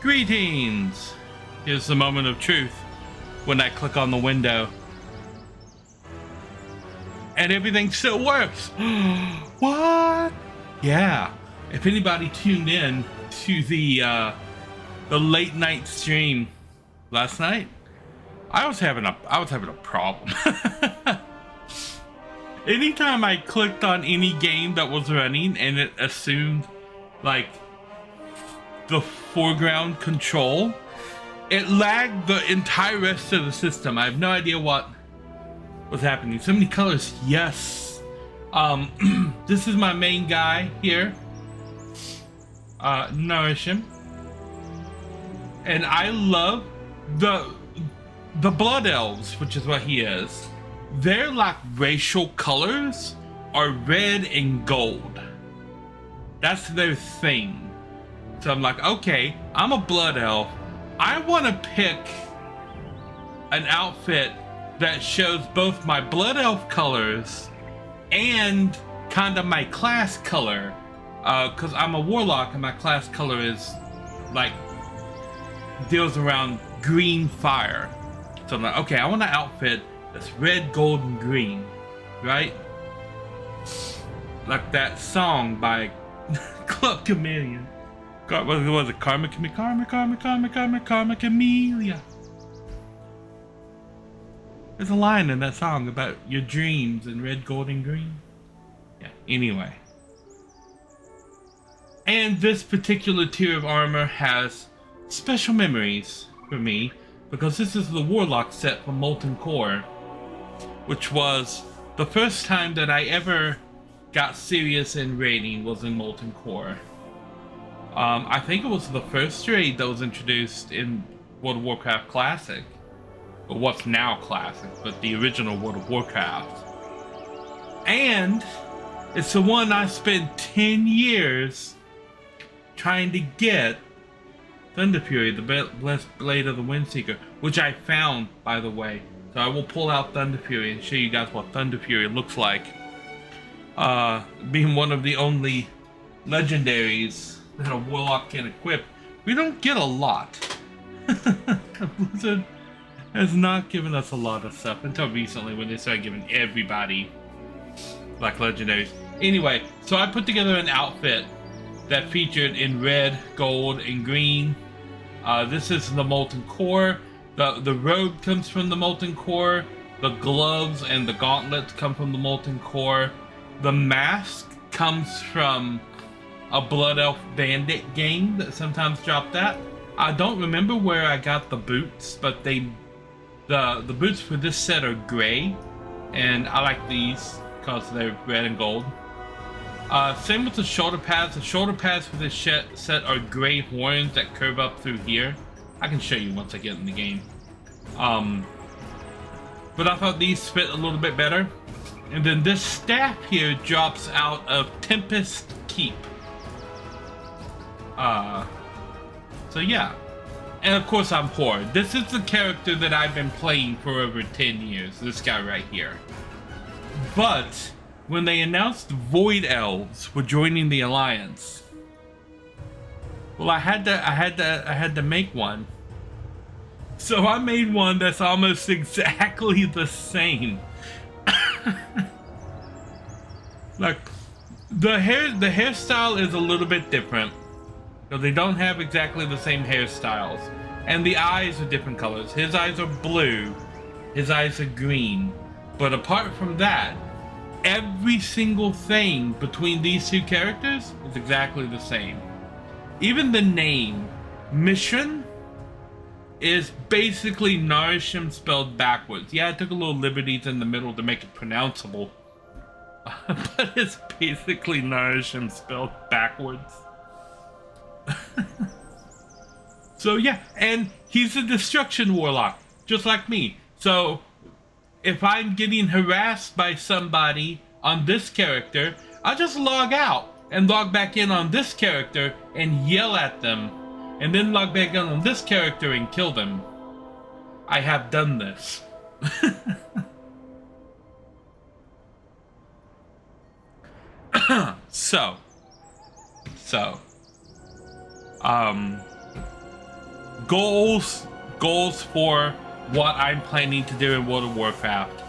Greetings! Here's the moment of truth when I click on the window. And everything still works! What? Yeah. If anybody tuned in to the late night stream last night, I was having a problem. Anytime I clicked on any game that was running and it assumed like the foreground control, it lagged the entire rest of the system. I have no idea what was happening. So many colors, yes. This is my main guy here, Narishm, and I love the blood elves, which is what he is. Their like racial colors are red and gold. That's their thing. So I'm like, okay, I'm a blood elf. I want to pick an outfit that shows both my blood elf colors and kind of my class color. Because I'm a warlock and my class color is like deals around green fire. So I'm like, okay, I want an outfit that's red, gold, and green, right? Like that song by Club Chameleon. What was it? Karma Camellia. There's a line in that song about your dreams in red, gold, and green. Yeah, anyway. And this particular tier of armor has special memories for me because this is the Warlock set from Molten Core, which was the first time that I ever got serious in raiding was in Molten Core. I think it was the first raid that was introduced in World of Warcraft Classic, or what's now Classic, but the original World of Warcraft. And it's the one I spent 10 years trying to get Thunder Fury, the blessed blade of the Windseeker, which I found, by the way. So I will pull out Thunder Fury and show you guys what Thunder Fury looks like. Being one of the only legendaries that a warlock can equip, we don't get a lot. Blizzard has not given us a lot of stuff until recently when they started giving everybody like legendaries. Anyway, so I put together an outfit that featured in red, gold, and green. This is the Molten Core. The robe comes from the Molten Core. The gloves and the gauntlets come from the Molten Core. The mask comes from a Blood Elf Bandit game that sometimes dropped that. I don't remember where I got the boots, but the boots for this set are gray, and I like these because they're red and gold. Same with the shoulder pads. The shoulder pads for this set are gray horns that curve up through here. I can show you once I get in the game. But I thought these fit a little bit better. And then this staff here drops out of Tempest Keep. So yeah. And of course I'm Horde. This is the character that I've been playing for over 10 years. This guy right here. But when they announced Void Elves were joining the Alliance, well, I had to make one. So I made one that's almost exactly the same. Like the hairstyle is a little bit different. So they don't have exactly the same hairstyles. And the eyes are different colors. His eyes are blue. His eyes are green. But apart from that, every single thing between these two characters is exactly the same. Even the name, Mission, is basically Narishm spelled backwards. Yeah, I took a little liberties in the middle to make it pronounceable. But it's basically Narishm spelled backwards. So yeah, and he's a destruction warlock, just like me. So if I'm getting harassed by somebody on this character, I just log out and log back in on this character and yell at them, and then log back in on this character and kill them. I have done this. So, goals for what I'm planning to do in World of Warcraft.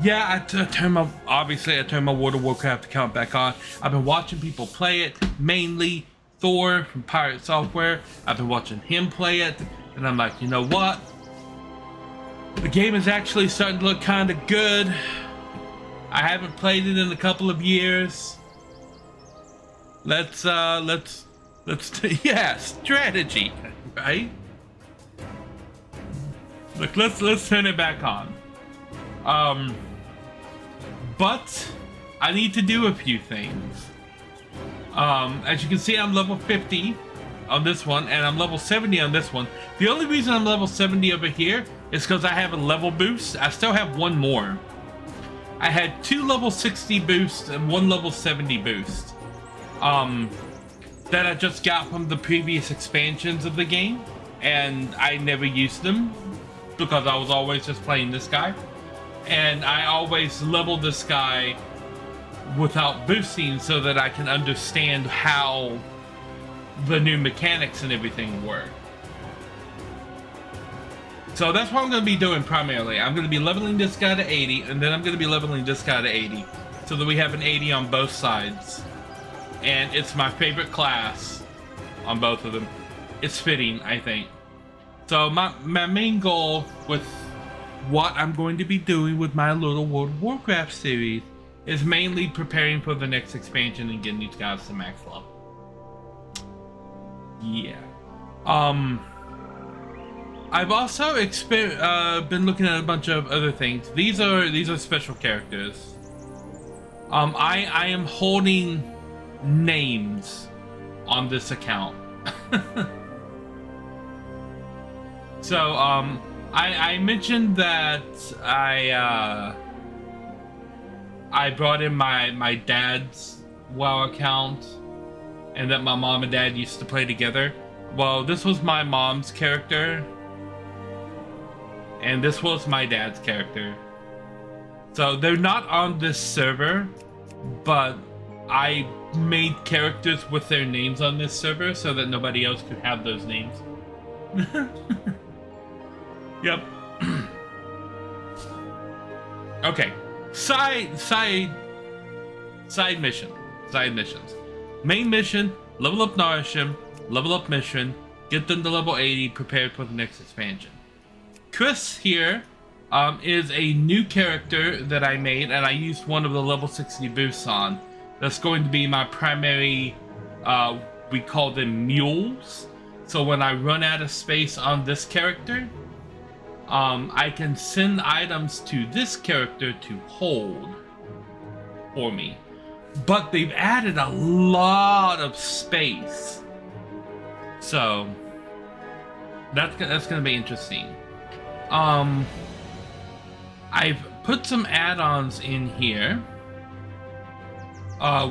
Yeah, I turned my World of Warcraft account back on. I've been watching people play it, mainly Thor from Pirate Software. I've been watching him play it, and I'm like, you know what? The game is actually starting to look kind of good. I haven't played it in a couple of years. Let's yeah, strategy, right? Look, let's turn it back on. But I need to do a few things. As you can see, I'm level 50 on this one, and I'm level 70 on this one. The only reason I'm level 70 over here is because I have a level boost. I still have one more. I had 2 level 60 boosts and 1 level 70 boost. That I just got from the previous expansions of the game, and I never used them because I was always just playing this guy. And I always level this guy without boosting so that I can understand how the new mechanics and everything work. So that's what I'm going to be doing primarily. I'm going to be leveling this guy to 80, and then I'm going to be leveling this guy to 80, so that we have an 80 on both sides. And it's my favorite class on both of them. It's fitting, I think. So my main goal with what I'm going to be doing with my little World of Warcraft series is mainly preparing for the next expansion and getting these guys to max level. Yeah. I've also been looking at a bunch of other things. These are special characters. I am holding names on this account. So I mentioned that I brought in my dad's WoW account, and that my mom and dad used to play together. Well, this was my mom's character, and this was my dad's character. So they're not on this server, but I made characters with their names on this server so that nobody else could have those names. Yep. Okay. Side missions. Main mission, level up Narishm, level up mission, get them to level 80, prepared for the next expansion. Chris here is a new character that I made, and I used one of the level 60 boosts on. That's going to be my primary, we call them mules. So when I run out of space on this character, I can send items to this character to hold for me. But they've added a lot of space. So that's going to be interesting. I've put some add-ons in here,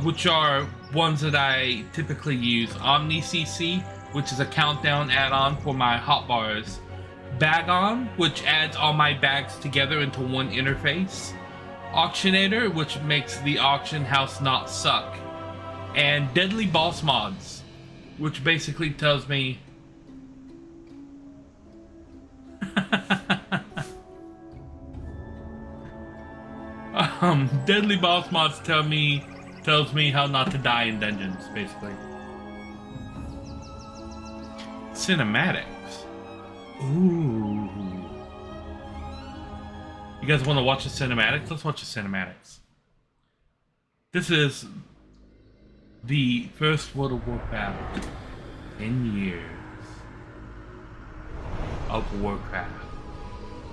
which are ones that I typically use. OmniCC, which is a countdown add-on for my hotbars. Bag-on, which adds all my bags together into one interface. Auctionator, which makes the auction house not suck. And Deadly Boss Mods, which basically tells me Deadly Boss Mods tells me how not to die in dungeons, basically. Cinematics. Ooh. You guys want to watch the cinematics? Let's watch the cinematics. This is the first World of Warcraft 10 years of Warcraft.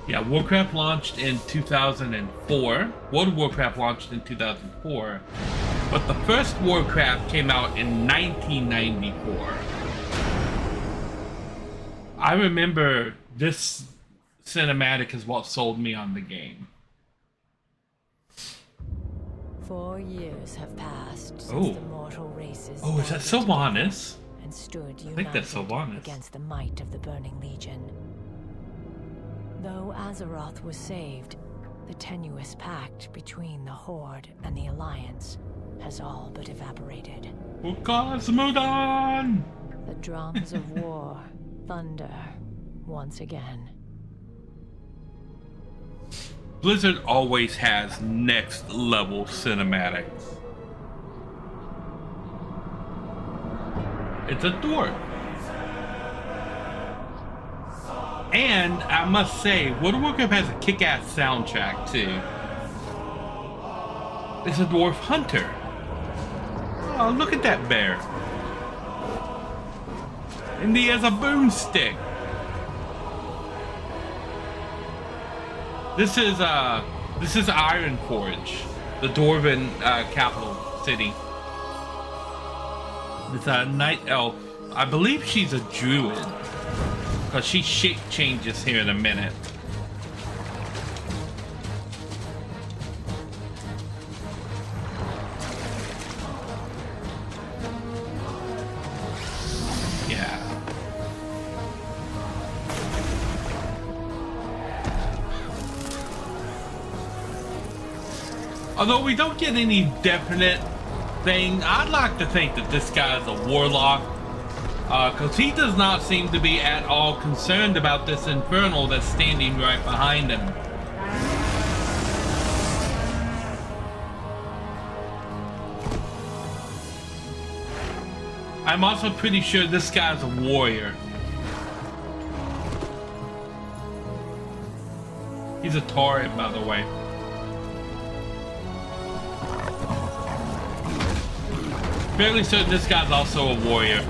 Yeah, Warcraft launched in 2004. World of Warcraft launched in 2004. But the first Warcraft came out in 1994. I remember this cinematic is what sold me on the game. 4 years have passed since the mortal races. Oh, is that Sylvanas? And stood united I think that's Sylvanas. against the might of the Burning Legion. Though Azeroth was saved, the tenuous pact between the Horde and the Alliance has all but evaporated. Cosmodon! The drums of war thunder once again. Blizzard always has next level cinematics. It's a dwarf. And I must say, World of Warcraft has a kick-ass soundtrack too. It's a dwarf hunter. Oh, look at that bear. And he has a boomstick. This is Ironforge, the dwarven capital city. It's a night elf. I believe she's a druid, because she shape changes here in a minute. Yeah. Although we don't get any definite thing, I'd like to think that this guy is a warlock, because he does not seem to be at all concerned about this infernal that's standing right behind him. I'm also pretty sure this guy's a warrior. He's a Tauren, by the way. Fairly certain this guy's also a warrior.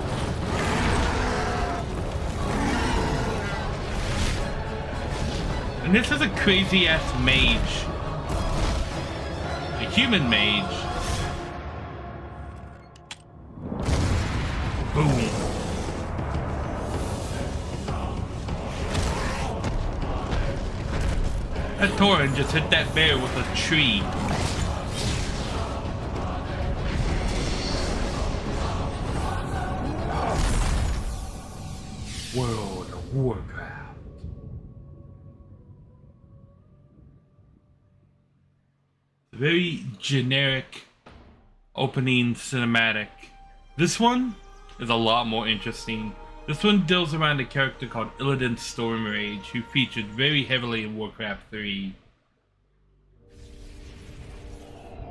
And this is a crazy ass mage. A human mage. Boom. That Tauren just hit that bear with a tree. World of Warcraft. Very generic opening cinematic. This one is a lot more interesting. This one deals around a character called Illidan Stormrage, who featured very heavily in Warcraft 3.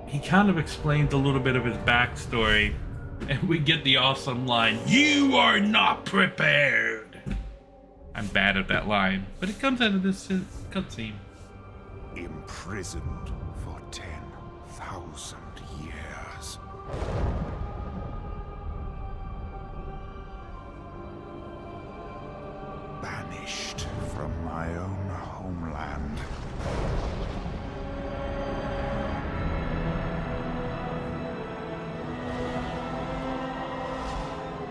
He kind of explains a little bit of his backstory, and we get the awesome line, "You are not prepared." I'm bad at that line, but it comes out of this cutscene. Imprisoned for 10,000 years. Banished from my own homeland.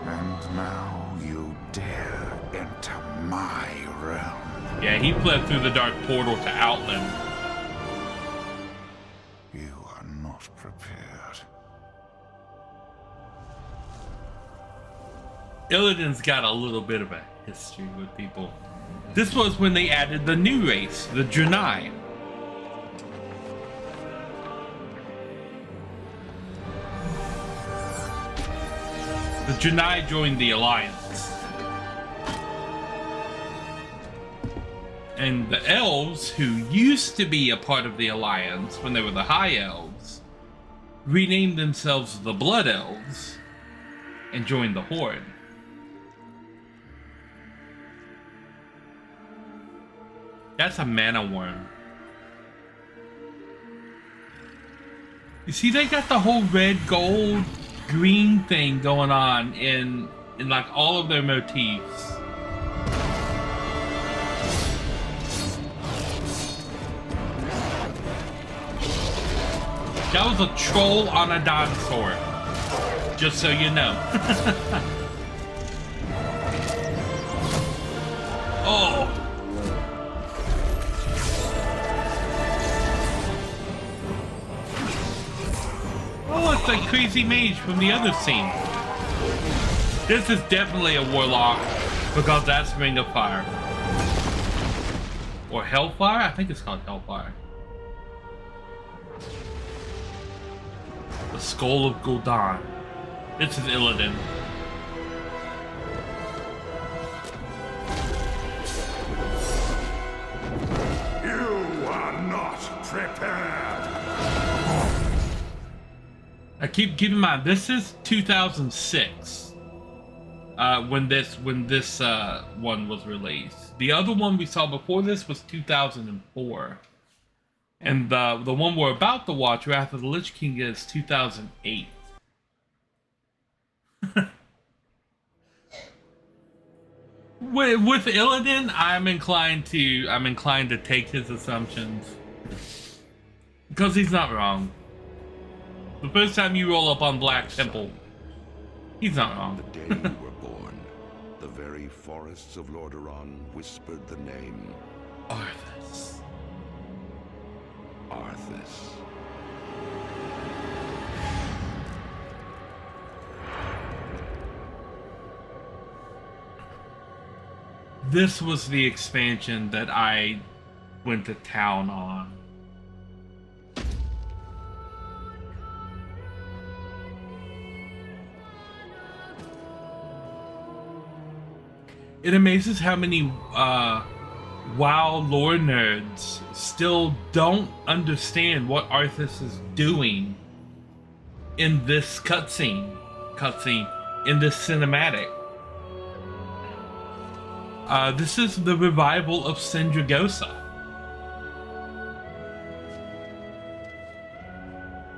And now you dare enter my realm. Yeah, he fled through the dark portal to Outland. You are not prepared. Illidan's got a little bit of a history with people. This was when they added the new race, the Draenei. The Draenei joined the Alliance. And the elves, who used to be a part of the Alliance when they were the High Elves, renamed themselves the Blood Elves and joined the Horde. That's a mana worm. You see, they got the whole red, gold, green thing going on in like all of their motifs. That was a troll on a dinosaur. Just so you know. Oh. Oh, it's that crazy mage from the other scene. This is definitely a warlock, because that's Ring of Fire. Or Hellfire? I think it's called Hellfire. The Skull of Gul'dan. This is Illidan. prepared. Keep in mind, this is 2006. When this one was released. The other one we saw before this was 2004. And the one we're about to watch, Wrath of the Lich King, is 2008. With Illidan, I'm inclined to take his assumptions. Because he's not wrong. The first time you roll up on Black Temple, he's not wrong. The day you were born, the very forests of Lordaeron whispered the name Arthas. Arthas. This was the expansion that I went to town on. It amazes how many WoW lore nerds still don't understand what Arthas is doing in this cutscene, in this cinematic. This is the revival of Sindragosa.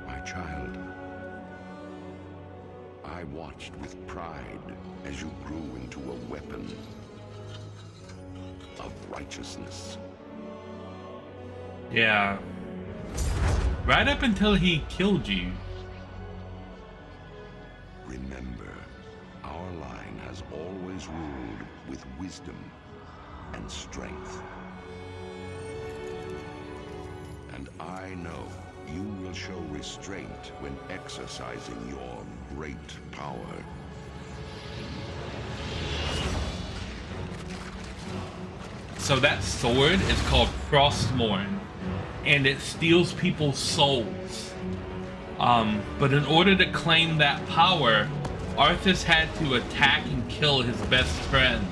My child, I watched with pride as you grew into a weapon of righteousness. Yeah. Right up until he killed you. Remember, our line has always ruled with wisdom and strength. And I know you will show restraint when exercising your great power. So that sword is called Frostmourne, and it steals people's souls. But in order to claim that power, Arthas had to attack and kill his best friend.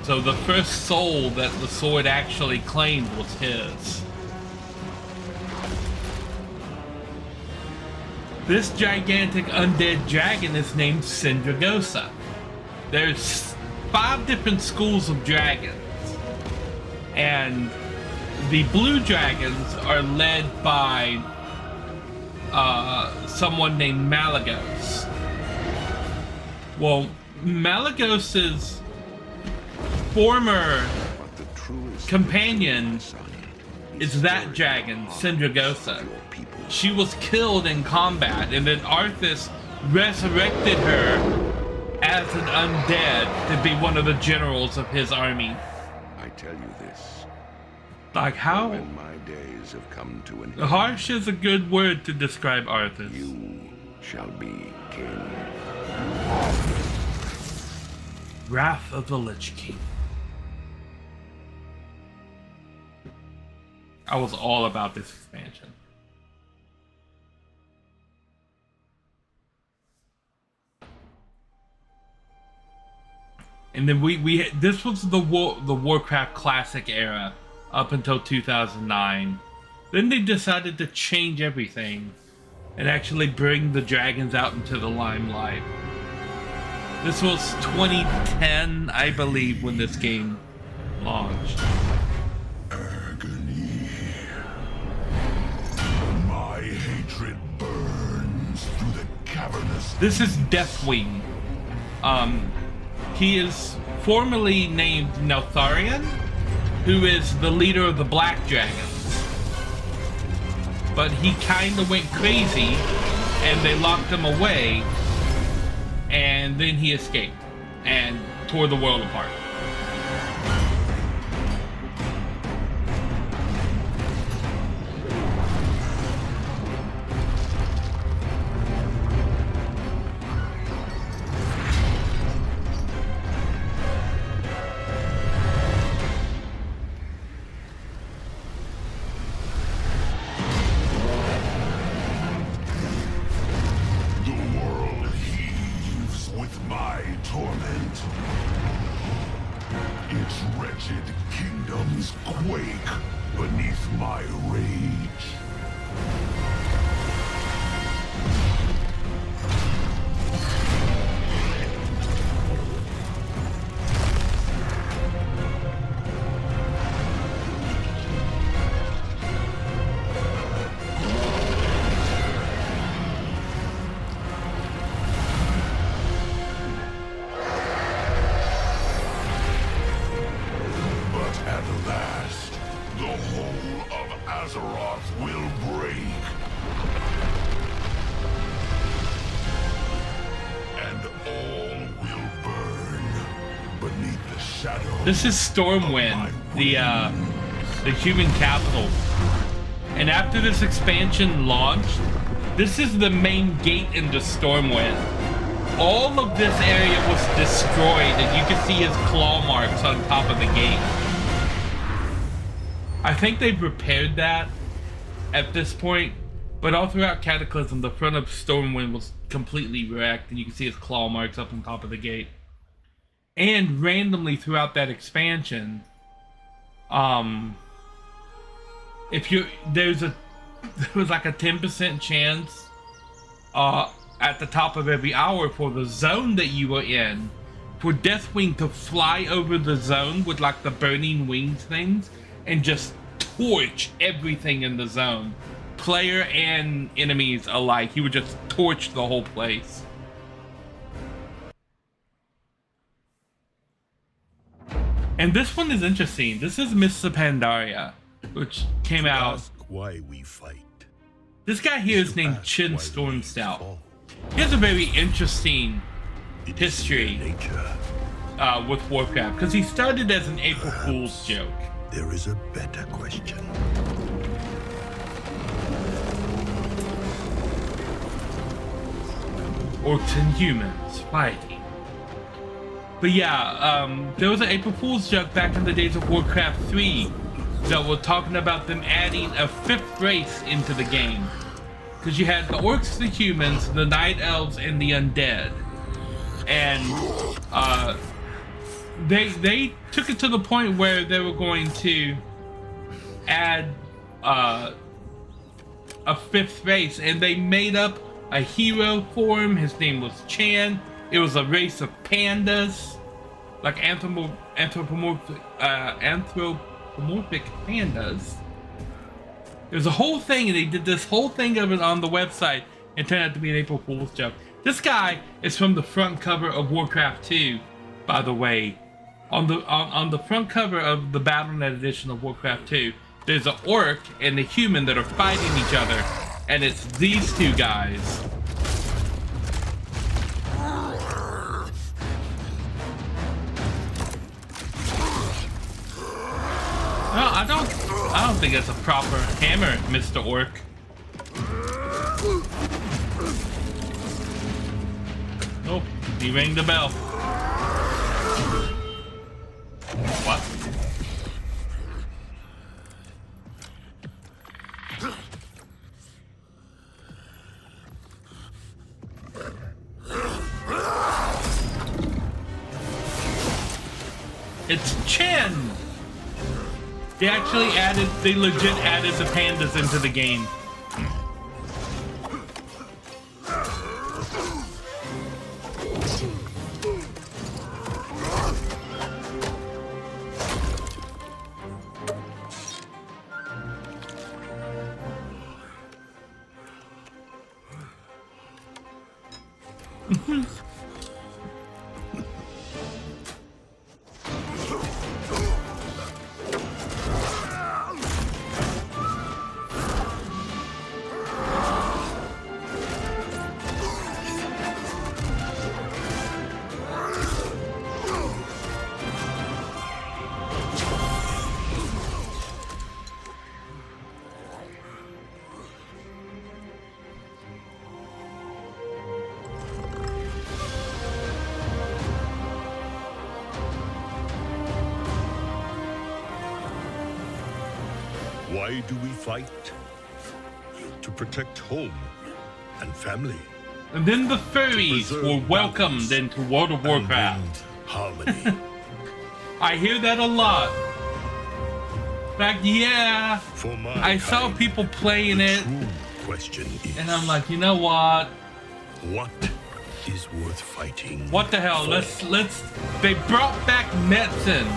So the first soul that the sword actually claimed was his. This gigantic undead dragon is named Sindragosa. There's 5 different schools of dragons. And the blue dragons are led by someone named Malagos. Well, Malagos's former companion is that dragon, Sindragosa. She was killed in combat, and then Arthas resurrected her as an undead to be one of the generals of his army. I tell you this. Like how? When my days have come to an end, Harsh is a good word to describe Arthas. you shall be king. Wrath of the Lich King. I was all about this expansion. And then this was the Warcraft Classic era up until 2009. Then they decided to change everything and actually bring the dragons out into the limelight. This was 2010, I believe, when this game launched. Agony. My hatred burns through the cavernous. This is Deathwing. He is formerly named Neltharion, who is the leader of the Black Dragons. But he kind of went crazy, and they locked him away, and then he escaped and tore the world apart. The world heaves with my torment. my rage. This is Stormwind, the human capital. And after this expansion launched, this is the main gate into Stormwind. All of this area was destroyed, and you can see his claw marks on top of the gate. I think they've repaired that at this point, but all throughout Cataclysm, the front of Stormwind was completely wrecked, and you can see his claw marks up on top of the gate. And randomly throughout that expansion, if you there was like a 10% chance at the top of every hour for the zone that you were in, for Deathwing to fly over the zone with like the burning wings things and just torch everything in the zone, player and enemies alike. He would just torch the whole place. And this one is interesting. This is Mists of Pandaria, which came out. Ask why we fight. This guy here is named Chin Stormstout. He has a very interesting history with Warcraft, because he started as an April Fool's joke. There is a better question. Orcs and humans fighting. But yeah, there was an April Fool's joke back in the days of Warcraft 3 that were talking about them adding a 5th race into the game. Because you had the orcs, the humans, the night elves, and the undead. And they took it to the point where they were going to add a 5th race, and they made up a hero for him. His name was Chan. It was a race of pandas, like anthropomorphic pandas. There's a whole thing, and they did this whole thing of it on the website, and it turned out to be an April Fool's joke. This guy is from the front cover of Warcraft 2, by the way. On the front cover of the Battle.net edition of Warcraft 2, there's an orc and a human that are fighting each other, and it's these two guys. No, I don't think that's a proper hammer, Mr. Orc. Nope, he rang the bell. What? It's Chen! They legit added the pandas into the game. Why do we fight? To protect home and family. And then the furries were welcomed into World of Warcraft. Harmony. I hear that a lot. Like, yeah, For my I saw kind, people playing the it, true question is, and I'm like, you know what? what is worth fighting? What the hell? for? Let's. They brought back medicine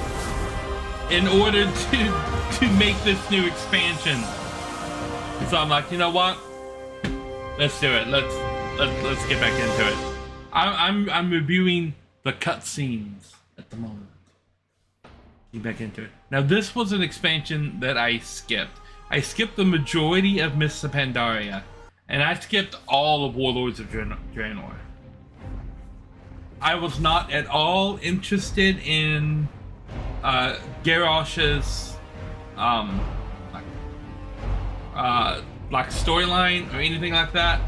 in order to make this new expansion. So I'm like, you know what? Let's do it. Let's get back into it. I'm reviewing the cutscenes at the moment. Get back into it. Now this was an expansion that I skipped. I skipped the majority of Mists of Pandaria, and I skipped all of Warlords of Draenor. I was not at all interested in Garrosh's like storyline or anything like that.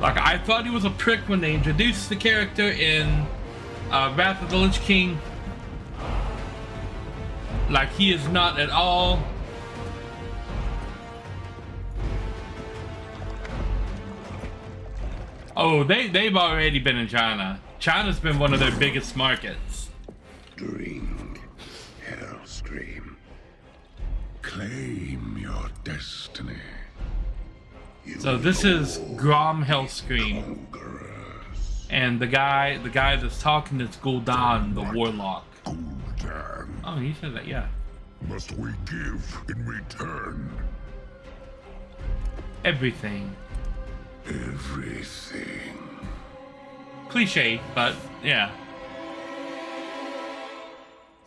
Like, I thought he was a prick when they introduced the character in Wrath of the Lich King. Like, he is not at all. Oh, they've already been in China. China's been one of their biggest markets. Drink, Hellscream. Claim your destiny. So this is Grom Hellscream, and the guy that's talking is Gul'dan, the warlock. Gul'dan. Oh, he said that, yeah. Must we give in return? Everything. Everything. Cliche, but yeah.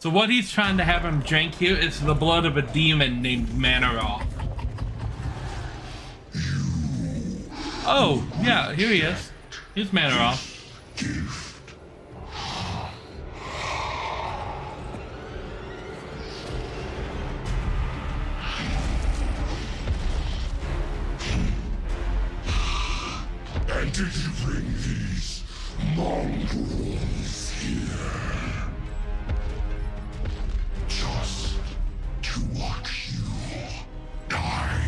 So what he's trying to have him drink here is the blood of a demon named Manaroth. Oh, yeah, here he is. Here's Manaroth. Gift. And did you bring these mongrels here? Just to watch you die?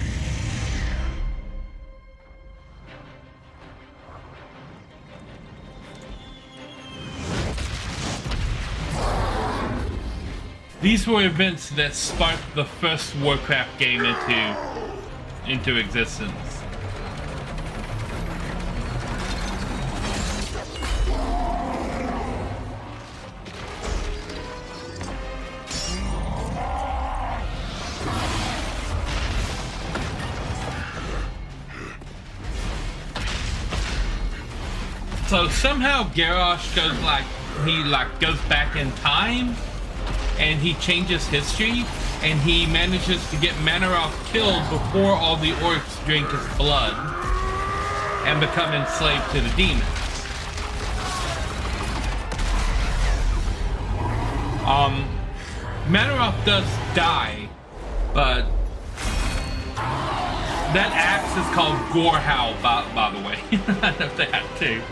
These were events that sparked the first Warcraft game into existence. So somehow Garrosh goes back in time, and he changes history, and he manages to get Manaroth killed before all the orcs drink his blood and become enslaved to the demons. Manaroth does die, but that axe is called Gorehowl, by the way. I know that too.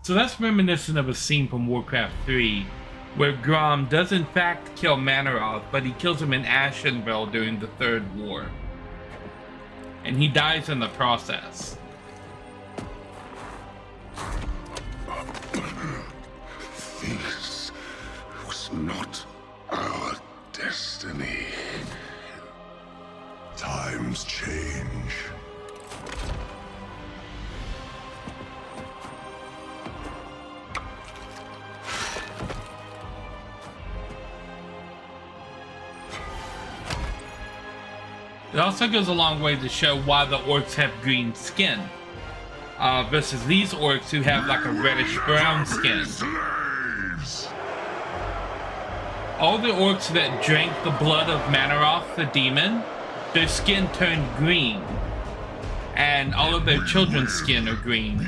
So that's reminiscent of a scene from Warcraft 3, where Grom does in fact kill Manaroth, but he kills him in Ashenvale during the Third War. And he dies in the process. This was not our destiny. Times change. It also goes a long way to show why the orcs have green skin, versus these orcs who have like a reddish-brown skin. Slaves! All the orcs that drank the blood of Manaroth, the demon, their skin turned green. And all of their children's skin are green.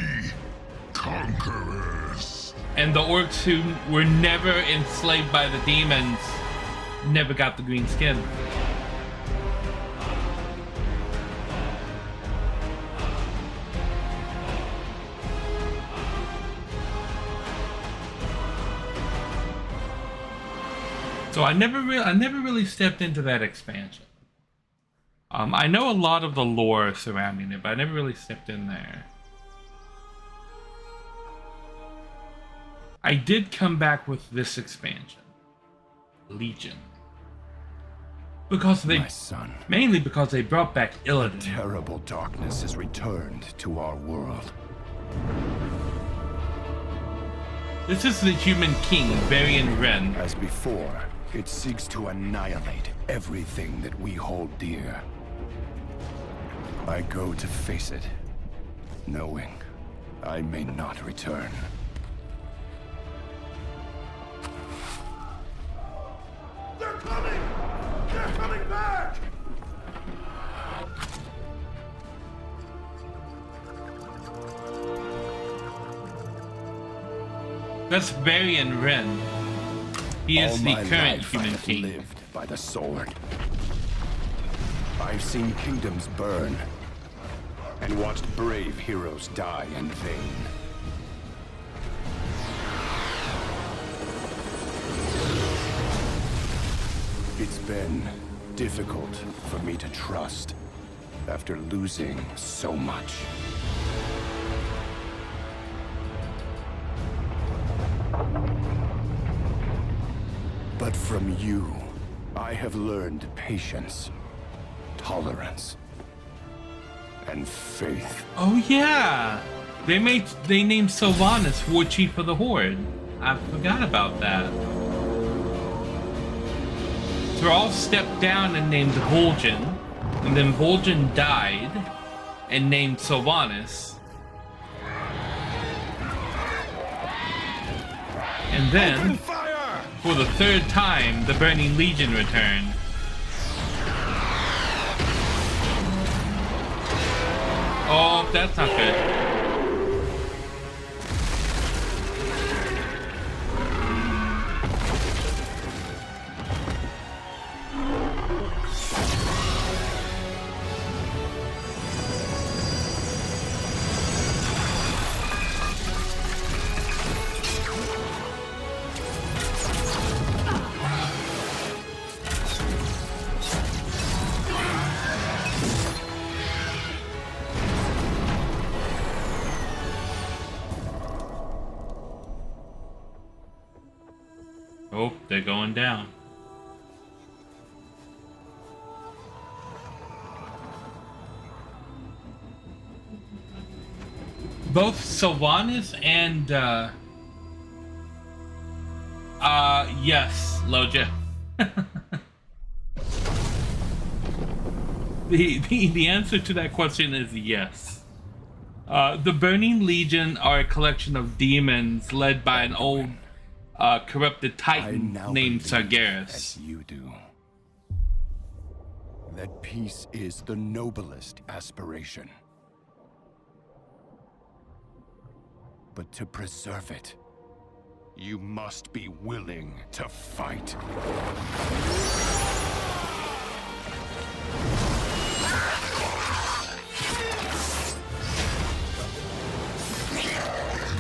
Conquerors. And the orcs who were never enslaved by the demons never got the green skin. So I never really stepped into that expansion. I know a lot of the lore surrounding it, but I never really stepped in there. I did come back with this expansion, Legion, because they, My son, mainly because they brought back Illidan. terrible darkness has returned to our world. This is the Human King, Wherein Nari. As before, it seeks to annihilate everything that we hold dear. I go to face it, knowing I may not return. They're coming! They're coming back! That's Wherein Nari. He is All the my current life I Human have King. lived by the sword. I've seen kingdoms burn and watched brave heroes die in vain. It's been difficult for me to trust after losing so much. But from you, I have learned patience, tolerance, and faith. Oh yeah, they named Sylvanas War Chief of the Horde. I forgot about that. Thrall stepped down and named Vol'jin, and then Vol'jin died and named Sylvanas. And then, for the third time, the Burning Legion returned. Oh, that's not good. Oh, they're going down. Both Sylvanas and, yes, Loja. The answer to that question is yes. The Burning Legion are a collection of demons led by an old corrupted titan named Sargeras. As you do, that peace is the noblest aspiration. But to preserve it, you must be willing to fight.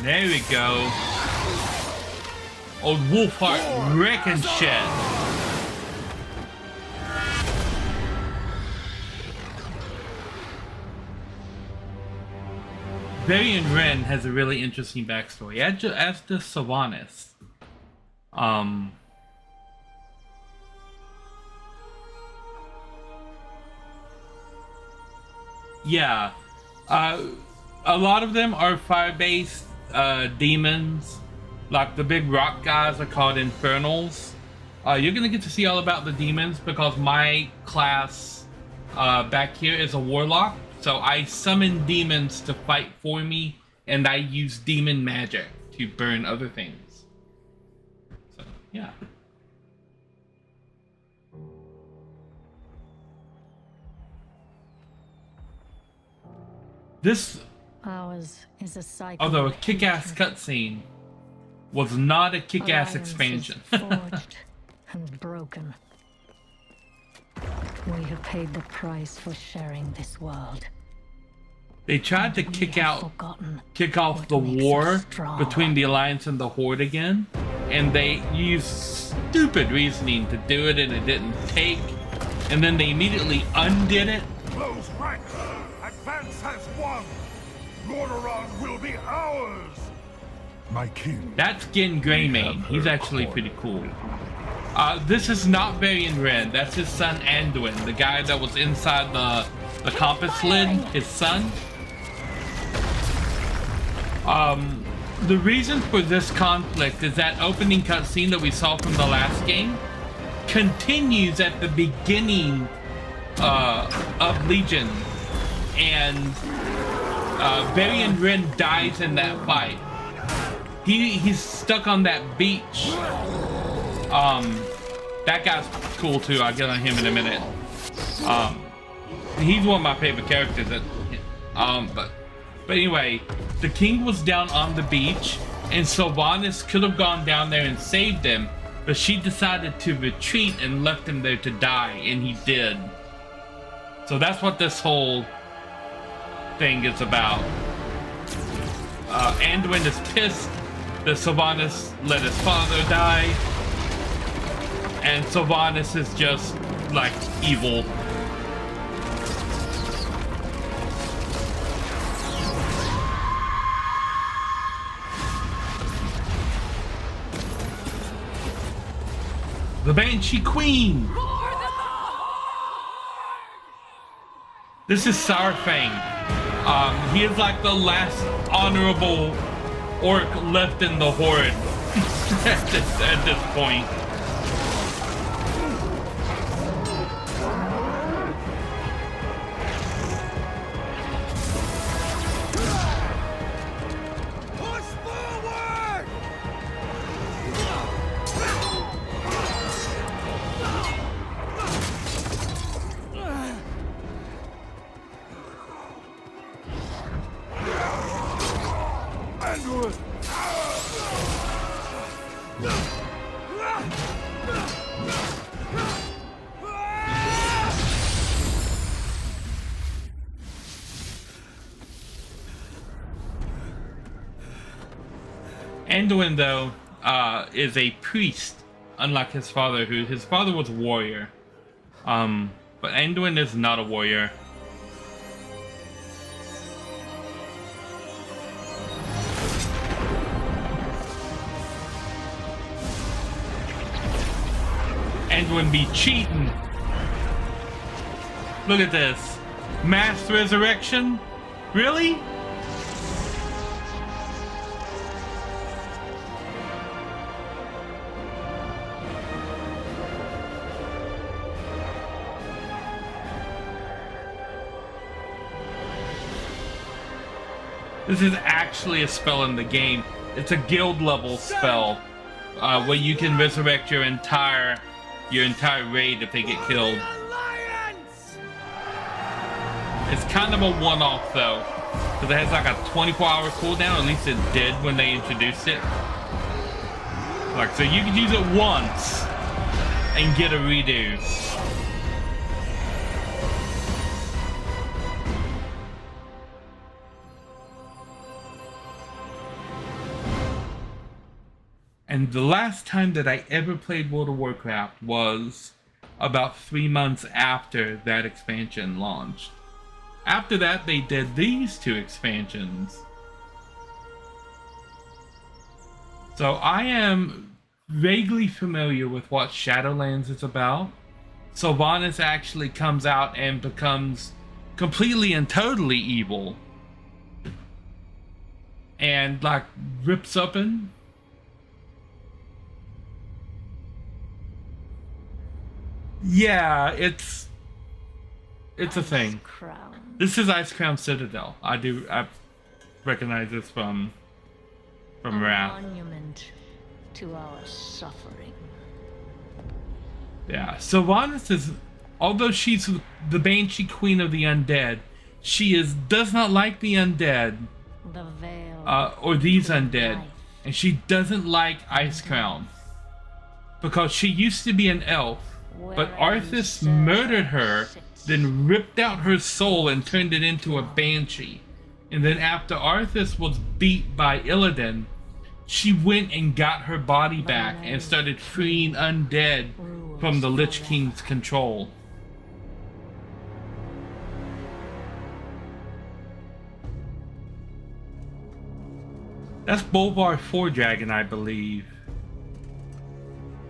There we go. Old Wolfheart wrecking shit. Wherein Nari has a really interesting backstory, as does Sylvanas. Yeah. A lot of them are fire-based demons. Like the big rock guys are called Infernals. You're gonna get to see all about the demons because my class back here is a warlock. So I summon demons to fight for me, and I use demon magic to burn other things. So, yeah. This, Ours is a cycle. although a kick-ass cutscene, was not a kick-ass Alliances expansion. forged and broken. We have paid the price for sharing this world. They tried to We kick have off forgotten the what makes war us strong. between the Alliance and the Horde again, and they used stupid reasoning to do it, and it didn't take, and then they immediately undid it. Close ranks! Advance has won! Lordaeron will be ours! My king. That's Gen Greymane. He's actually pretty cool. This is not Wherein Nari. That's his son Anduin, the guy that was inside the compass lid, his son. The reason for this conflict is that opening cutscene that we saw from the last game continues at the beginning of Legion, and Wherein Nari dies in that fight. He's stuck on that beach. That guy's cool too. I'll get on him in a minute. He's one of my favorite characters. But anyway, the king was down on the beach, and Sylvanas could have gone down there and saved him, but she decided to retreat and left him there to die, and he did. So that's what this whole thing is about. Anduin is pissed that Sylvanas let his father die, and Sylvanas is just like evil. The Banshee Queen! This is Saurfang. He is like the last honorable orc left in the horde at this point. Anduin, though, is a priest, unlike his father, his father was a warrior. But Anduin is not a warrior. Anduin be cheating. Look at this. Mass resurrection? Really? This is actually a spell in the game. It's a guild level spell where you can resurrect your entire raid if they get killed. It's kind of a one-off though, because it has like a 24-hour cooldown. At least it did when they introduced it. Like, so you can use it once and get a redo. And the last time that I ever played World of Warcraft was about 3 months after that expansion launched. After that, they did these 2 expansions. So I am vaguely familiar with what Shadowlands is about. Sylvanas actually comes out and becomes completely and totally evil. And like rips open. Yeah, it's a thing. Crown. This is Ice Crown Citadel. I recognize this from Wrath. Monument to our suffering. Yeah, Sylvanas is, although she's the Banshee Queen of the Undead, she does not like the undead, The veil. or these undead, and she doesn't like Ice Crown because she used to be an elf. But Arthas murdered her, then ripped out her soul and turned it into a banshee. And then after Arthas was beat by Illidan, she went and got her body back and started freeing undead from the Lich King's control. That's Bolvar 4 Dragon, I believe.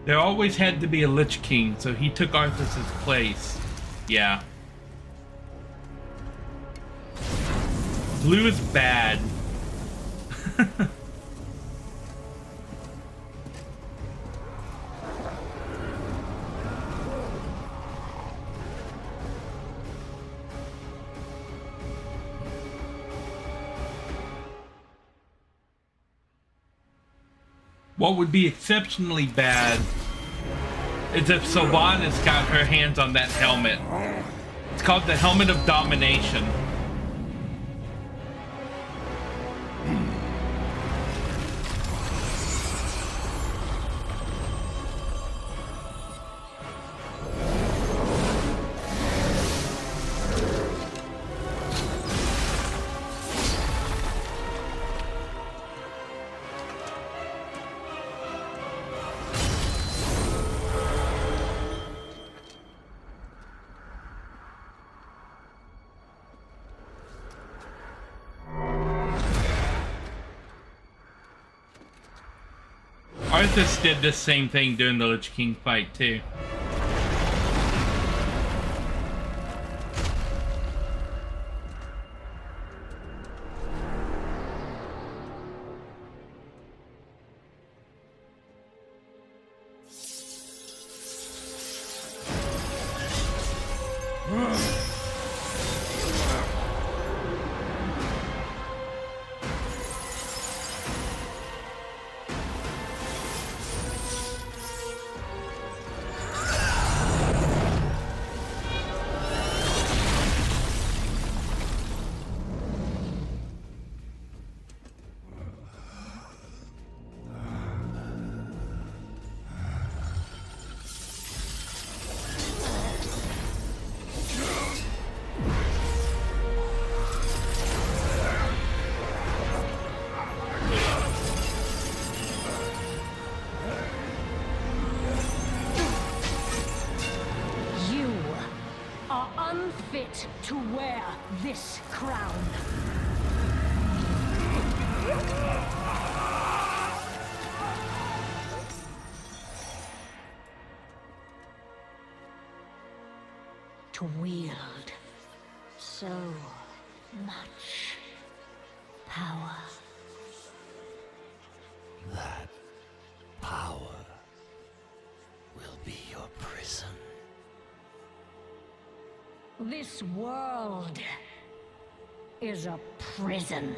There always had to be a Lich King, so he took Arthas's place. Yeah. Blue is bad. What would be exceptionally bad is if Sylvanas got her hands on that helmet. It's called the Helmet of Domination. Arthas did this same thing during the Lich King fight too. Unfit to wear this crown. To wield so much power. That power will be your prison. This world is a prison.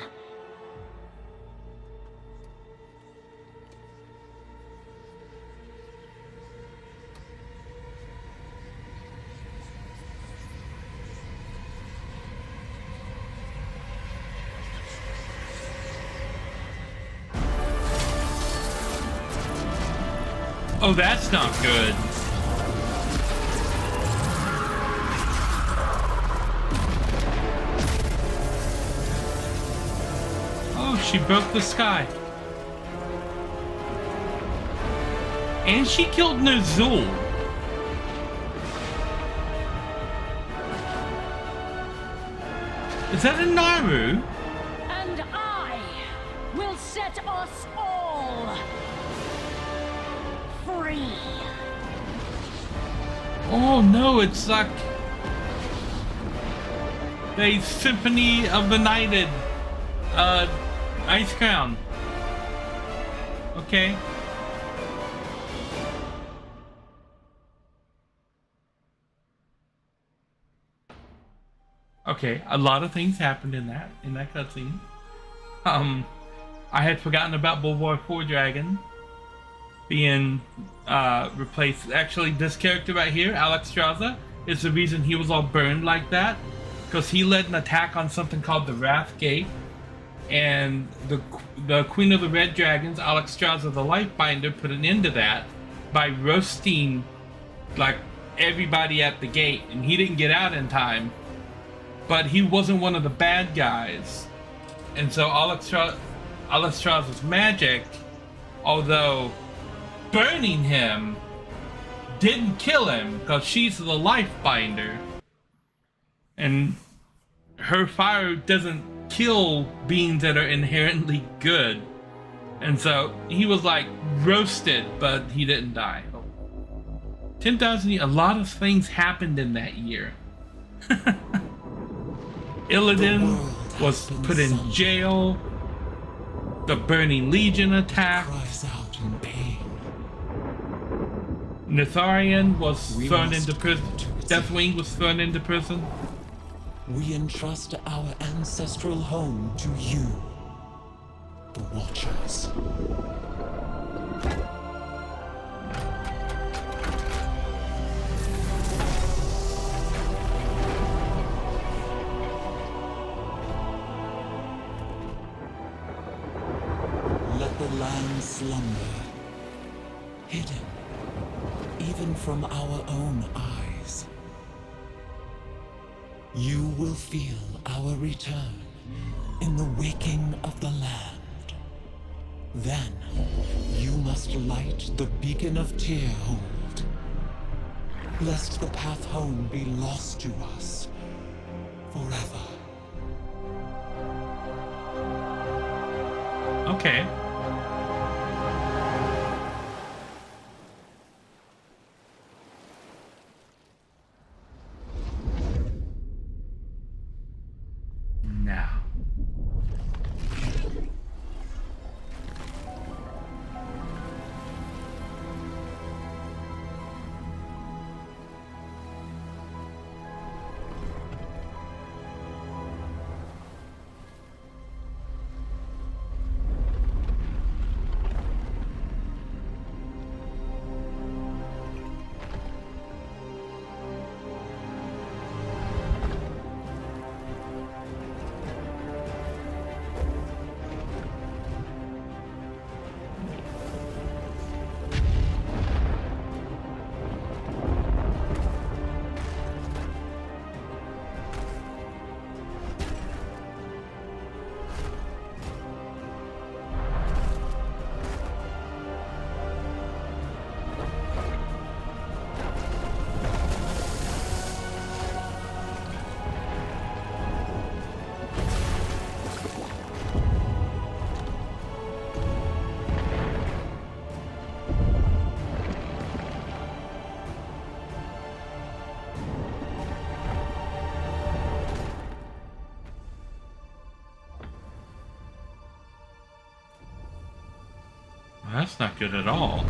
Oh, that's not good. She broke the sky. And she killed Nazul. Is that a Naru? And I will set us all free. Oh no, it's like the Symphony of the Nighted Ice Crown. Okay. Okay, a lot of things happened in that cutscene. I had forgotten about Bulwark 4 Dragon being replaced. Actually, this character right here, Alexstrasza, is the reason he was all burned like that, because he led an attack on something called the Wrath Gate, and the Queen of the Red Dragons, Alexstrasza the Lifebinder, put an end to that by roasting like everybody at the gate, and he didn't get out in time. But he wasn't one of the bad guys, and so Alexstrasza's magic, although burning him, didn't kill him, because she's the Lifebinder, and her fire doesn't kill beings that are inherently good. And so he was like roasted, but he didn't die. 10,000 years, a lot of things happened in that year. Illidan was put in jail. The Burning Legion attacked. Cries out in pain. Nitharian was We thrown must into prison. come to its Deathwing was thrown into prison. We entrust our ancestral home to you, the Watchers. Let the land slumber, hidden even from our own eyes. You will feel our return in the waking of the land. Then, you must light the beacon of Tearhold, lest the path home be lost to us forever. Okay. Now. That's not good at all.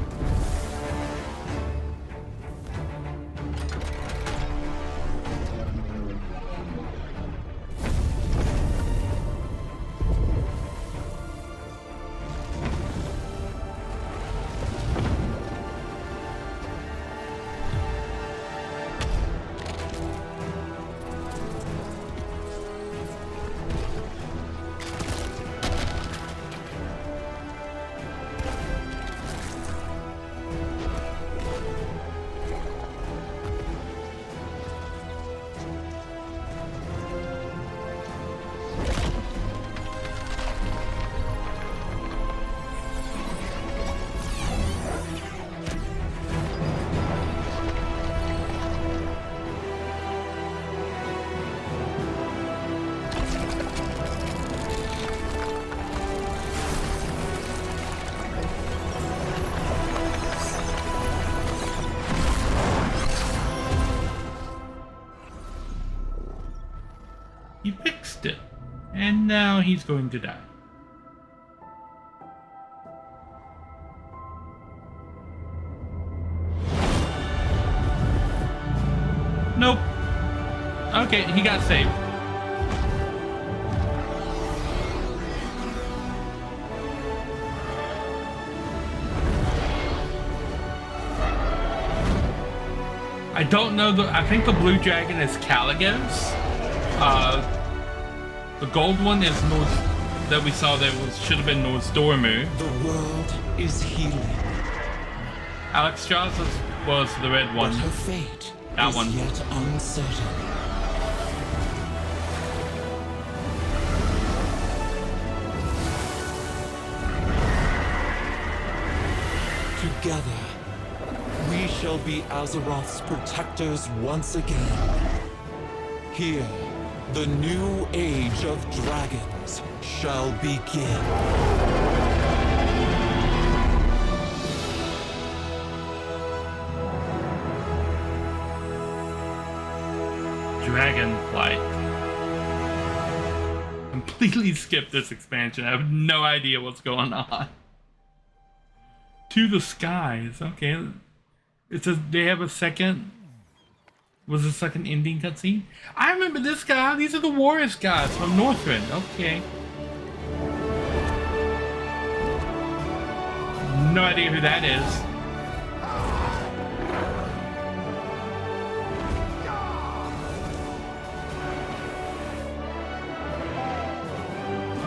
He fixed it, and now he's going to die. Nope. Okay, he got saved. I don't know I think the blue dragon is Caligos. The gold one is that we saw should have been Nordstormu. The world is healing. Alex Strauss was the red one. But her fate That is one. yet uncertain. Together, we shall be Azeroth's protectors once again. Here, the new age of dragons shall begin. Dragonflight. Completely skipped this expansion. I have no idea what's going on. To the skies. Okay. It says they have a second. Was the second ending cutscene? I remember this guy. These are the Warriors guys from Northrend. Okay. No idea who that is.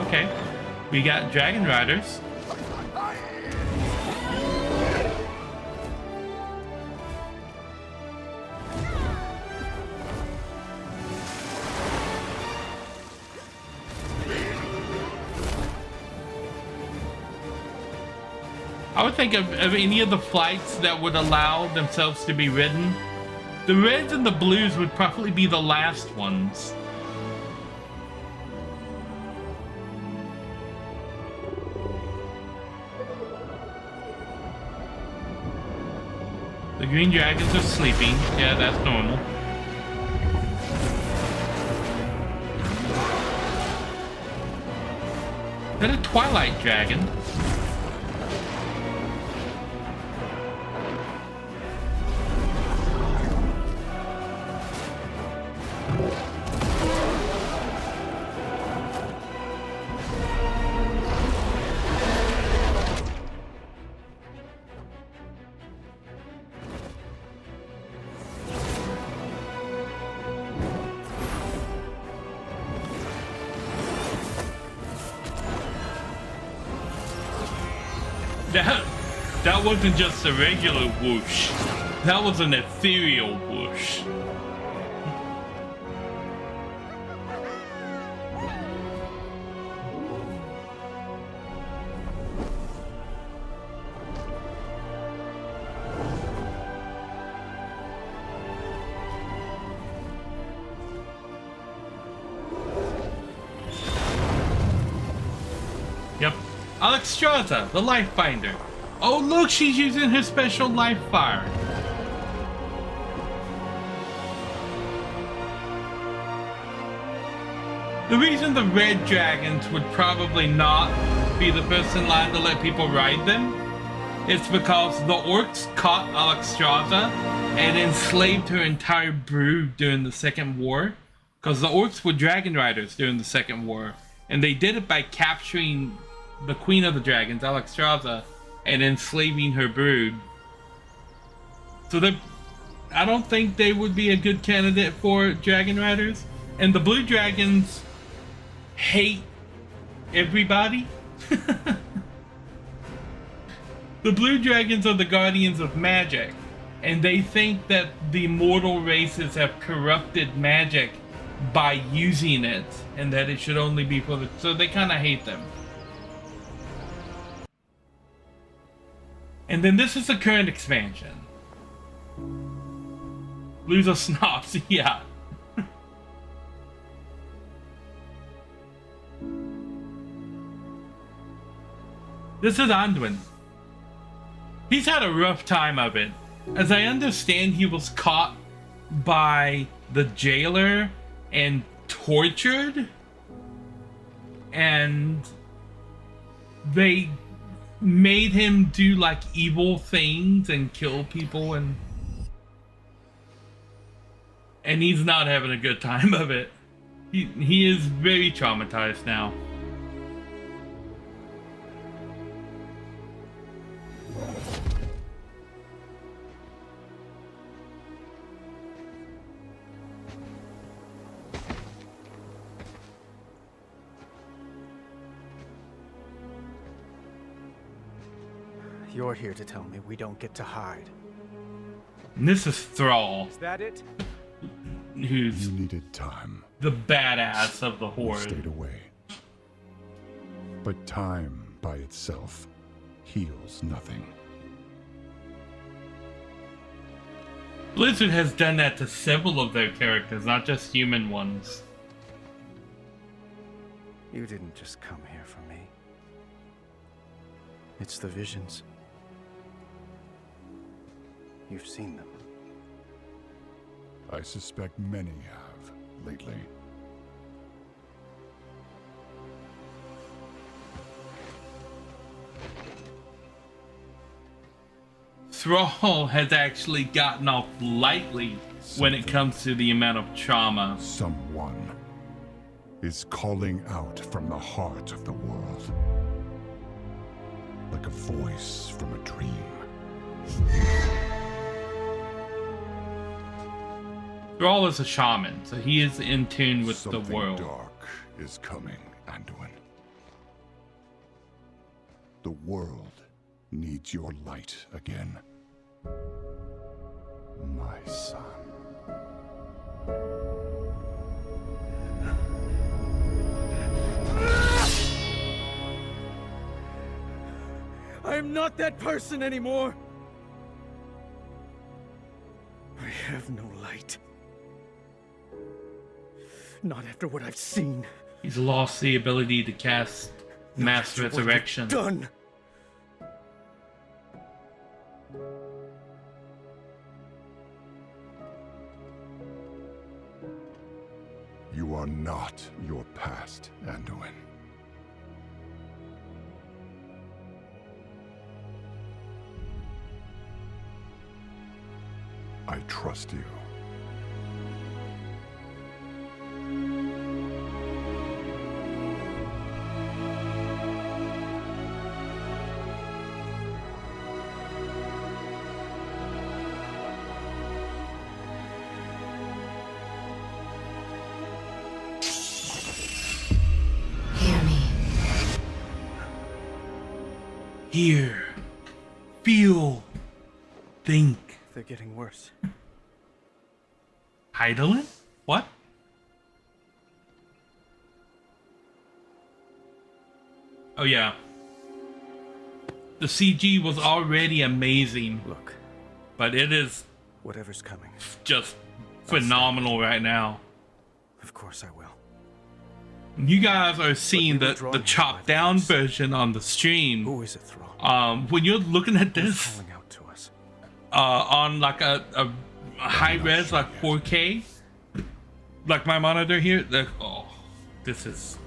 Okay. We got Dragon Riders. I would think of any of the flights that would allow themselves to be ridden. The reds and the blues would probably be the last ones. The green dragons are sleeping. Yeah, that's normal. Is that a Twilight dragon? That wasn't just a regular whoosh. That was an ethereal whoosh. Yep. Alexstrasza, the Life Finder. Oh, look, she's using her special life fire. The reason the red dragons would probably not be the first in line to let people ride them is because the orcs caught Alexstrasza and enslaved her entire brood during the Second War. Because the orcs were dragon riders during the Second War. And they did it by capturing the queen of the dragons, Alexstrasza, and enslaving her brood. So I don't think they would be a good candidate for dragon riders. And the blue dragons hate everybody. The blue dragons are the guardians of magic, and they think that the mortal races have corrupted magic by using it, and that it should only be for the... So they kind of hate them. And then this is the current expansion. Blues are snobs, yeah. This is Anduin. He's had a rough time of it. As I understand, he was caught by the jailer and tortured. And they made him do like evil things and kill people, and he's not having a good time of it. He is very traumatized now. You're here to tell me we don't get to hide. And this is Thrall. Is that it? Who's You needed time. the badass of the You horde. stayed away. But time by itself heals nothing. Blizzard has done that to several of their characters, not just human ones. You didn't just come here for me. It's the visions. You've seen them. I suspect many have. lately. Thrall has actually gotten off lightly when it comes to the amount of trauma. Someone is calling out from the heart of the world. Like a voice from a dream. Thrall is a shaman, so he is in tune with Something the world. dark is coming, Anduin. The world needs your light again. My son. I am not that person anymore. I have no light. Not after what I've seen. He's lost the ability to cast mass Not after what you've resurrection. done. You are not your past, Anduin. I trust you. Hear me. Hear, feel, think. They're getting worse. Heidelin? What? Oh yeah. The CG was already amazing, Look, but it is whatever's coming. just phenomenal right now. Of course I will. You guys are seeing you were the drawn here chopped by the down voice. version on the stream. Who is it, Thrall? When you're looking at Who's this calling out to us? on like a high res, like 4K, like my monitor here, like, oh, this is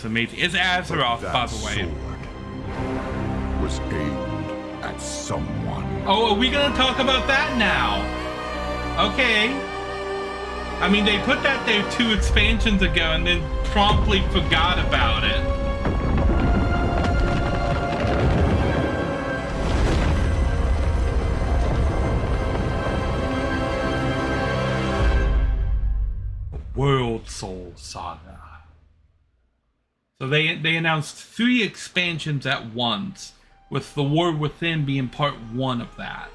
amazing. It's Azeroth, That by the way. sword was aimed at someone. Oh, are we gonna talk about that now? Okay. I mean, they put that there 2 expansions ago and then promptly forgot about it. World Soul Saga. So they announced 3 expansions at once, with the War Within being part 1 of that.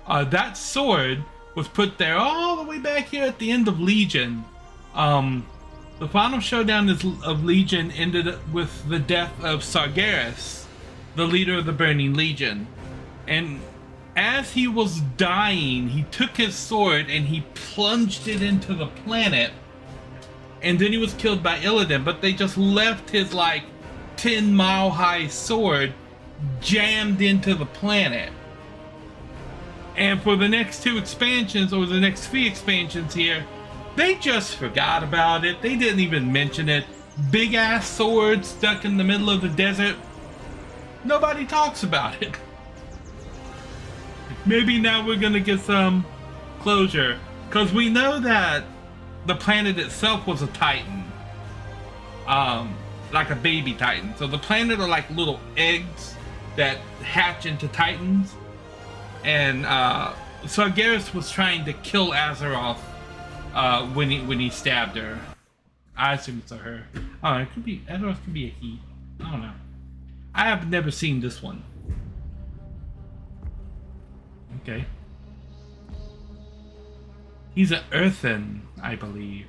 That sword was put there all the way back here at the end of Legion. The final showdown of Legion ended with the death of Sargeras, the leader of the Burning Legion. And as he was dying, he took his sword and he plunged it into the planet. And then he was killed by Illidan, but they just left his like 10-mile high sword jammed into the planet. And for the next 2 expansions, or the next 3 expansions here, they just forgot about it. They didn't even mention it. Big ass sword stuck in the middle of the desert. Nobody talks about it. Maybe now we're gonna get some closure, because we know that the planet itself was a Titan, like a baby Titan. So the planet are like little eggs that hatch into Titans, and Sargeras was trying to kill Azeroth when he stabbed her. I assume it's a her. Oh, it could be Azeroth. Could be a he. I don't know. I have never seen this one. Okay. He's an earthen, I believe.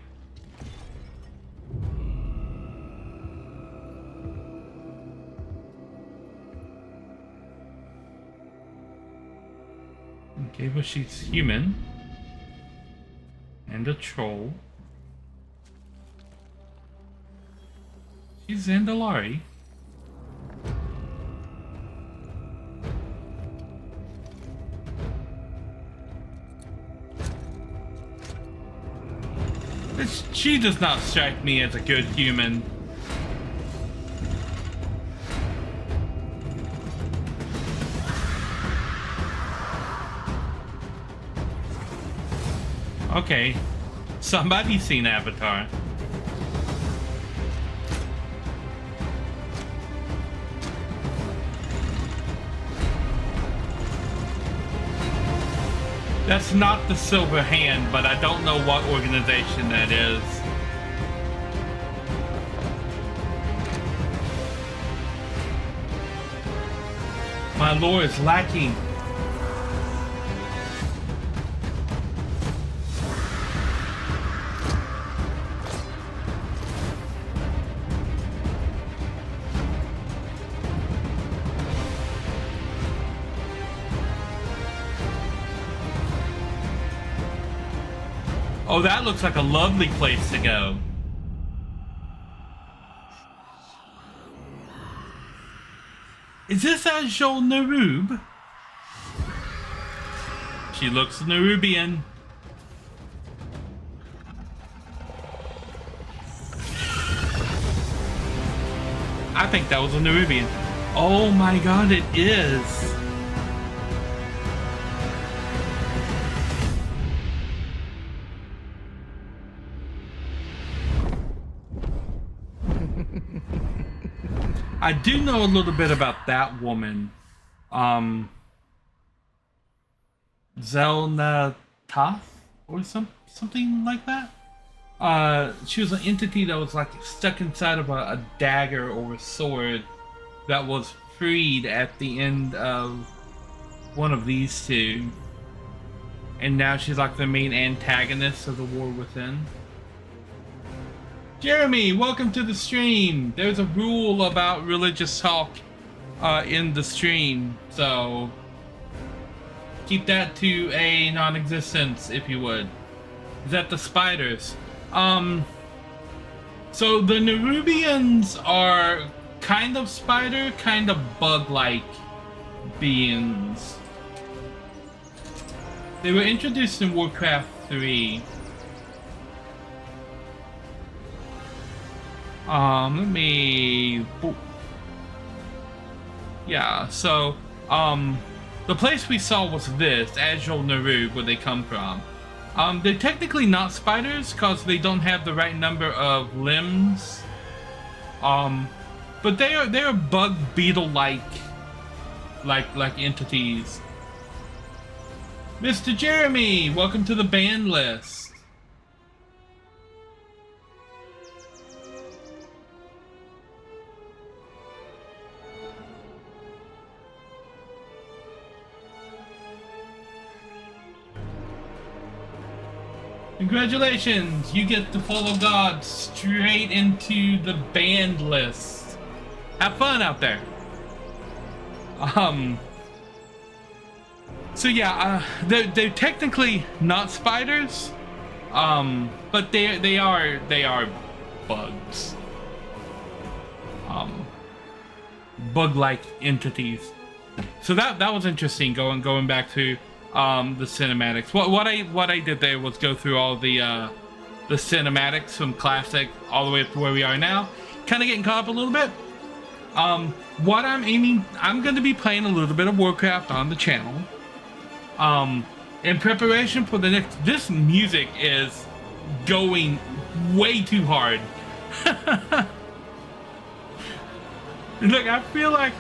Okay, but she's human. And a troll. She's Zandalari. She does not strike me as a good human. Okay, somebody's seen Avatar. That's not the Silver Hand, but I don't know what organization that is. My lore is lacking. Oh, that looks like a lovely place to go. Is this Ajol Narub? She looks Narubian. I think that was a Narubian. Oh my god, it is. I do know a little bit about that woman. Zelna Toth or something like that. She was an entity that was like stuck inside of a dagger or a sword that was freed at the end of one of these two. And now she's like the main antagonist of the War Within. Jeremy, welcome to the stream. There's a rule about religious talk in the stream, so keep that to a non-existence, if you would. Is that the spiders? So the Nerubians are kind of spider, kind of bug-like beings. They were introduced in Warcraft 3. Let me... Yeah, so, the place we saw was this, Ajol Narub, where they come from. They're technically not spiders, because they don't have the right number of limbs. But they are bug beetle-like, like entities. Mr. Jeremy, welcome to the band list. Congratulations! You get to follow God straight into the band list. Have fun out there. So yeah, they're technically not spiders, but they are bugs. Bug-like entities. So that was interesting. Going back to the cinematics. What I did there was go through all the cinematics from classic all the way up to where we are now. Kind of getting caught up a little bit. What I'm going to be playing a little bit of Warcraft on the channel. In preparation for the next. This music is going way too hard. Look, I feel like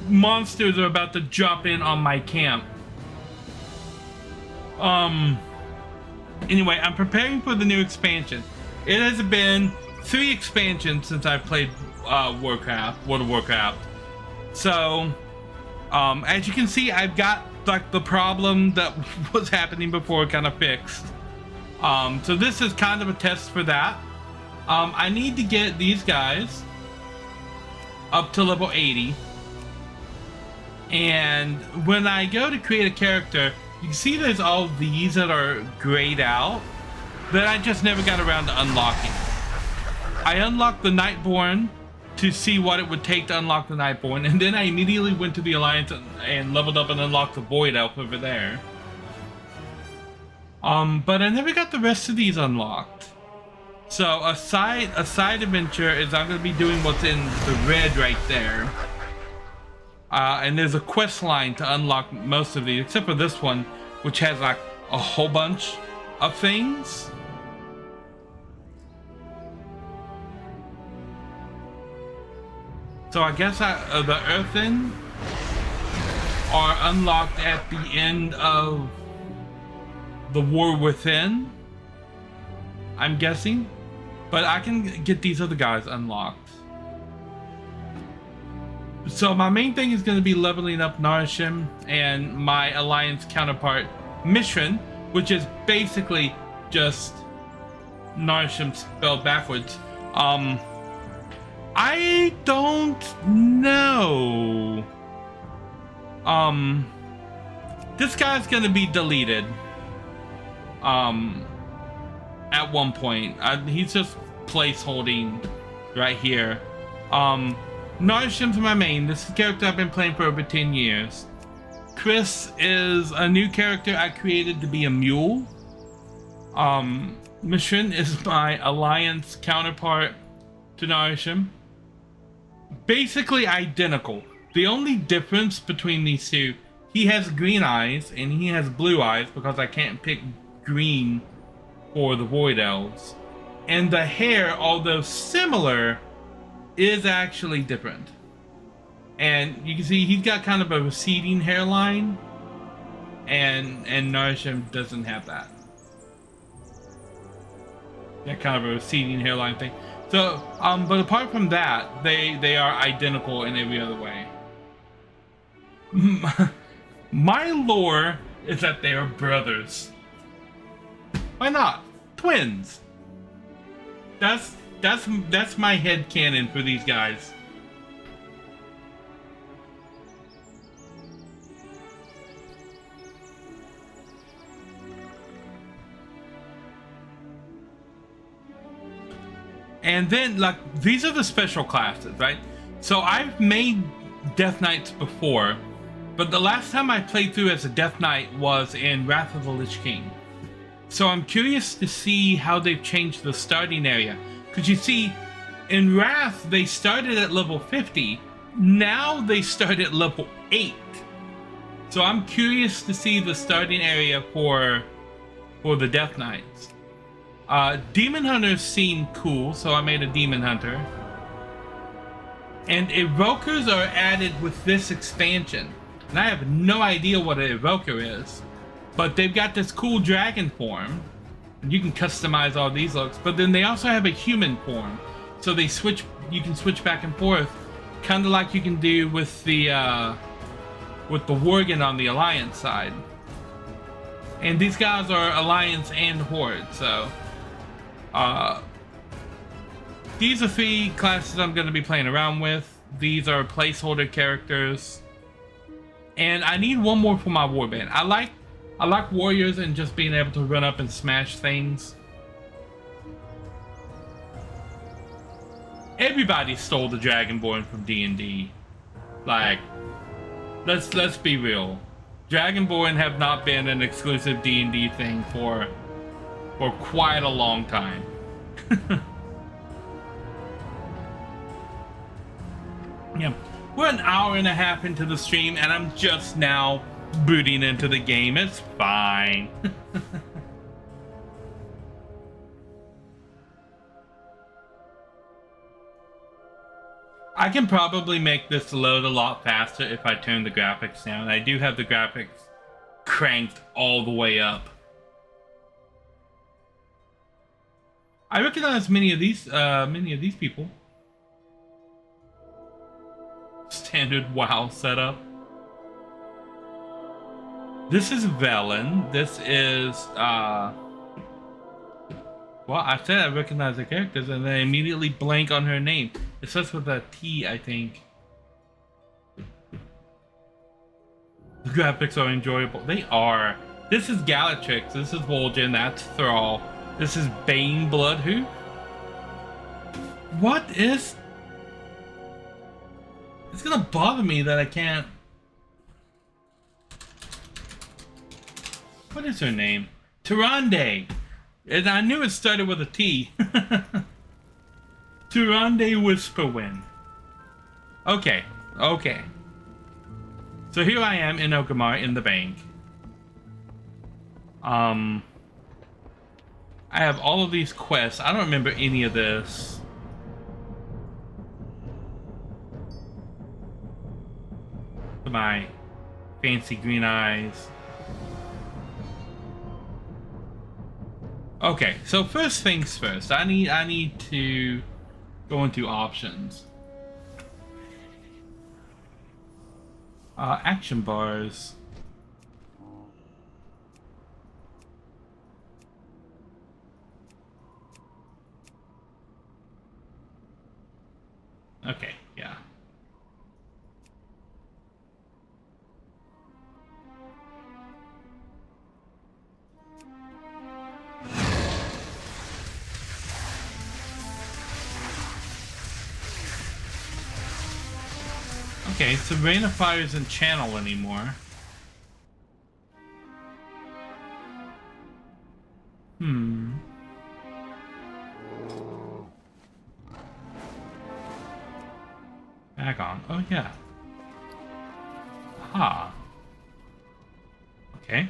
monsters are about to jump in on my camp. Anyway, I'm preparing for the new expansion. It has been 3 expansions since I played World of Warcraft. So, as you can see, I've got like the problem that was happening before kind of fixed. So this is kind of a test for that. I need to get these guys up to level 80. And when I go to create a character, you can see there's all these that are grayed out that I just never got around to unlocking. I unlocked the Nightborn to see what it would take to unlock the Nightborn, and then I immediately went to the Alliance and leveled up and unlocked the Void Elf over there. But I never got the rest of these unlocked. So a side adventure is I'm going to be doing what's in the red right there. And there's a quest line to unlock most of these, except for this one, which has like a whole bunch of things. So I guess the Earthen are unlocked at the end of the War Within, I'm guessing. But I can get these other guys unlocked. So my main thing is going to be leveling up Narishm and my Alliance counterpart, Narishm, which is basically just Narishm spelled backwards. I don't know. This guy's gonna be deleted. At one point, he's just placeholding right here. Narishm's my main. This is a character I've been playing for over 10 years. Chris is a new character I created to be a mule. Narishm is my Alliance counterpart to Narishm. Basically identical. The only difference between these two, he has green eyes and he has blue eyes because I can't pick green for the Void Elves. And the hair, although similar, is actually different. And you can see he's got kind of a receding hairline, and Narishm doesn't have that. That kind of a receding hairline thing. So, but apart from that, they are identical in every other way. My lore is that they are brothers. Why not? Twins. That's my headcanon for these guys. And then, like, these are the special classes, right? So I've made Death Knights before, but the last time I played through as a Death Knight was in Wrath of the Lich King. So I'm curious to see how they've changed the starting area. Because you see, in Wrath, they started at level 50. Now they start at level 8. So I'm curious to see the starting area for the Death Knights. Demon Hunters seem cool, so I made a Demon Hunter. And Evokers are added with this expansion. And I have no idea what an Evoker is. But they've got this cool dragon form. And you can customize all these looks. But then they also have a human form. So they switch. You can switch back and forth. Kind of like you can do with the Worgen on the Alliance side. And these guys are Alliance and Horde, so... these are 3 classes I'm going to be playing around with. These are placeholder characters. And I need one more for my warband. I like warriors and just being able to run up and smash things. Everybody stole the Dragonborn from D&D. Like, let's be real. Dragonborn have not been an exclusive D&D thing for quite a long time. Yeah, we're an hour and a half into the stream and I'm just now booting into the game. It's fine. I can probably make this load a lot faster if I turn the graphics down. I do have the graphics cranked all the way up. I recognize many of these people. Standard WoW setup. This is Velen. This is well, I said I recognize the characters and then I immediately blank on her name. It starts with a T, I think. The graphics are enjoyable. They are. This is Galatrix. This is Vol'jin. That's Thrall. This is Baneblood. Who? What is... It's gonna bother me that I can't... What is her name? Tyrande. And I knew it started with a T. Turande Whisperwind. Okay, okay. So here I am in Okamar in the bank. I have all of these quests. I don't remember any of this. My fancy green eyes. Okay, so first things first. I need to go into options. Action bars. Okay, yeah. Okay, so Rain of Fire isn't channel anymore. Back on. Oh, yeah. Aha. Okay.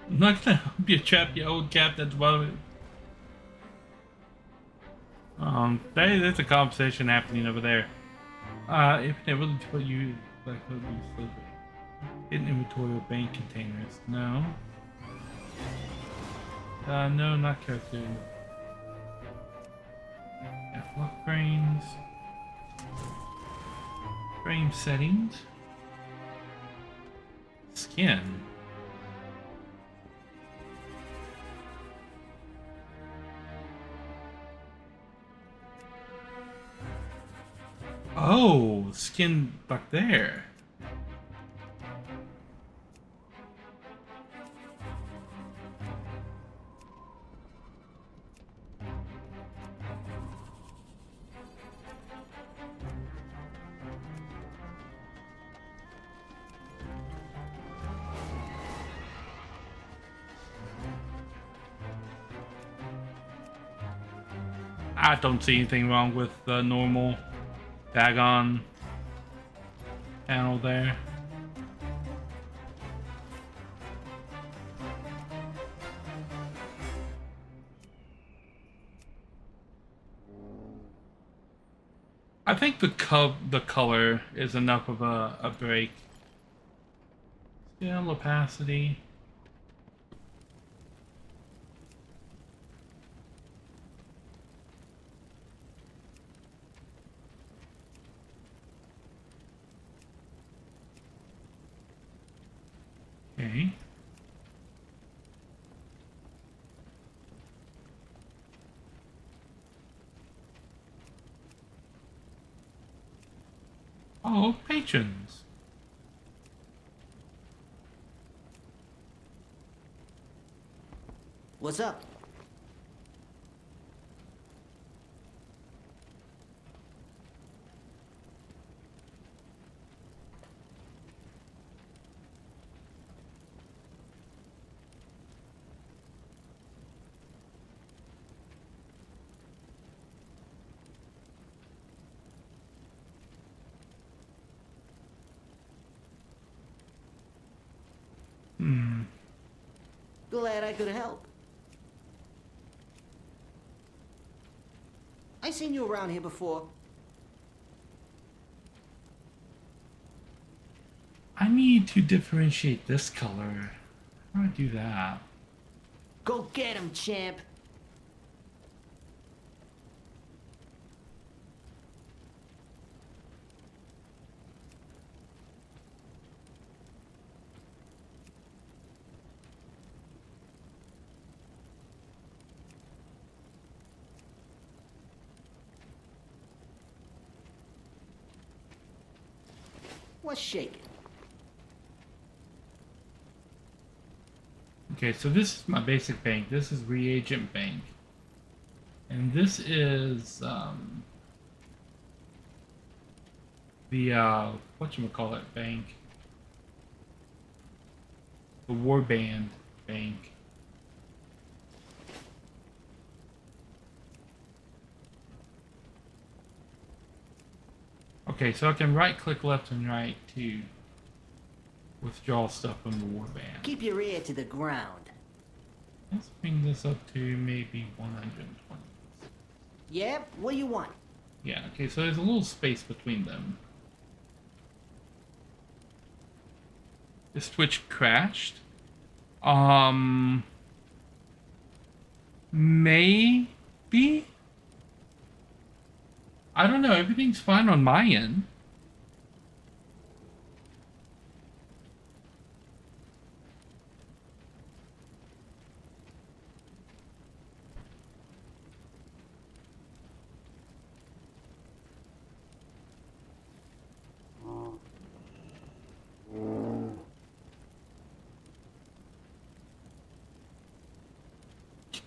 I'm not gonna help you trap your old captain at the bottom. There's a conversation happening over there. If they really put you like what we said, in inventory of bank containers. No. No, not character. Yeah, lock frames. Frame settings. Skin. Oh, skin back there. I don't see anything wrong with the normal Dagon panel there. I think the color is enough of a break. Scale opacity. Okay. Oh, patrons. What's up? Glad I could help. I seen you around here before. I need to differentiate this color. How do I do that? Go get him, champ. What's shaking? Okay, so this is my basic bank. This is reagent bank. And this is the whatchamacallit bank. The warband bank. Okay, so I can right click left and right to withdraw stuff from the warband. Keep your ear to the ground. Let's bring this up to maybe 120. Yeah? What do you want? Yeah, okay, so there's a little space between them. This Twitch crashed. Maybe? I don't know, everything's fine on my end.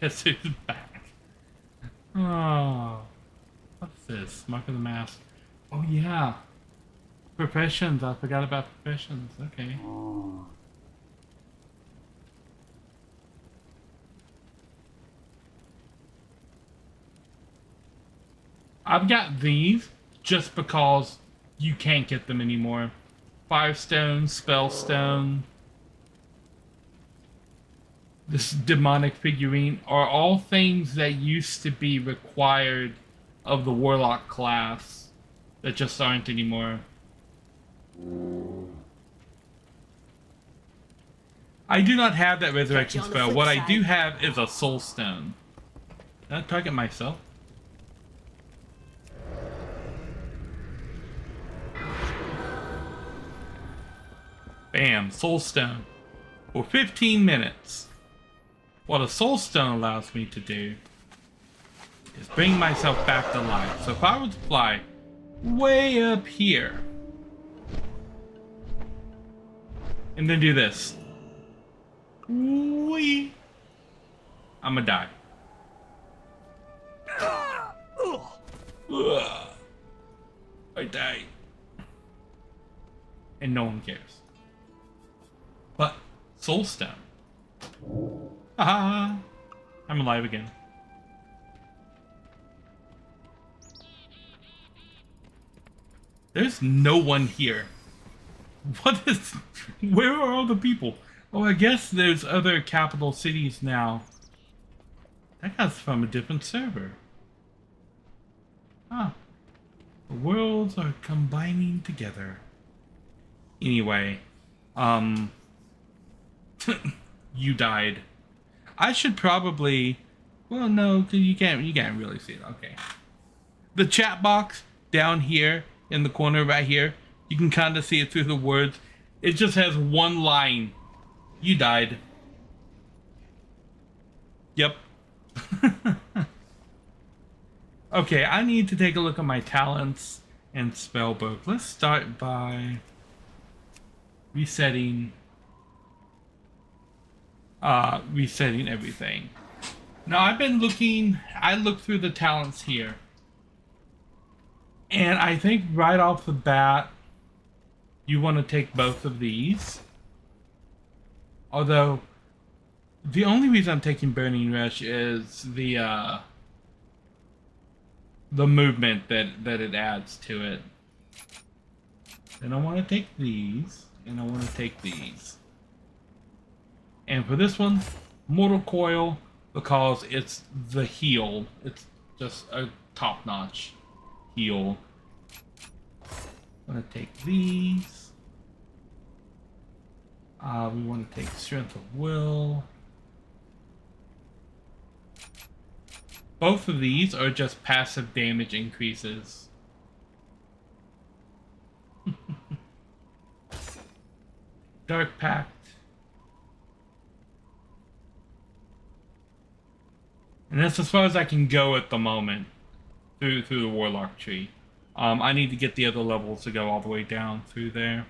Guess who's back? Oh, what's this? Mark of the Mask. Oh yeah, professions. I forgot about professions. Okay. I've got these just because you can't get them anymore. Firestone, Spellstone, this demonic figurine are all things that used to be required of the Warlock class that just aren't anymore. I do not have that resurrection spell. What I do have is a soul stone. Did I target myself? Bam, soul stone. For 15 minutes. What a soul stone allows me to do is bring myself back to life. So if I were to fly way up here and then do this, wee, I'm gonna die. I died. And no one cares. But soul stone. Ah, I'm alive again. There's no one here. What is... Where are all the people? Oh, I guess there's other capital cities now. That guy's from a different server. Ah. The worlds are combining together. Anyway, you died. I should probably... Well, no, because you can't really see it. Okay. The chat box down here in the corner right here, you can kind of see it through the words. It just has one line. You died. Yep. Okay, I need to take a look at my talents and spellbook. Let's start by resetting everything. Now I've been looking, I looked through the talents here, and I think right off the bat you want to take both of these, although the only reason I'm taking Burning Rush is the movement that it adds to it. And I want to take these, and I want to take these. And for this one, Mortal Coil, because it's the heal. It's just a top-notch heal. I'm going to take these. We want to take Strength of Will. Both of these are just passive damage increases. Dark Pact. And that's as far as I can go at the moment through the Warlock tree. I need to get the other levels to go all the way down through there.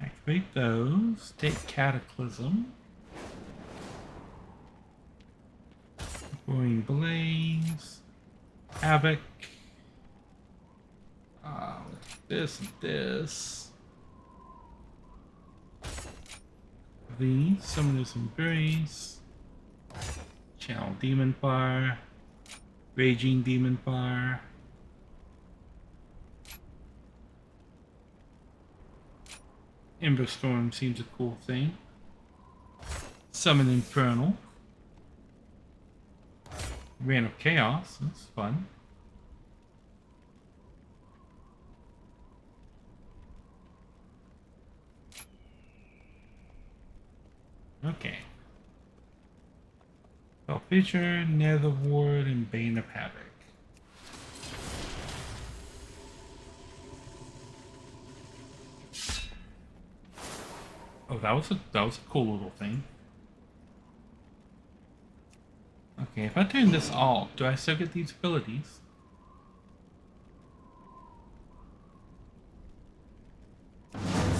Activate those. Take Cataclysm. Roaring Blaze. Havoc. This and this. The Summoner's Embrace. Channel Demon Fire. Raging Demon Fire. Ember Storm seems a cool thing. Summon Infernal. Reign of Chaos, that's fun. Okay. Spell Feature, Nether Ward, and Bane of Havoc. Oh, that was a cool little thing. Okay, if I turn this off, do I still get these abilities?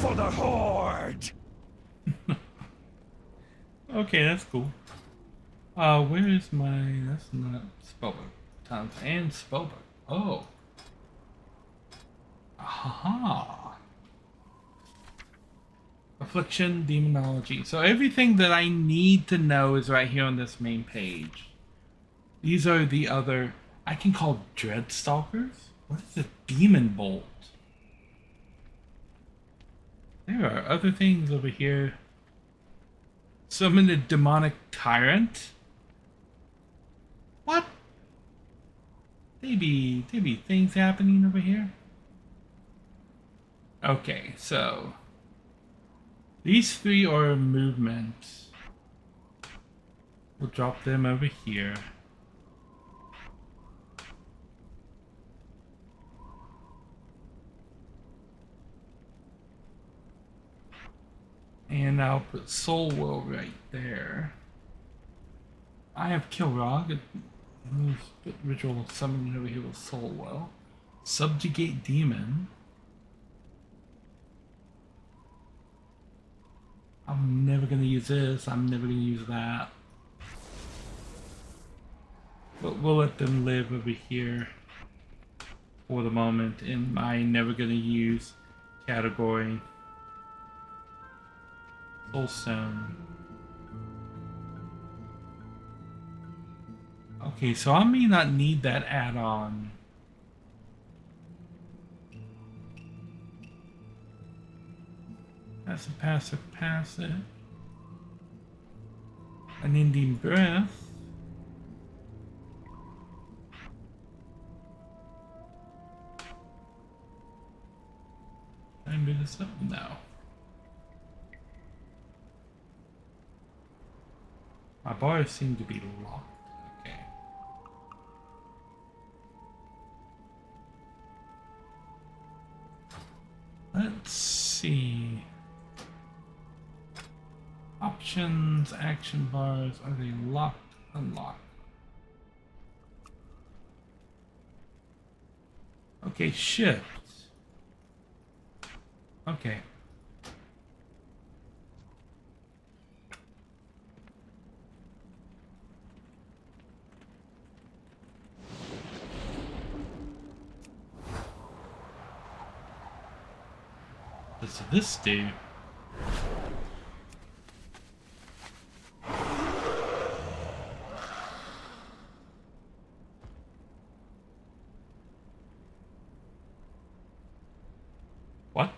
For the Horde! Okay, that's cool. Where is my... That's not Spellbook. Times and Spellbook. Oh. Aha. Affliction, Demonology. So everything that I need to know is right here on this main page. These are the other... I can call Dreadstalkers? What is a Demon Bolt? There are other things over here. Summon a Demonic Tyrant? What? They be things happening over here? Okay, so... These three are movement. We'll drop them over here. And I'll put Soul Will right there. I have Kilrog. Ritual summoning over here with Soul Will. Subjugate Demon. I'm never going to use this. I'm never going to use that. But we'll let them live over here for the moment in my never going to use category. Soulstone. Okay, so I may not need that add-on. Passive. Unending Breath. Can I move this up? No. My bars seem to be locked. Okay. Let's see. Options, action bars, are they locked? Unlocked. Okay, shift. Okay. What does this do? What?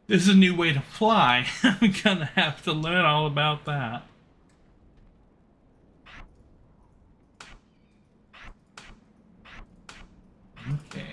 This is a new way to fly. I'm gonna have to learn all about that. Okay.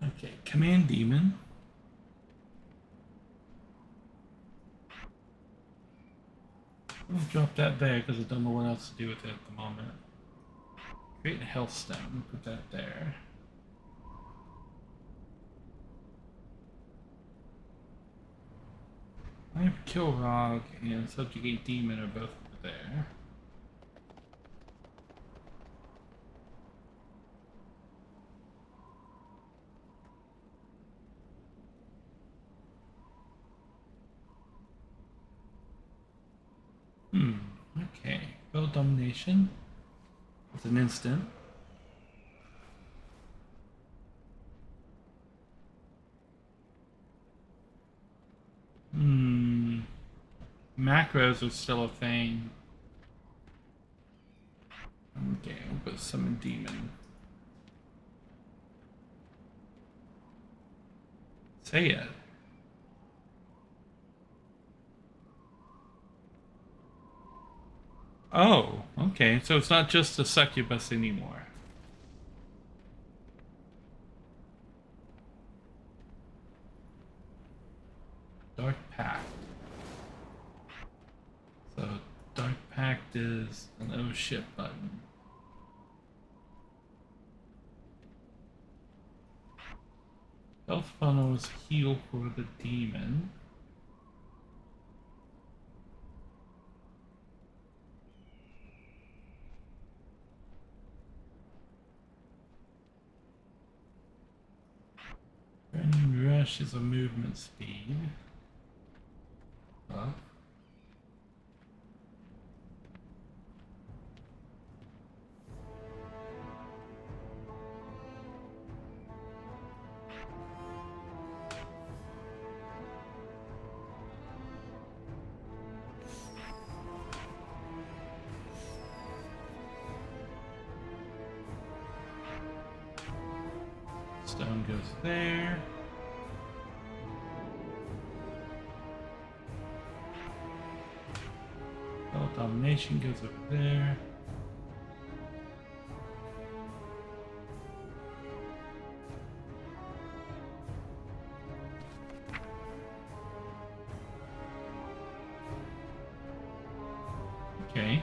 Okay, Command Demon. I'll drop that there because I don't know what else to do with it at the moment. Create a Health Stone, put that there. I have Kill Rock and Subjugate Demon are both there. Okay. World Domination. It's an instant. Macros are still a thing. Okay, we'll put Summon Demon. Say it. Oh, okay. So it's not just a succubus anymore. Dark Pact. So Dark Pact is an oh shit button. Health funnel is heal for the demon. Burning Rush is a movement speed. Buff. Stone goes there. Domination goes over there. Okay.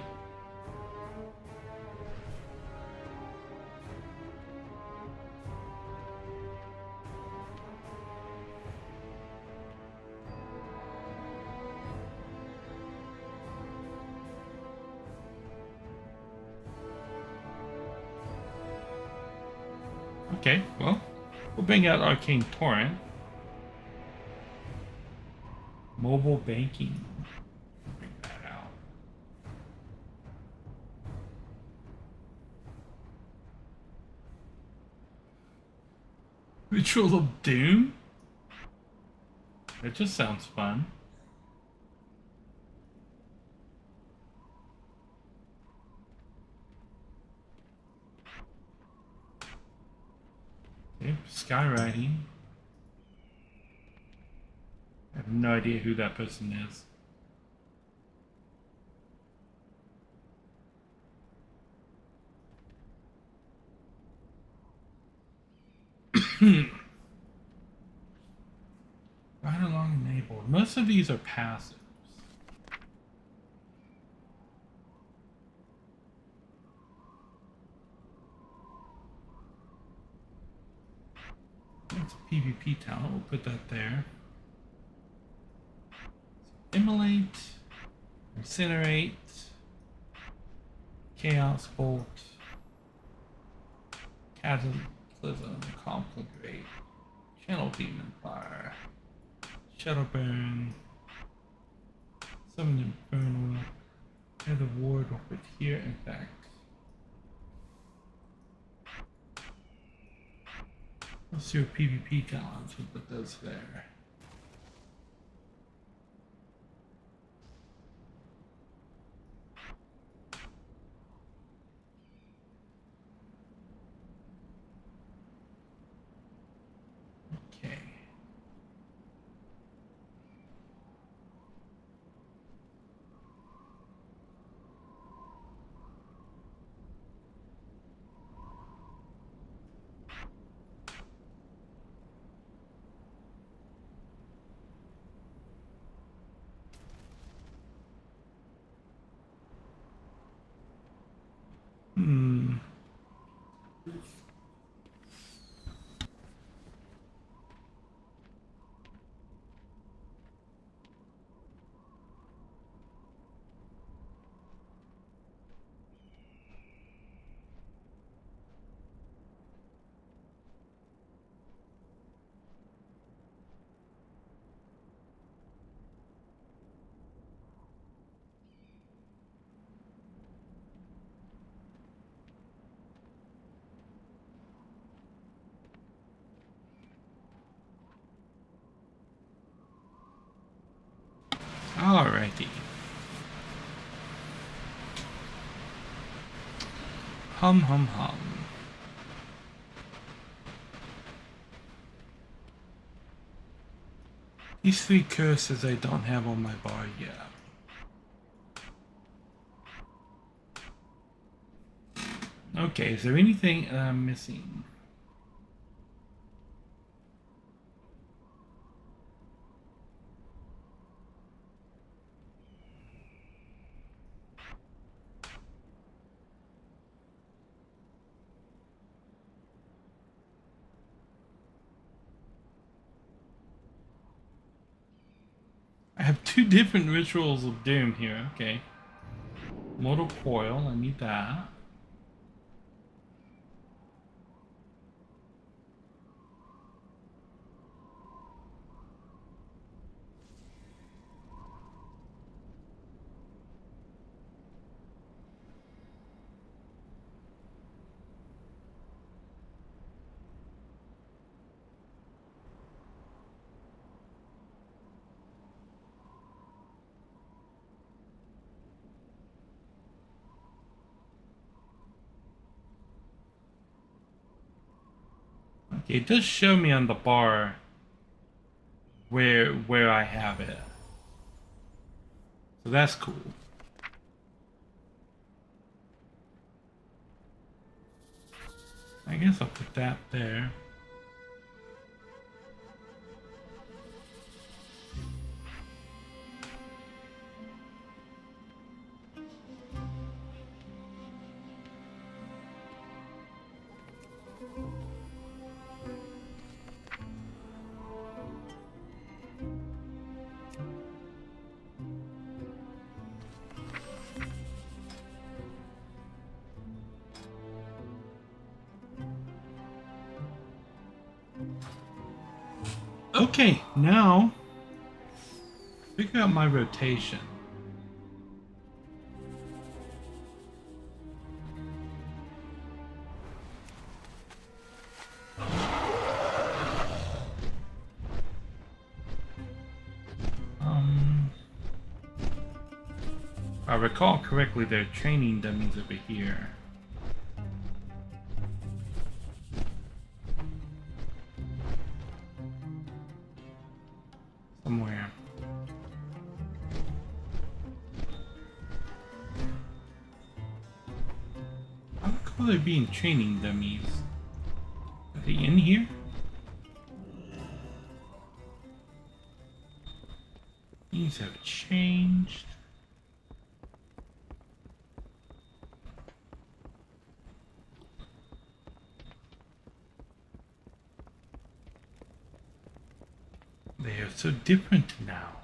Okay, well, we'll bring out Arcane Torrent. Mobile banking. Bring that out. Ritual of Doom? That just sounds fun. Okay, Skywriting. I have no idea who that person is. Right along enabled. Most of these are passives. That's a PvP talent. We'll put that there. Immolate, Incinerate, Chaos Bolt, Cataclysm, Conflagrate, Channel Demon Fire, Shadowburn, Summon Infernal, and the Ward will put here, in fact. Let's see what PvP talents, we'll put those there. Okay. Alrighty. Hum hum hum. These 3 curses I don't have on my bar yet. Okay, is there anything I'm missing? I have 2 different rituals of doom here, okay. Mortal coil, I need that. Okay, it does show me on the bar where I have it. So that's cool. I guess I'll put that there. Okay, now figure out my rotation. If I recall correctly, there are training dummies over here. Somewhere. I don't recall there being training dummies. Are they in here? Things have changed. They are so different now.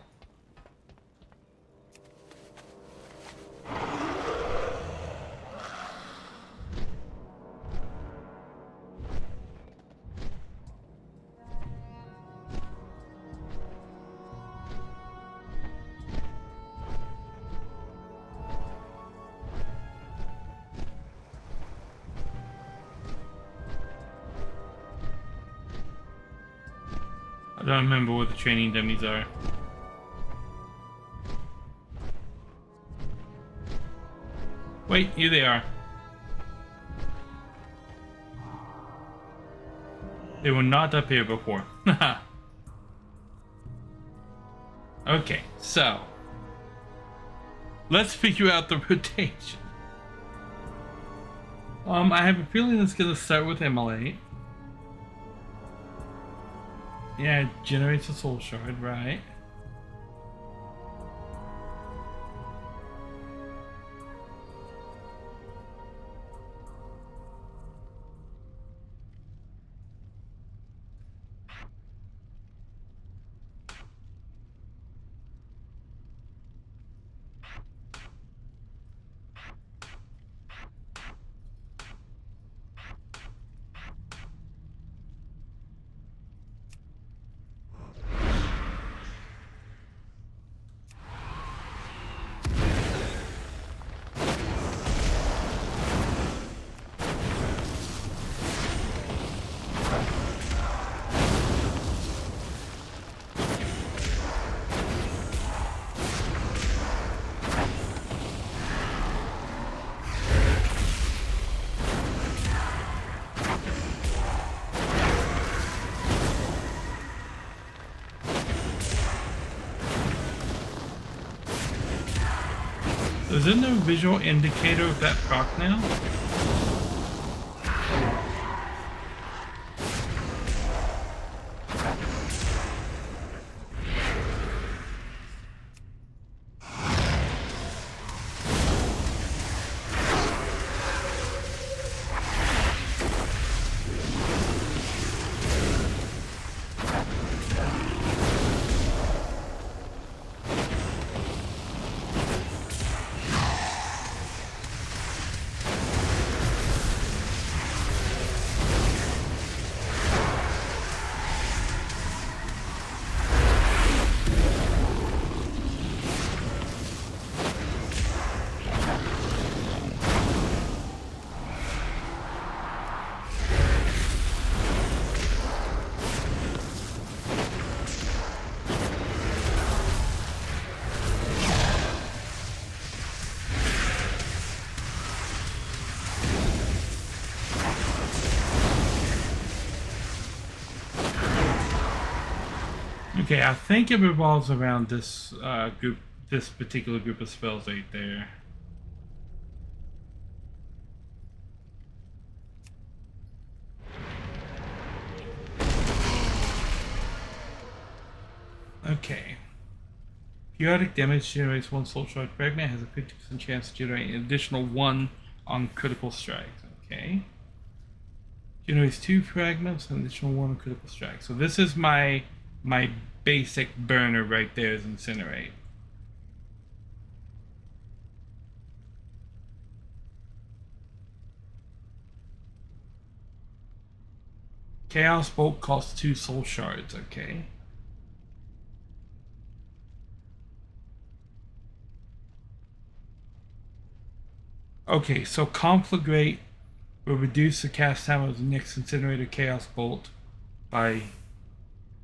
I don't remember what the training dummies are. Wait, here they are. They were not up here before. Okay, so let's figure out the rotation. I have a feeling it's gonna start with Immolate. Yeah, it generates a soul shard, right? Is there no visual indicator of that proc now? Okay, I think it revolves around this this particular group of spells right there. Okay. Periodic damage generates 1 soul shard fragment, has a 50% chance to generate an additional 1 on critical strikes. Okay. Generates 2 fragments, an additional 1 on critical strikes. So this is my basic burner right there, is Incinerate. Chaos Bolt costs 2 soul shards, okay. Okay, so Conflagrate will reduce the cast time of the next Incinerator Chaos Bolt by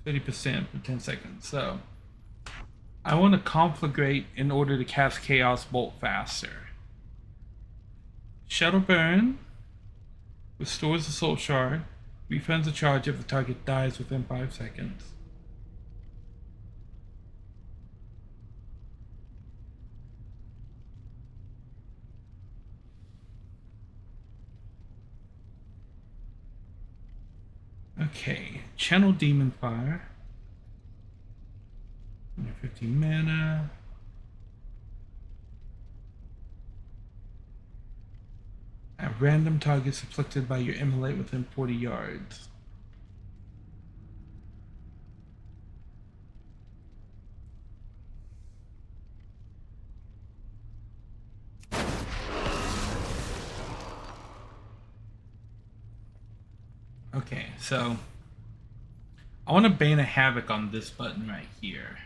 30% for 10 seconds. So I want to Conflagrate in order to cast Chaos Bolt faster. Shadow Burn restores the soul shard, refunds the charge if the target dies within 5 seconds. Okay, Channel Demon Fire. 150 mana. At random targets afflicted by your immolate within 40 yards. Okay, so I want to Bane of Havoc on this button right here.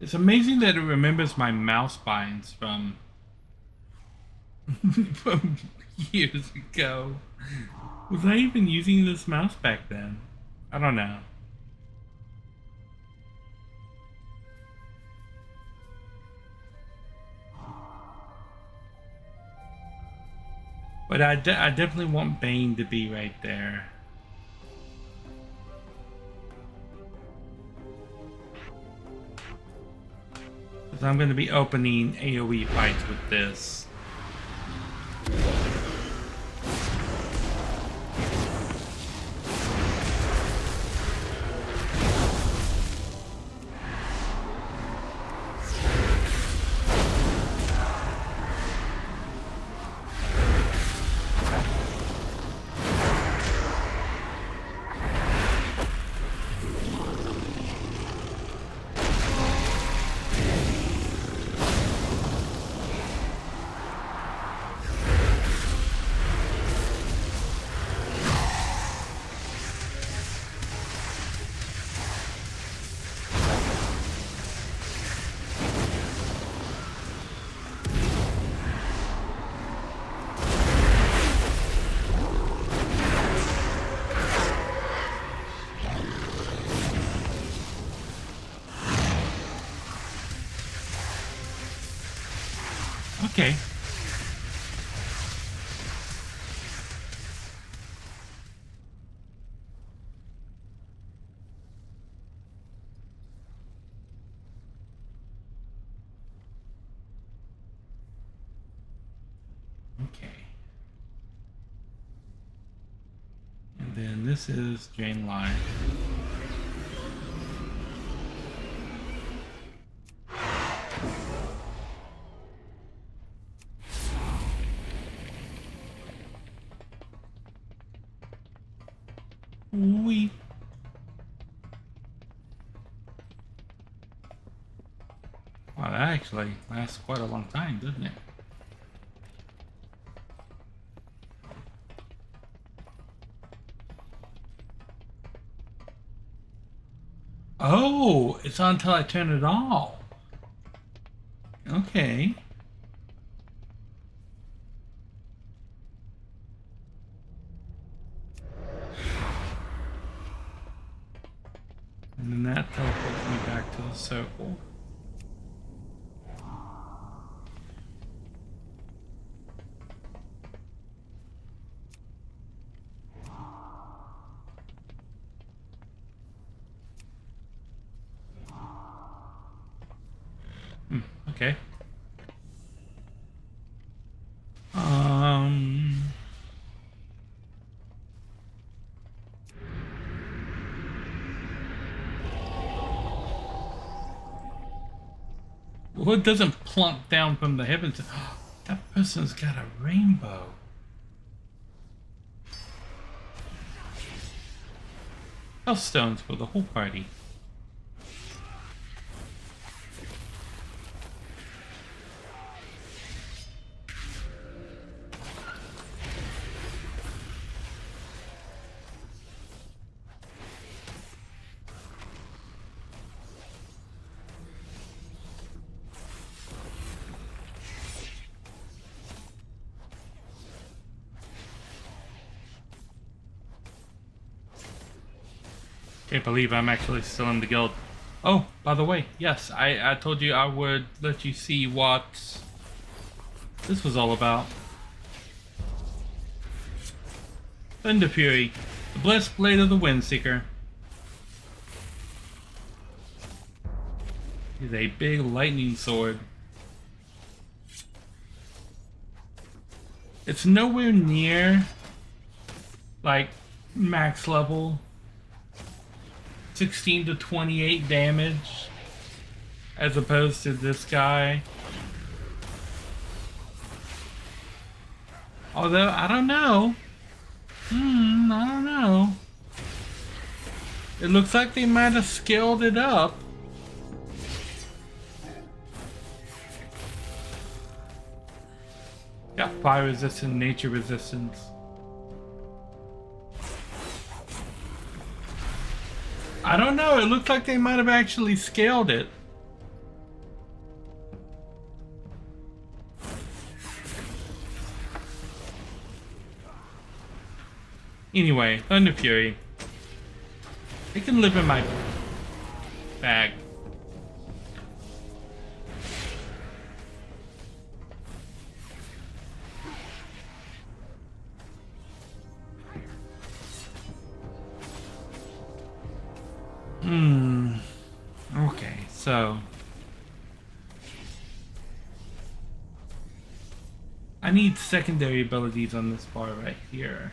It's amazing that it remembers my mouse binds from from years ago. Was I even using this mouse back then? I don't know. But I definitely want Bane to be right there. Because I'm going to be opening AoE fights with this. Okay. Okay. And then this is Drain Line. Wee. Wow, that actually lasts quite a long time, doesn't it? Oh, it's on until I turn it off. Okay. And then that teleports me back to the circle. Okay. Well, it doesn't plunk down from the heavens. That person's got a rainbow. Health stones for the whole party. Can't believe I'm actually still in the guild. Oh, by the way, yes, I told you I would let you see what this was all about. Thunder Fury, the blessed blade of the Windseeker. He's a big lightning sword. It's nowhere near like max level. 16 to 28 damage as opposed to this guy. Although, I don't know. I don't know. It looks like they might have scaled it up. Got fire resistance, nature resistance. I don't know, it looks like they might have actually scaled it. Anyway, Thunder Fury. It can live in my bag. Okay, so I need secondary abilities on this bar right here.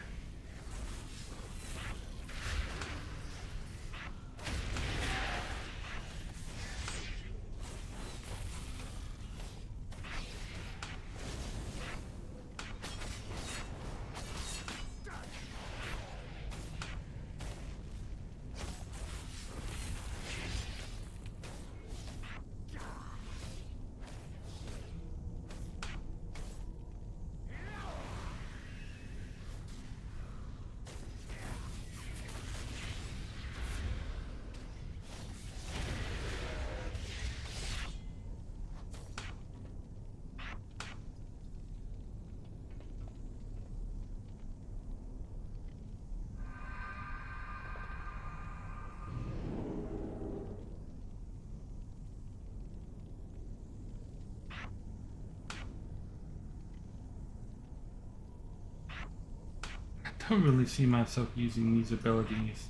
I don't really see myself using these abilities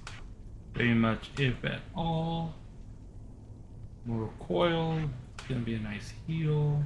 very much, if at all. More recoil, gonna be a nice heal.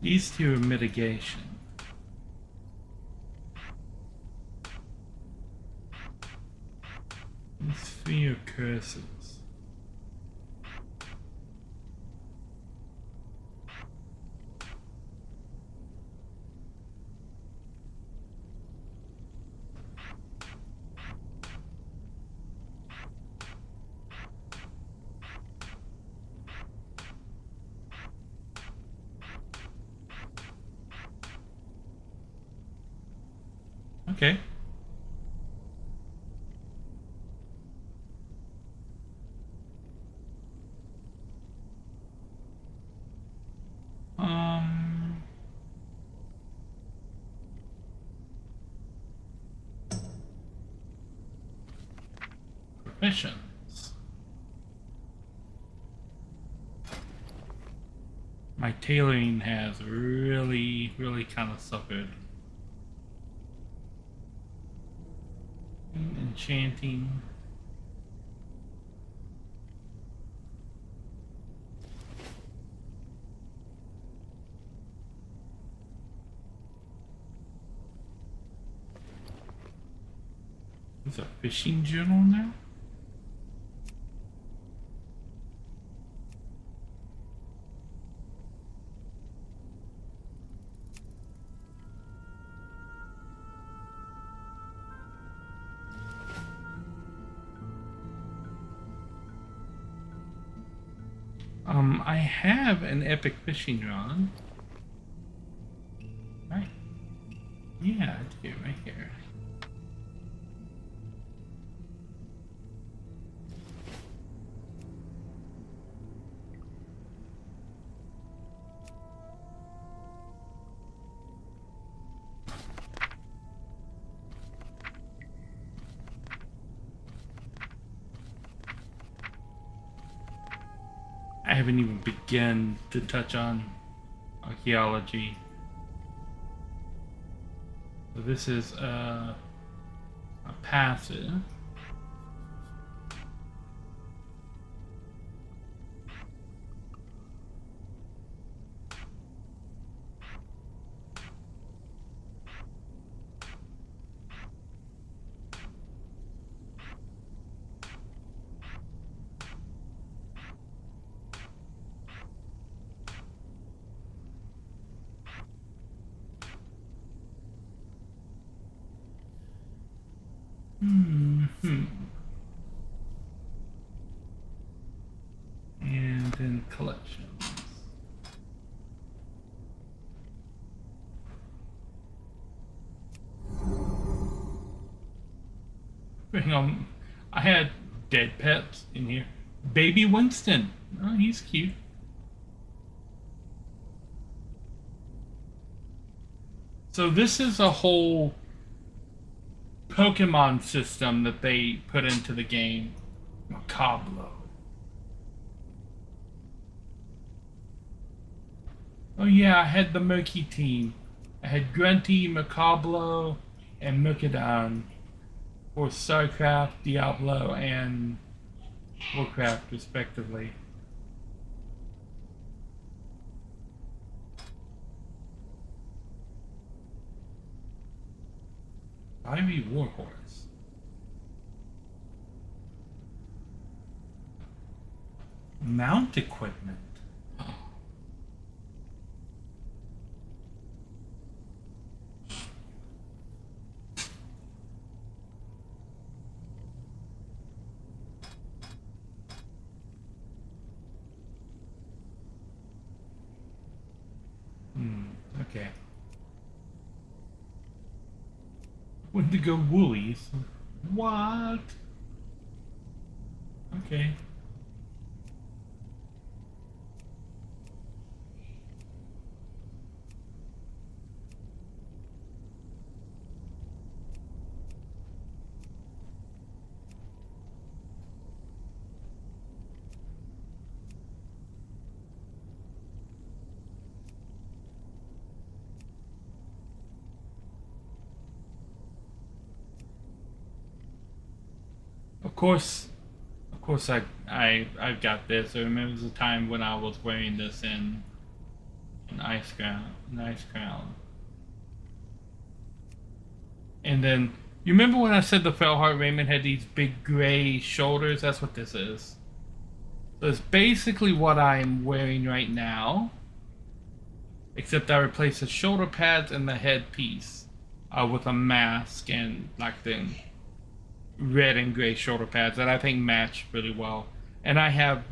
These two are mitigation. These three are curses. Okay. Professions. My tailoring has really kind of suffered. Enchanting. There's a fishing journal now? I have an epic fishing rod. Right. Yeah, I do, right here. I haven't even begun to touch on archaeology. So this is a passive. And then collections. Hang on, I had dead pets in here. Baby Winston. Oh, he's cute. So this is a whole Pokemon system that they put into the game. Macablo. Oh yeah, I had the Monkey team. I had Grunty, Macablo, and Mukadon for StarCraft, Diablo, and Warcraft, respectively. Ivy Warhorse. Mount equipment. Okay. Wendigo Woolies. What? Okay. Of course, I've got this. I remember the time when I was wearing this in ice crown. And then, you remember when I said the Felheart Raiment had these big gray shoulders? That's what this is. So it's basically what I'm wearing right now. Except I replaced the shoulder pads and the headpiece with a mask and like the red and gray shoulder pads that I think match really well. And I have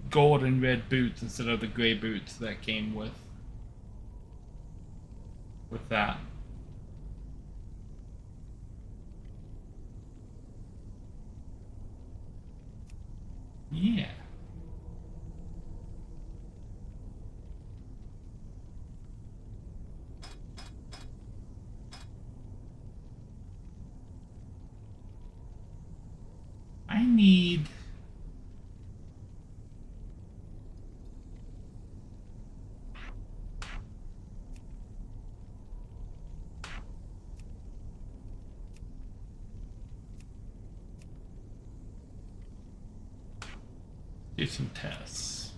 gold and red boots instead of the gray boots that came with that. Yeah. I need do some tests.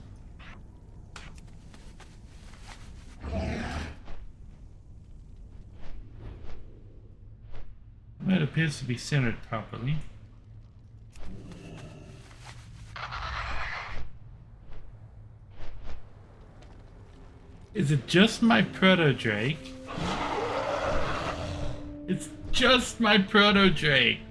Well, it appears to be centered properly. Is it just my proto-drake? It's just my proto-drake.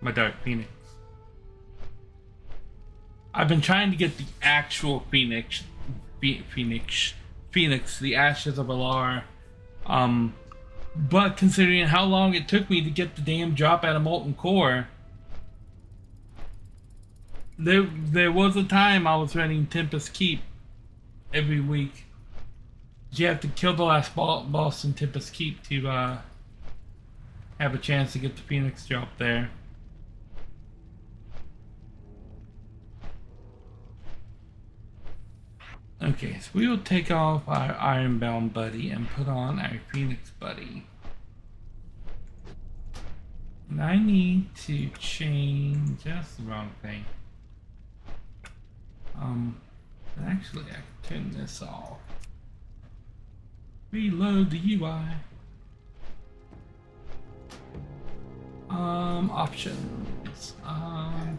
My Dark Phoenix. I've been trying to get the actual Phoenix, the Ashes of Alar. But considering how long it took me to get the damn drop out of Molten Core, there was a time I was running Tempest Keep every week. You have to kill the last boss in Tempest Keep to have a chance to get the Phoenix drop there. Okay, so we will take off our Ironbound buddy and put on our Phoenix buddy. And I need to change, that's the wrong thing. Actually I can turn this off. Reload the UI. Options.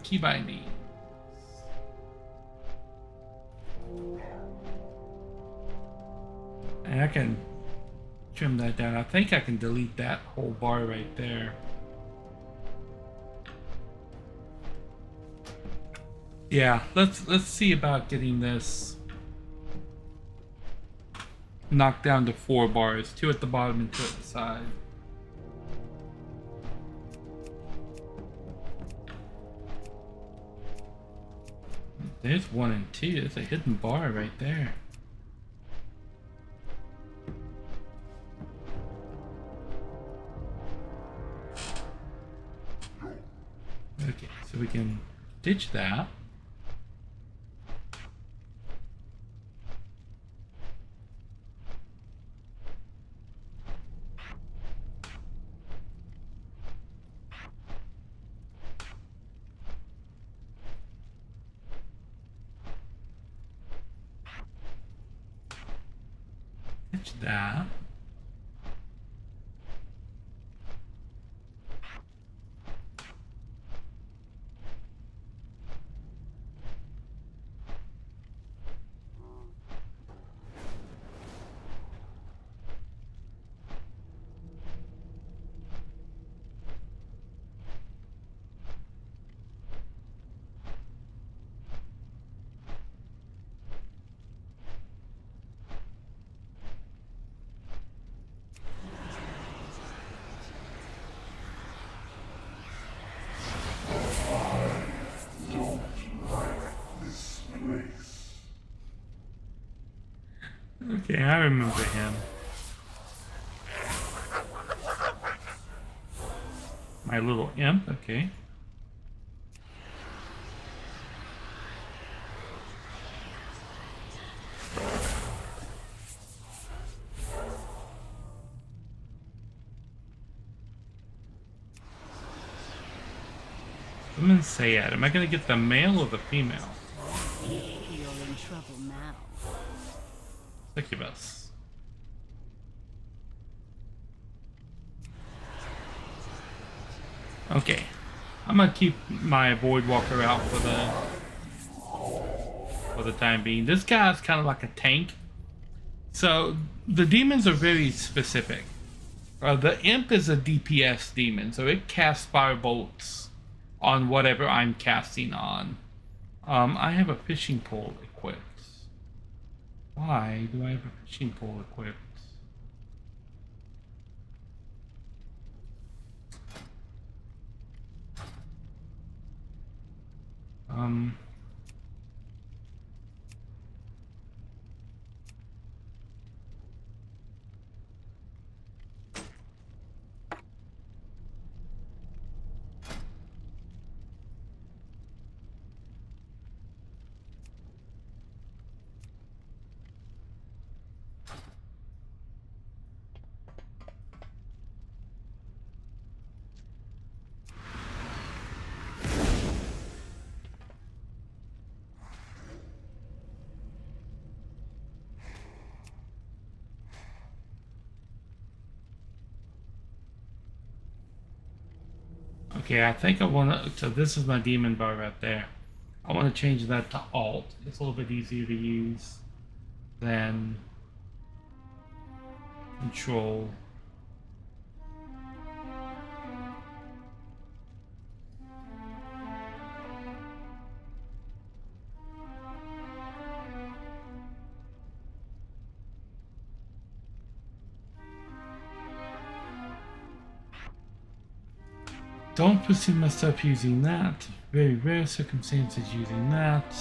Key binding. And I can trim that down. I think I can delete that whole bar right there. Yeah, let's see about getting this knocked down to 4 bars, 2 at the bottom and 2 at the side. There's 1 and 2. There's a hidden bar right there. Okay, so we can ditch that. Ditch that. Okay, I remember him. My little imp, okay. gonna say at? Am I gonna get the male or the female? You're in trouble now. Succubus. Okay. I'm gonna keep my Voidwalker out for the time being. This guy's kind of like a tank. So the demons are very specific. The imp is a DPS demon, so it casts fire bolts on whatever I'm casting on. I have a fishing pole equipped. Why do I have a fishing pole equipped? Okay, I think I want to, so this is my demon bar right there. I want to change that to Alt. It's a little bit easier to use than Control. Don't pursue myself using that. Very rare circumstances using that.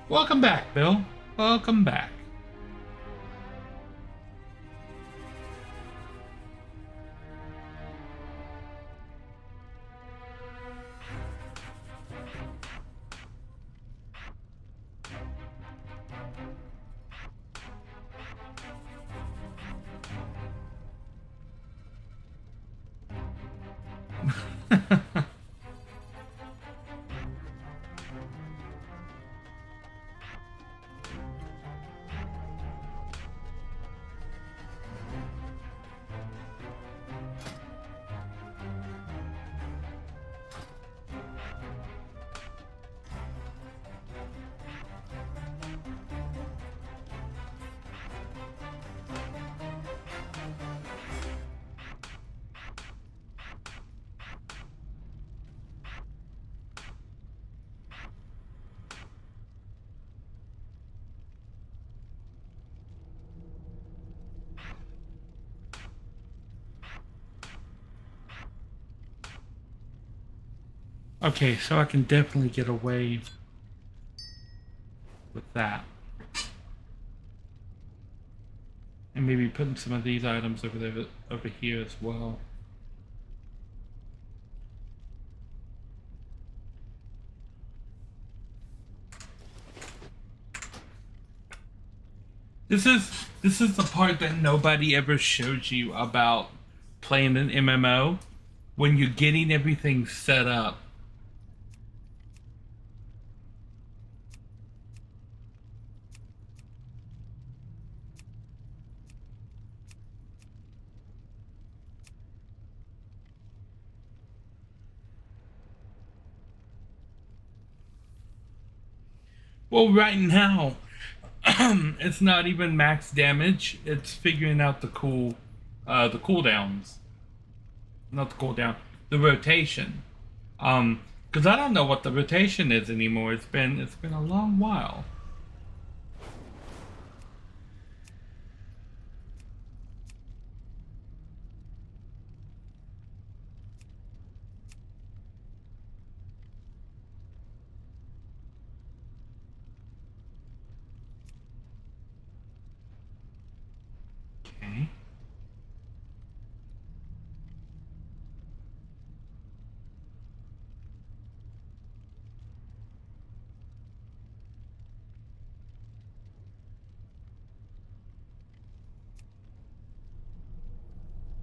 Welcome back, Bill. Welcome back. Okay, so I can definitely get away with that. And maybe putting some of these items over there, over here as well. This is the part that nobody ever shows you about playing an MMO. When you're getting everything set up. Well, right now, it's not even max damage. It's figuring out the cooldowns. Not the cooldown, the rotation. Because I don't know what the rotation is anymore. It's been a long while.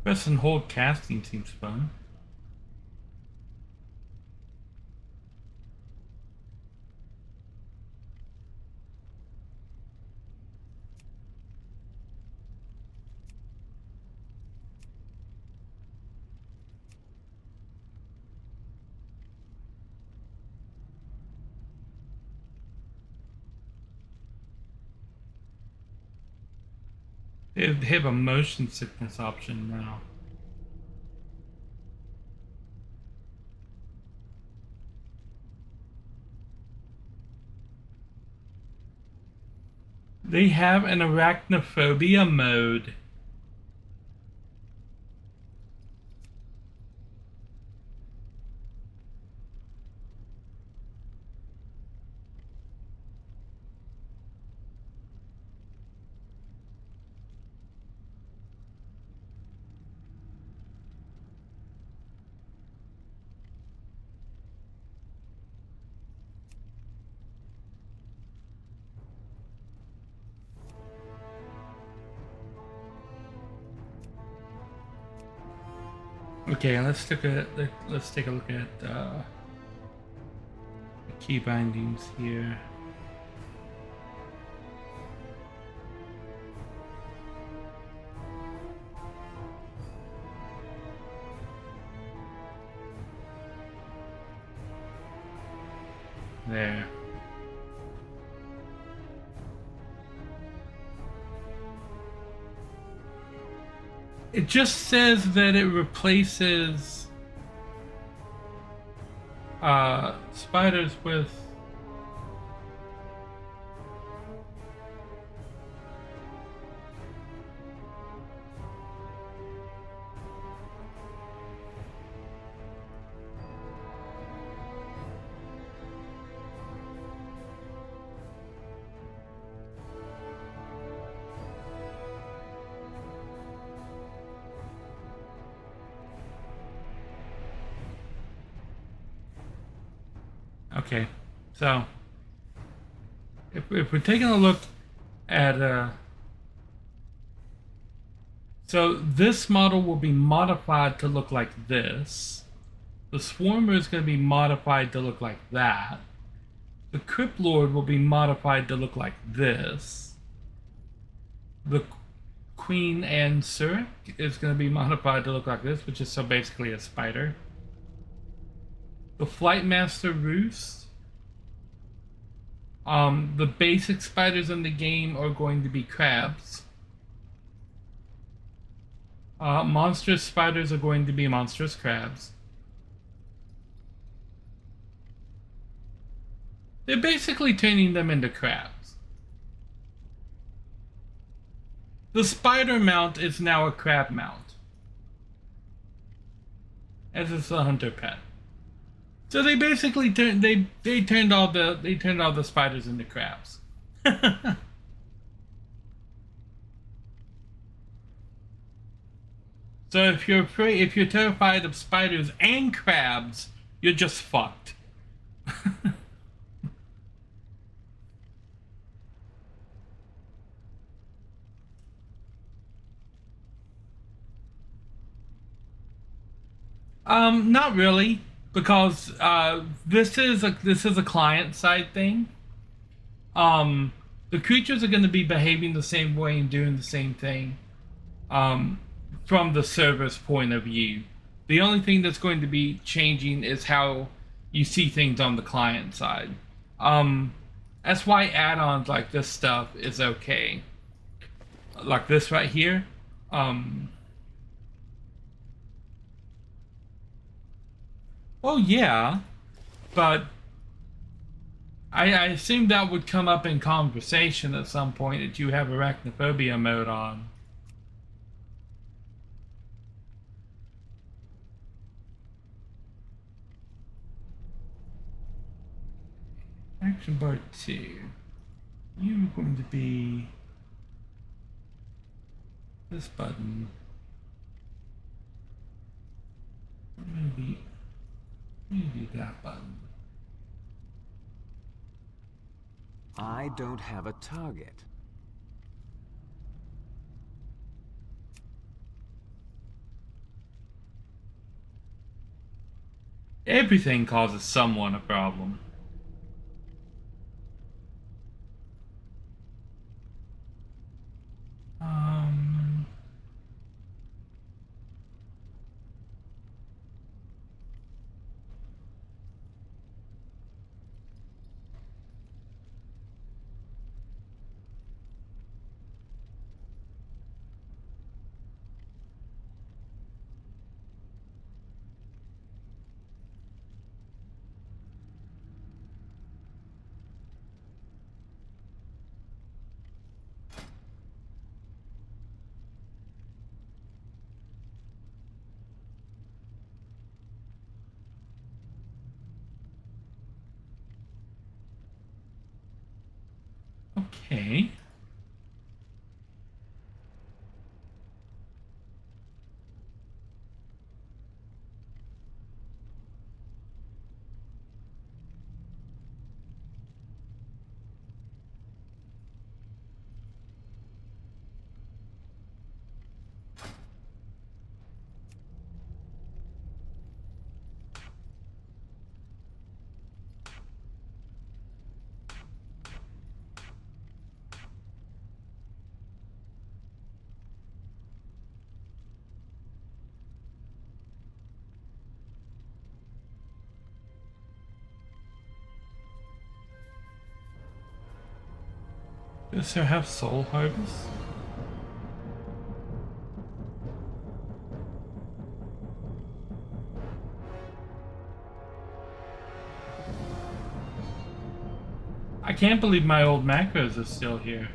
Press and hold casting seems fun. They have a motion sickness option now. They have an arachnophobia mode. Okay, let's take a look at the key bindings here. There. It just says that it replaces spiders with okay, so if we're taking a look at so this model will be modified to look like this. The Swarmer is going to be modified to look like that. The Crypt Lord will be modified to look like this. The Queen and Surik is going to be modified to look like this, which is so basically a spider. The Flight Master Roost. The basic spiders in the game are going to be crabs. Monstrous spiders are going to be monstrous crabs. They're basically turning them into crabs. The spider mount is now a crab mount, as is the hunter pet. So they basically turned all the spiders into crabs. So if you're terrified of spiders and crabs, you're just fucked. Not really, because this is a client side thing. The creatures are going to be behaving the same way and doing the same thing. From the server's point of view. The only thing that's going to be changing is how you see things on the client side. That's why add-ons like this stuff is okay. Like this right here. Oh yeah, but I assume that would come up in conversation at some point that you have arachnophobia mode on. Action bar 2. You're going to be this button. Or maybe that button. I don't have a target. Everything causes someone a problem. Um... Okay. Does there have soul harvest? I can't believe my old macros are still here.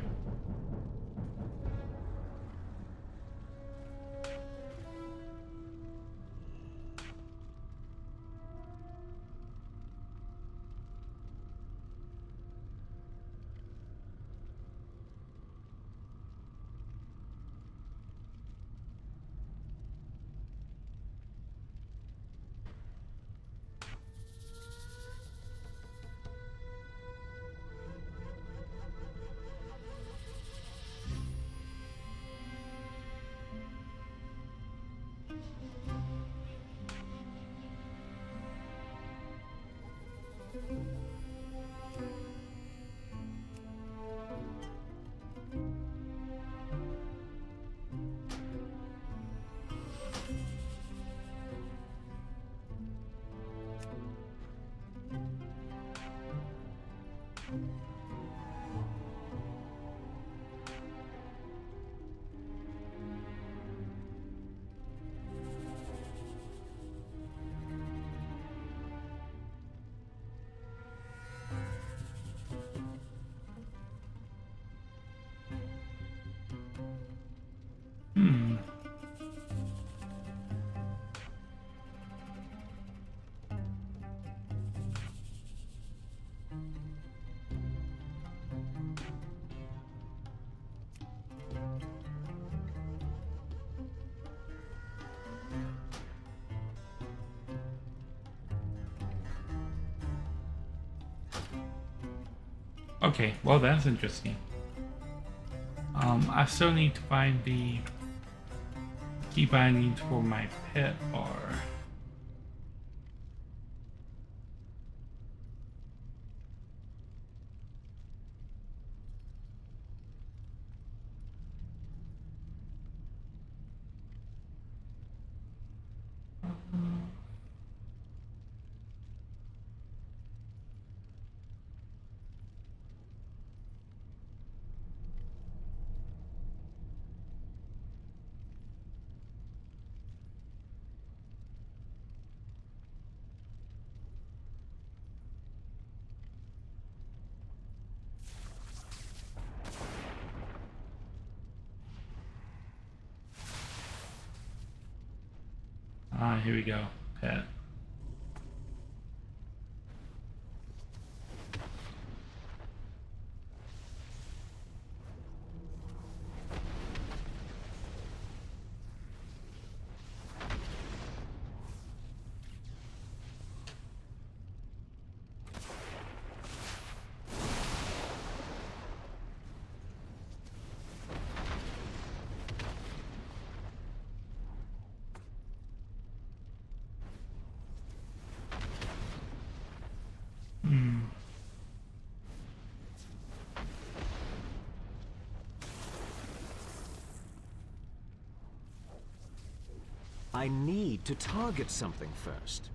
Okay, well that's interesting. I still need to find the key bindings for my pet bar. Ah, here we go. Pet. I need to target something first.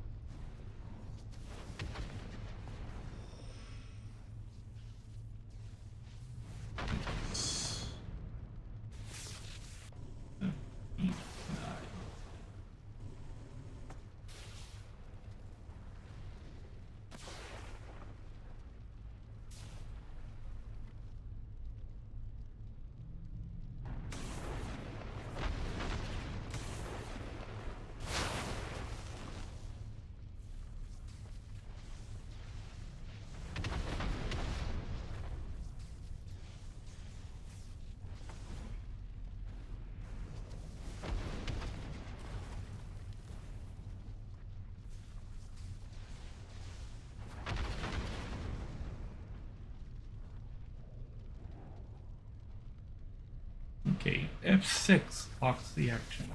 Okay, F6 locks the action.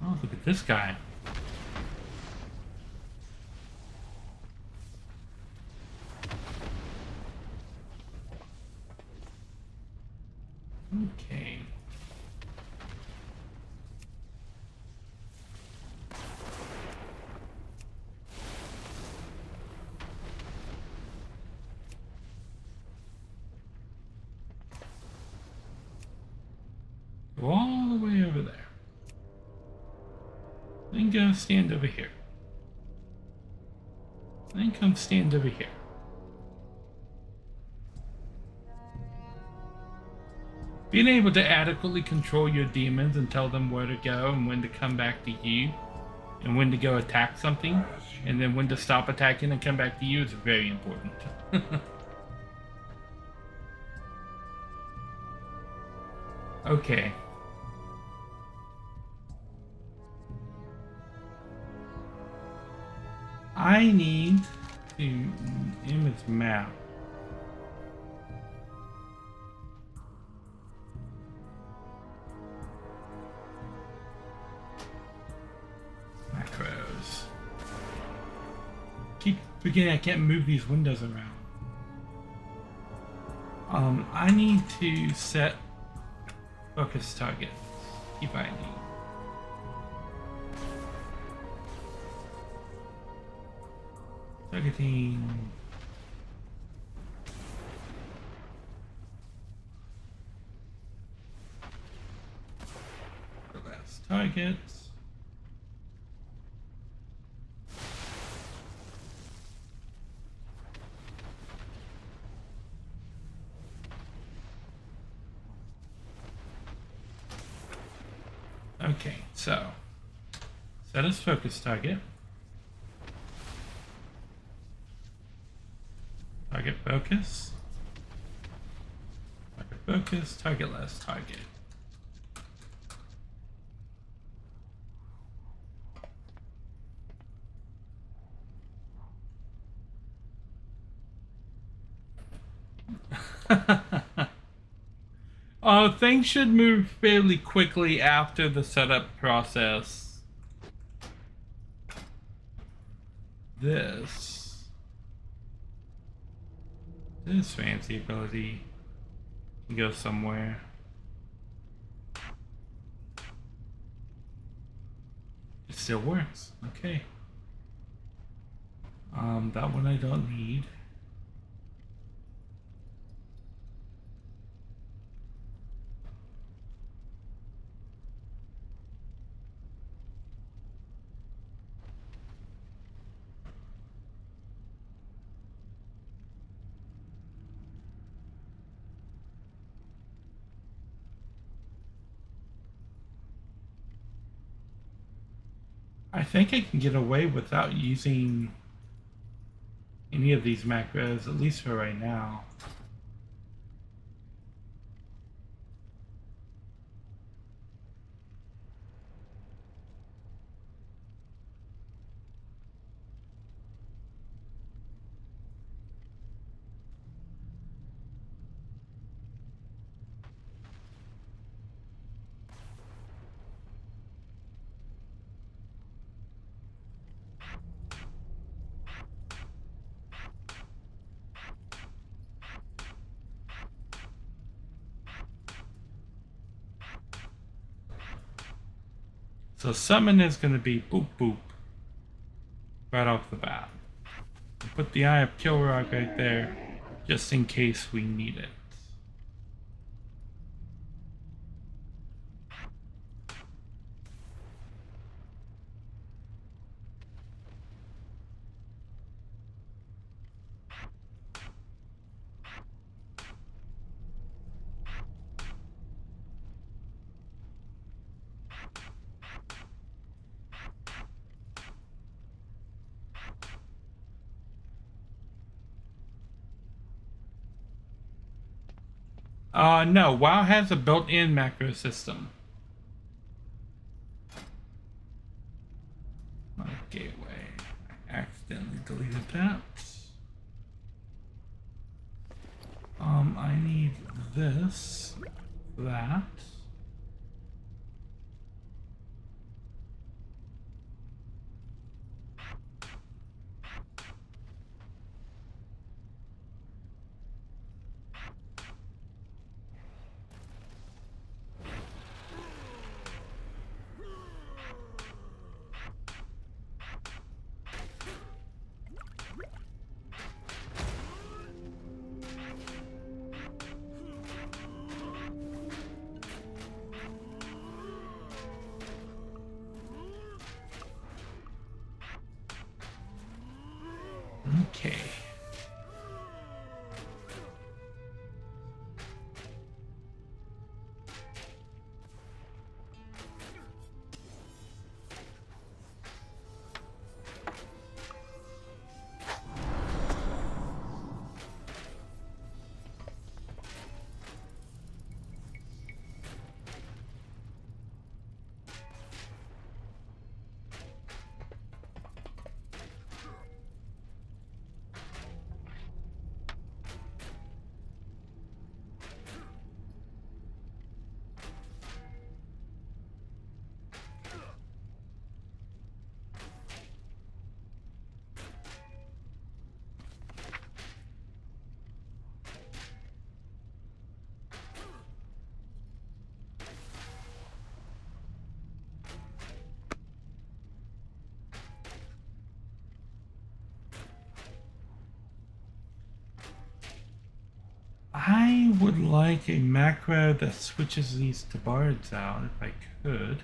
Oh, look at this guy. Okay. Go all the way over there. Then go stand over here. Then come stand over here. Being able to adequately control your demons and tell them where to go and when to come back to you, and when to go attack something, and then when to stop attacking and come back to you is very important. Okay. I need to image map. Macros. Keep forgetting I can't move these windows around. I need to set focus target. Keep ID. Targeting. The last targets. Okay, so set as focus target. Target focus. Target focus, target last target. Things should move fairly quickly after the setup process. This fancy ability can go somewhere. It still works. Okay. That one I don't need. I think I can get away without using any of these macros, at least for right now. So summon is going to be boop boop right off the bat. Put the Eye of Kilrog right there, just in case we need it. No, WoW has a built-in macro system. My gateway. I accidentally deleted that. I need this, that. Okay. I would like a macro that switches these to bards out if I could.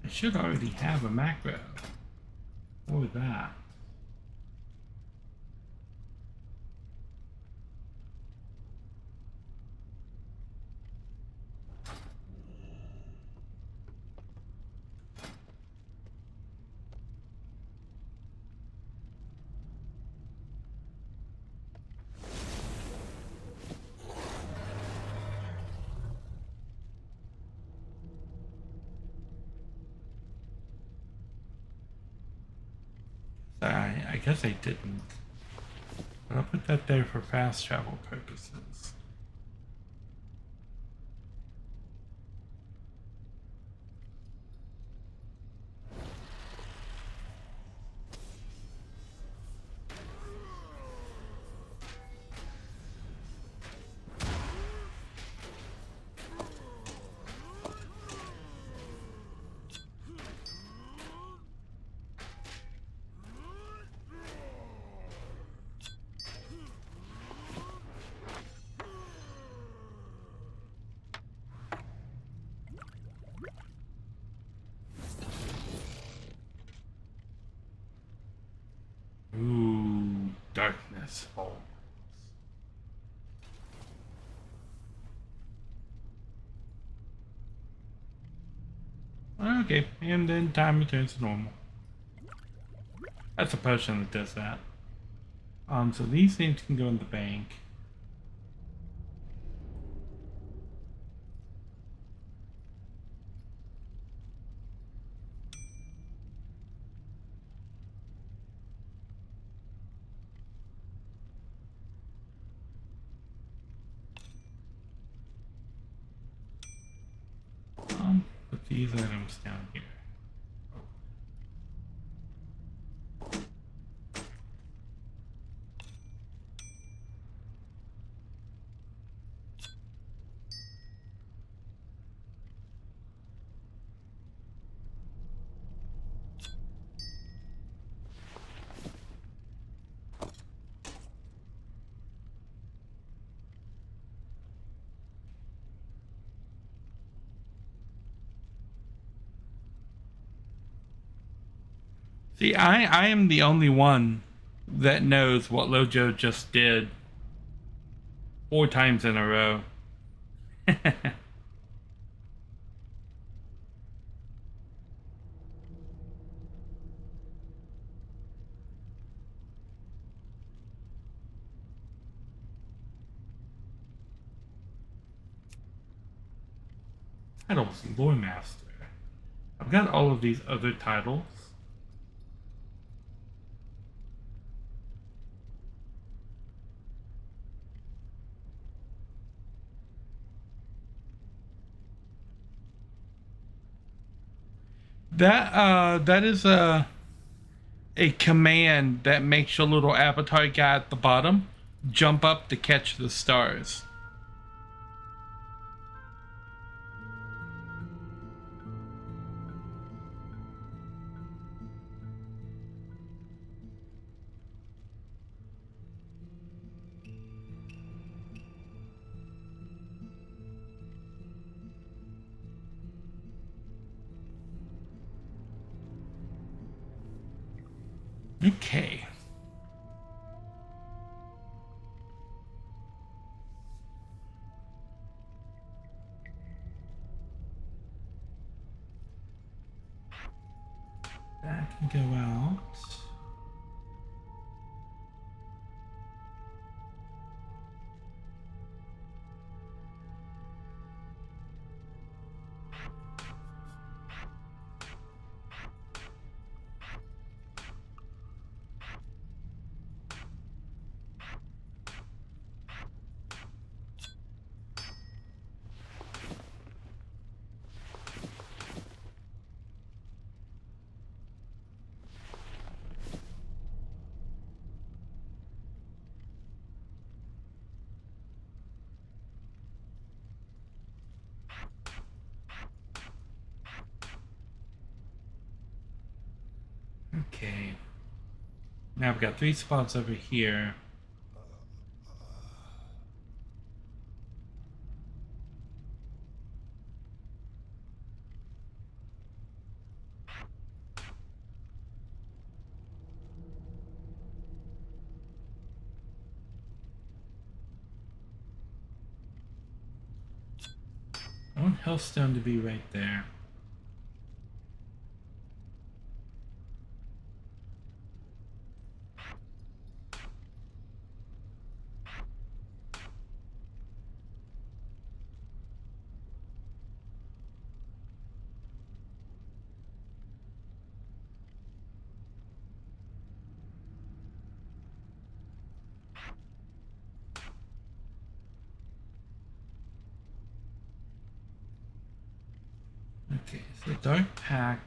I should already have a macro for that. I guess I didn't. But I'll put that there for fast travel purposes. Ooh, darkness falls. Okay, and then time returns to normal. That's a potion that does that. So these things can go in the bank. Put these items down here. See, I am the only one that knows what Lojo just did 4 times in a row. Titles, Lore Master. I've got all of these other titles. That is a command that makes your little avatar guy at the bottom jump up to catch the stars. Okay. That can go out. Okay. Now I've got 3 spots over here. I want Hellstone to be right there. Okay, so Dark Pact.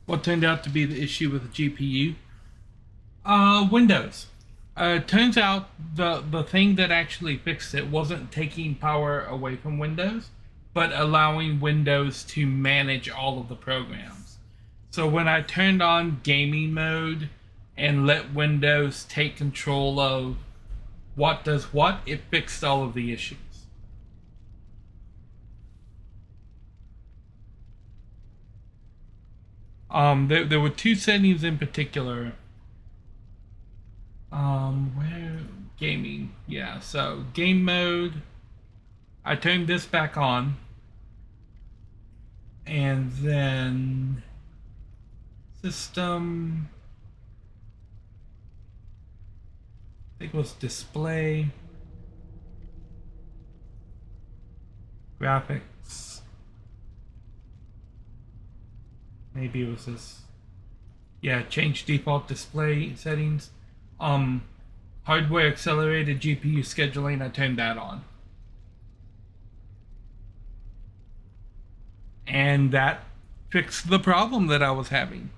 What turned out to be the issue with the GPU? Windows. Turns out the thing that actually fixed it wasn't taking power away from Windows, but allowing Windows to manage all of the programs. So when I turned on gaming mode and let Windows take control of what does what, it fixed all of the issues. There were 2 settings in particular. Where gaming? Yeah, so game mode. I turned this back on, and then system. I think it was display, graphics. Maybe it was this. Yeah, change default display settings. Hardware accelerated GPU scheduling, I turned that on. And that fixed the problem that I was having.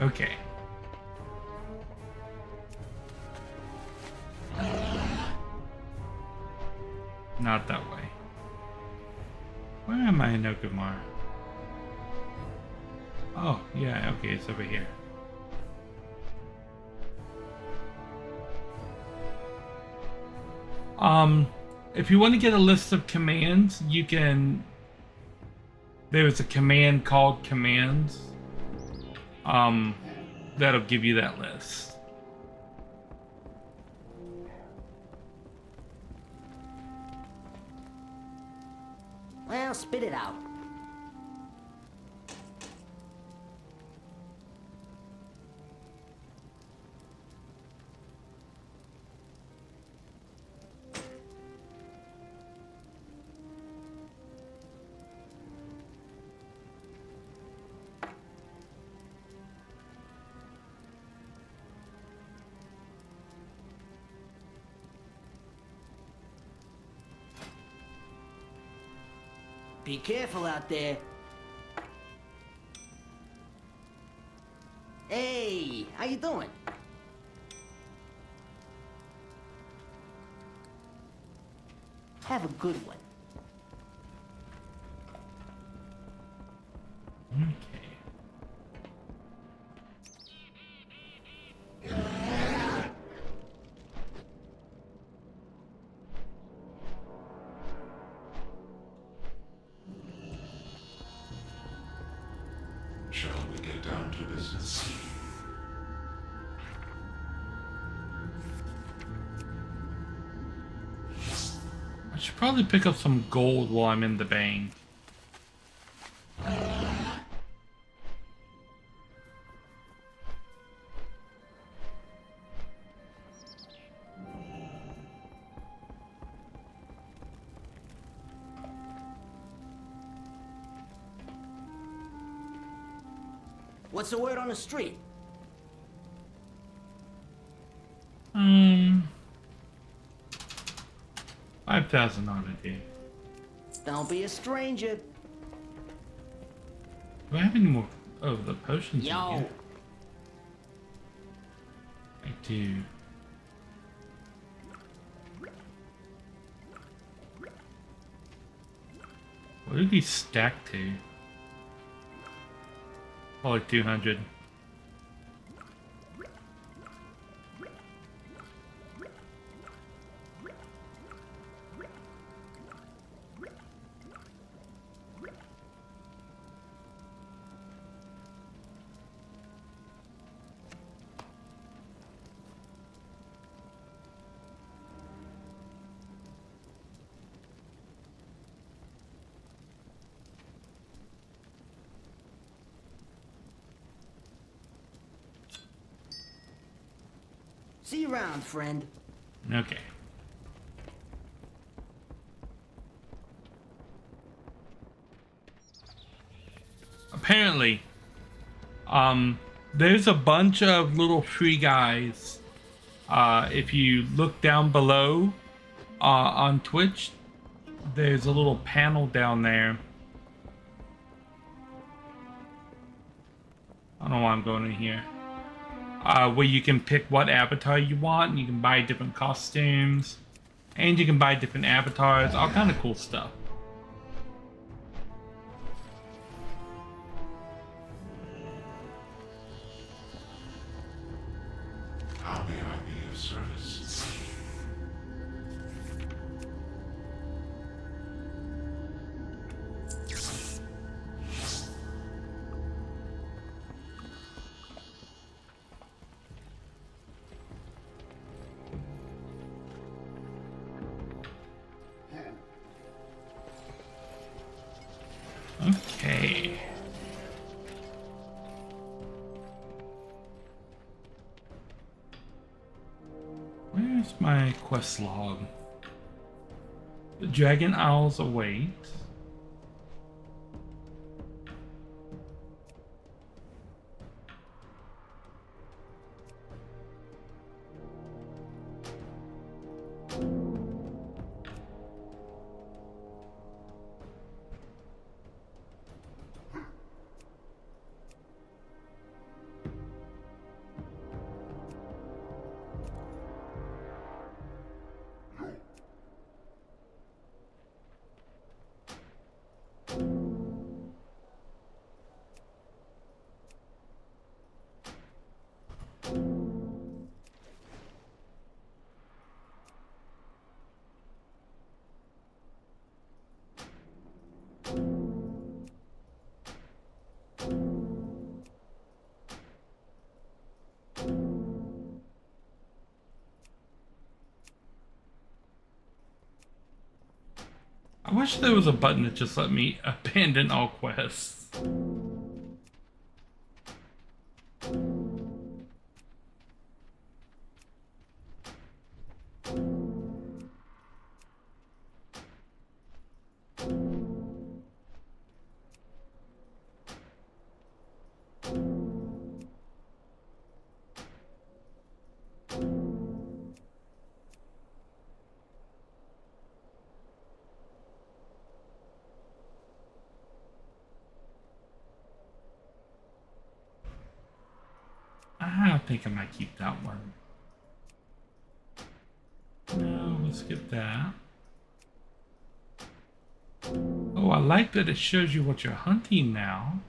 Okay. Not that way. Where am I in Okamar? Oh, yeah, okay, it's over here. If you want to get a list of commands, you can... There's a command called commands. That'll give you that list. Well, spit it out. Be careful out there. Hey, how you doing? Have a good one. Shall we get down to business? I should probably pick up some gold while I'm in the bank. What's the word on the street? 5,000 on it, dude. Don't be a stranger. Do I have any more? Oh, the potions. Yo. In here. I do. What did these stack to? Oh, like 200. See you around, friend. Okay. Apparently, there's a bunch of little free guys. If you look down below on Twitch, there's a little panel down there. I don't know why I'm going in here. Where you can pick what avatar you want, and you can buy different costumes, and you can buy different avatars, all kind of cool stuff. How may I be of Okay. Where's my quest log? The dragon owls await. I wish there was a button that just let me abandon all quests. I think I might keep that one. No, we'll skip that. Oh, I like that it shows you what you're hunting now.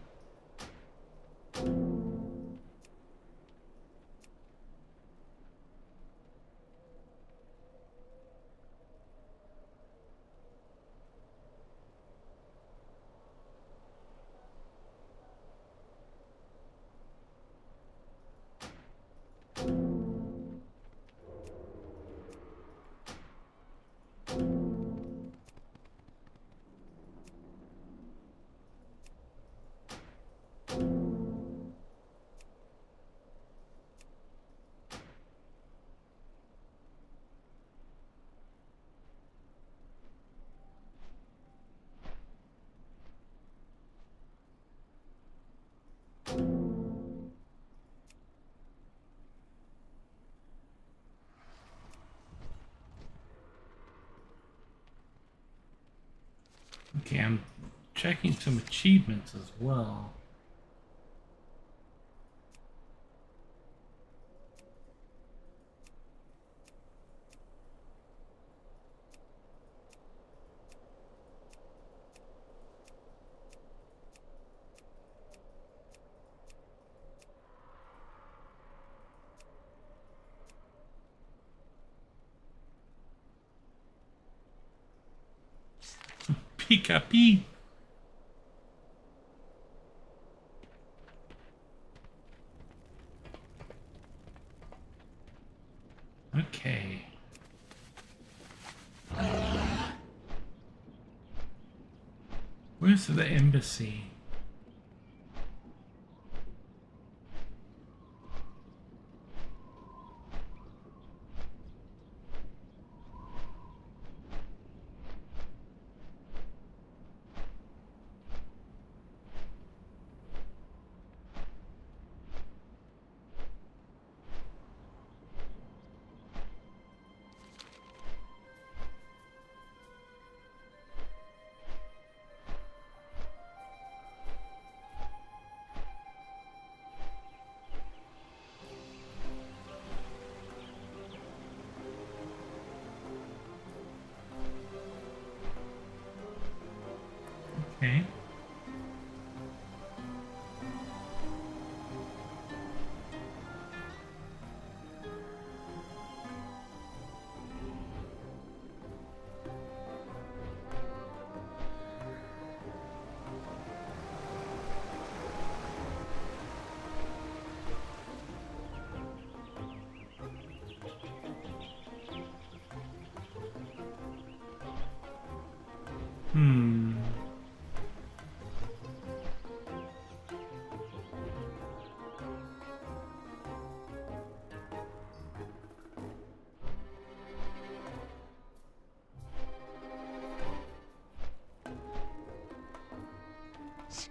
Okay, I'm checking some achievements as well. Pika-pee. Okay. Where's the embassy? Okay.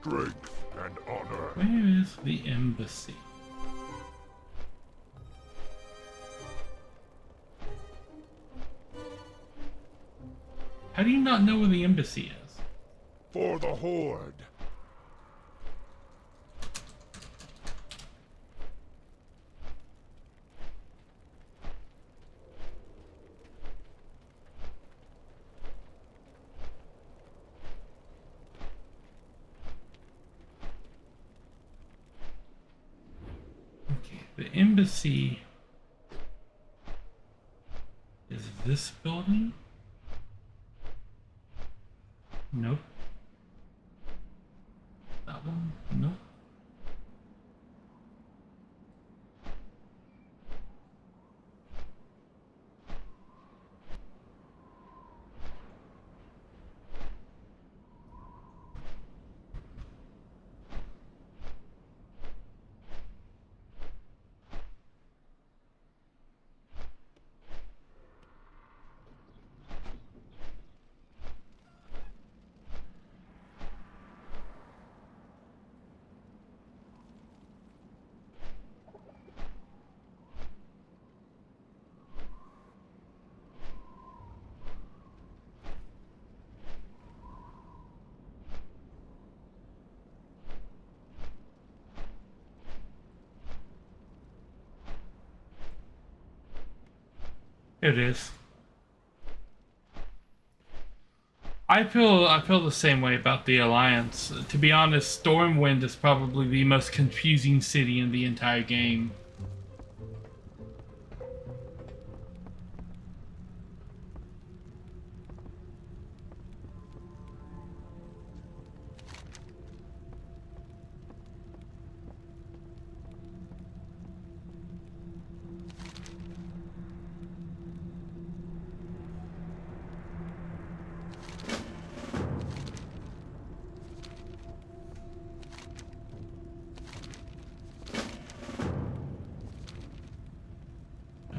strength and honor. Where is the embassy? How do you not know where the embassy is? For the Horde. Okay, the embassy is this building? Nope. That one? Nope. It is. I feel the same way about the Alliance. To be honest, Stormwind is probably the most confusing city in the entire game.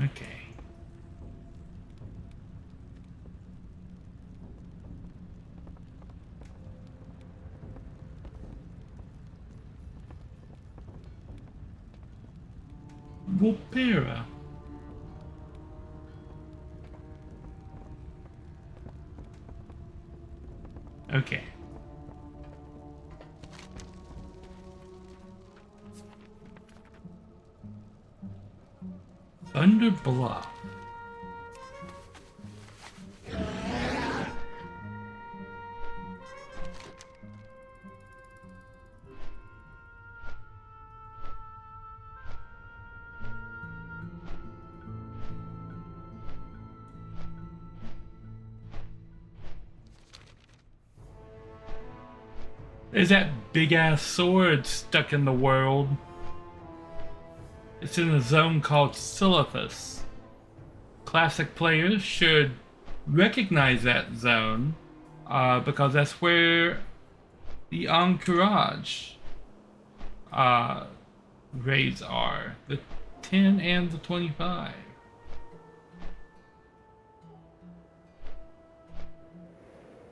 Okay. Wopera. Okay. Thunder Bluff. There's that big ass sword stuck in the world. It's in a zone called Silithus. Classic players should recognize that zone because that's where the Encourage raids are. The 10 and the 25.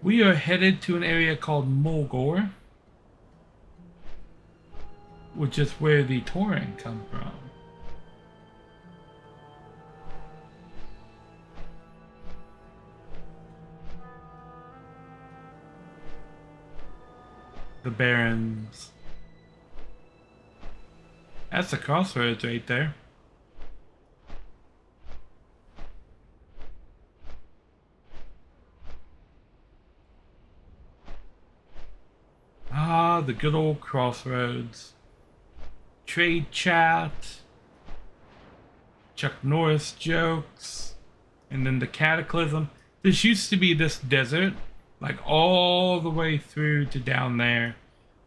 We are headed to an area called Mulgore, which is where the Tauren come from. The Barons. That's the crossroads right there. Ah, the good old crossroads. Trade chat. Chuck Norris jokes. And then the Cataclysm. This used to be this desert, like all the way through to down there.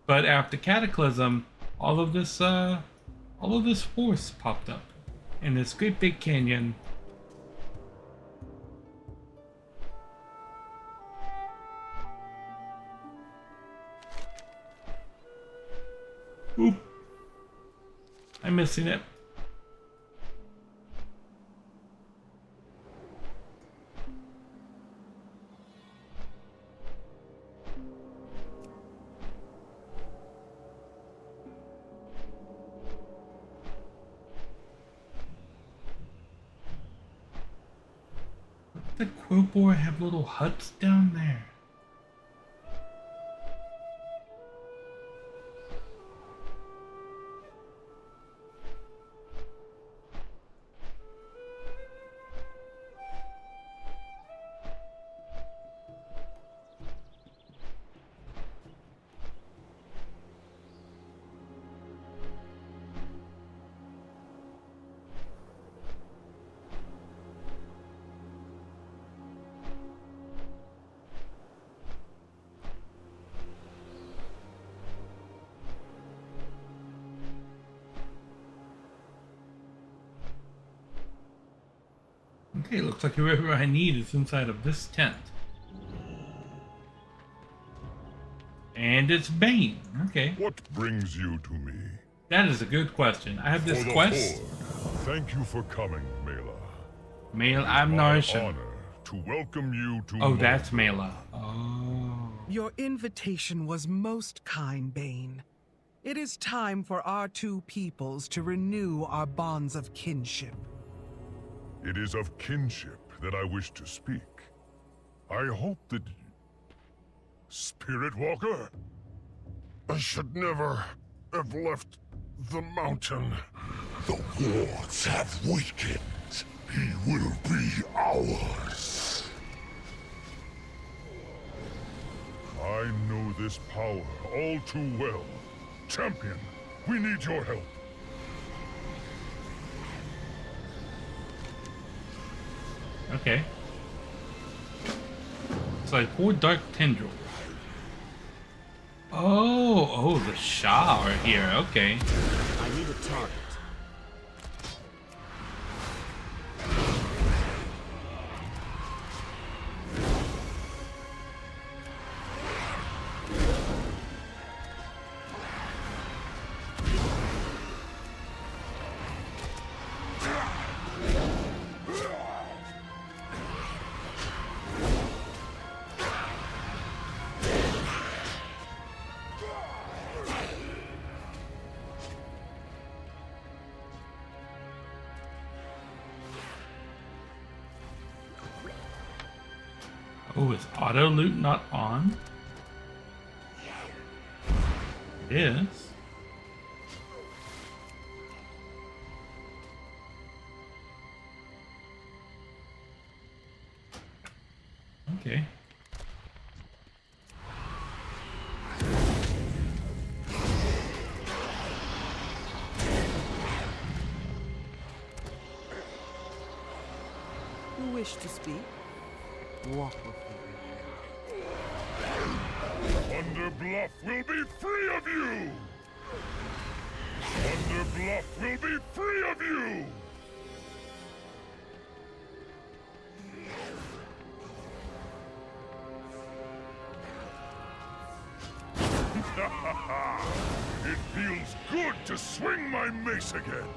But after Cataclysm, all of this force popped up in this great big canyon. Oop. I'm missing it. The Quilboar have little huts down there? Okay, looks like whoever I need is inside of this tent. And it's Bane. Okay. What brings you to me? That is a good question. I have this For the quest. Horde, thank you for coming, Mela. Mela, I'm My Narishm. honor to welcome you to Oh, that's Mordor. Mela. Oh. Your invitation was most kind, Bane. It is time for our two peoples to renew our bonds of kinship. It is of kinship that I wish to speak. I hope that... Spirit Walker? I should never have left the mountain. The wards have weakened. He will be ours. I know this power all too well. Champion, we need your help. Okay. It's like 4 dark tendrils. Oh, the Shah are here. Okay. I need a target. Oh, is auto loot not on? It is. Okay. You wish to speak? Walk with me. Thunder Bluff will be free of you! Thunder Bluff will be free of you! It feels good to swing my mace again!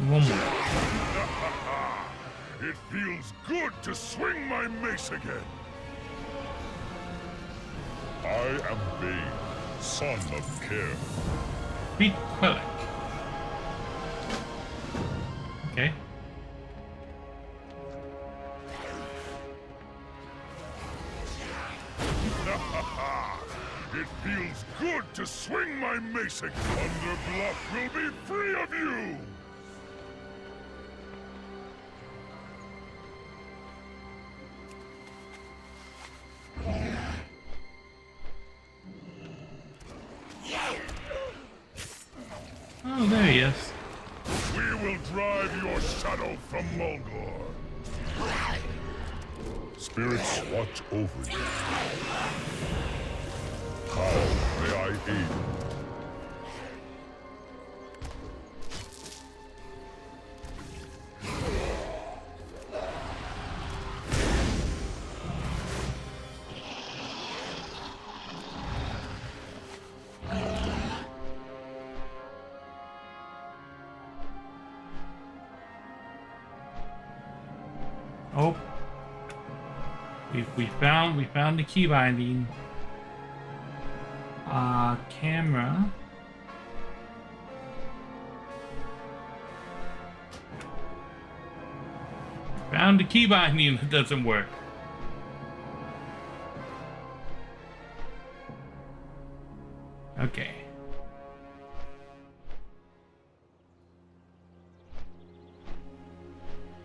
One more. It feels good to swing my mace again! I am Bane, son of Care. Beat Quellic. Okay. It feels good to swing my mace again. Thunder Bluff will be free of you! Oh, there he is. We will drive your shadow from Mulgore. Spirits watch over you. How may I aid you? Oh. We found the key binding. Camera. Found a key binding that doesn't work. Okay.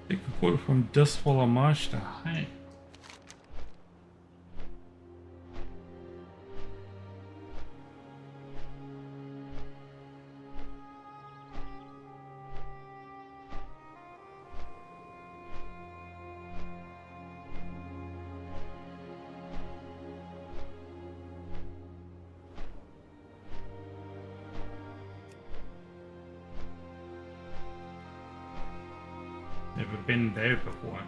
Take a quarter from Dustfall Marsh to High. Never been there before.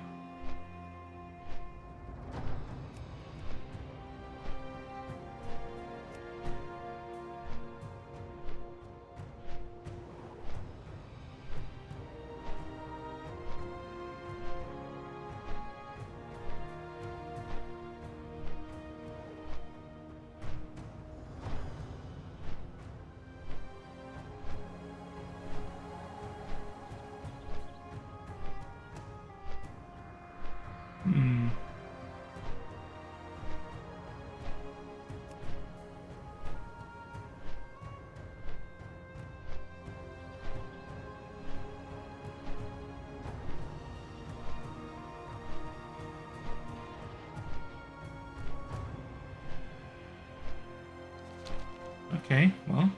Okay, well.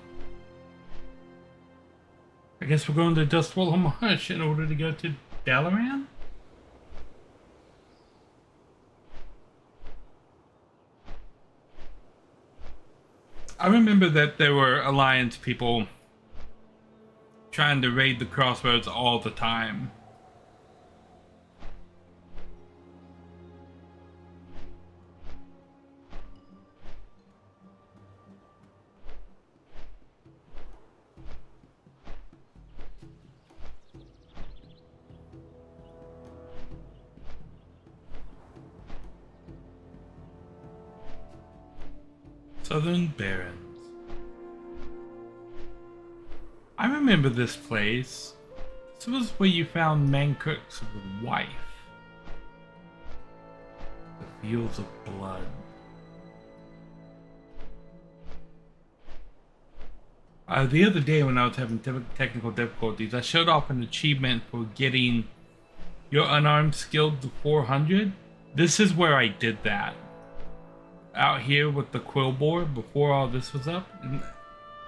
I guess we're going to Dustfall Marsh in order to go to Dalaran? I remember that there were Alliance people trying to raid the crossroads all the time. Southern Barrens. I remember this place. This was where you found Mancook's wife. The Fields of Blood. The other day when I was having technical difficulties, I showed off an achievement for getting your unarmed skill to 400. This is where I did that. Out here with the Quillbore before all this was up.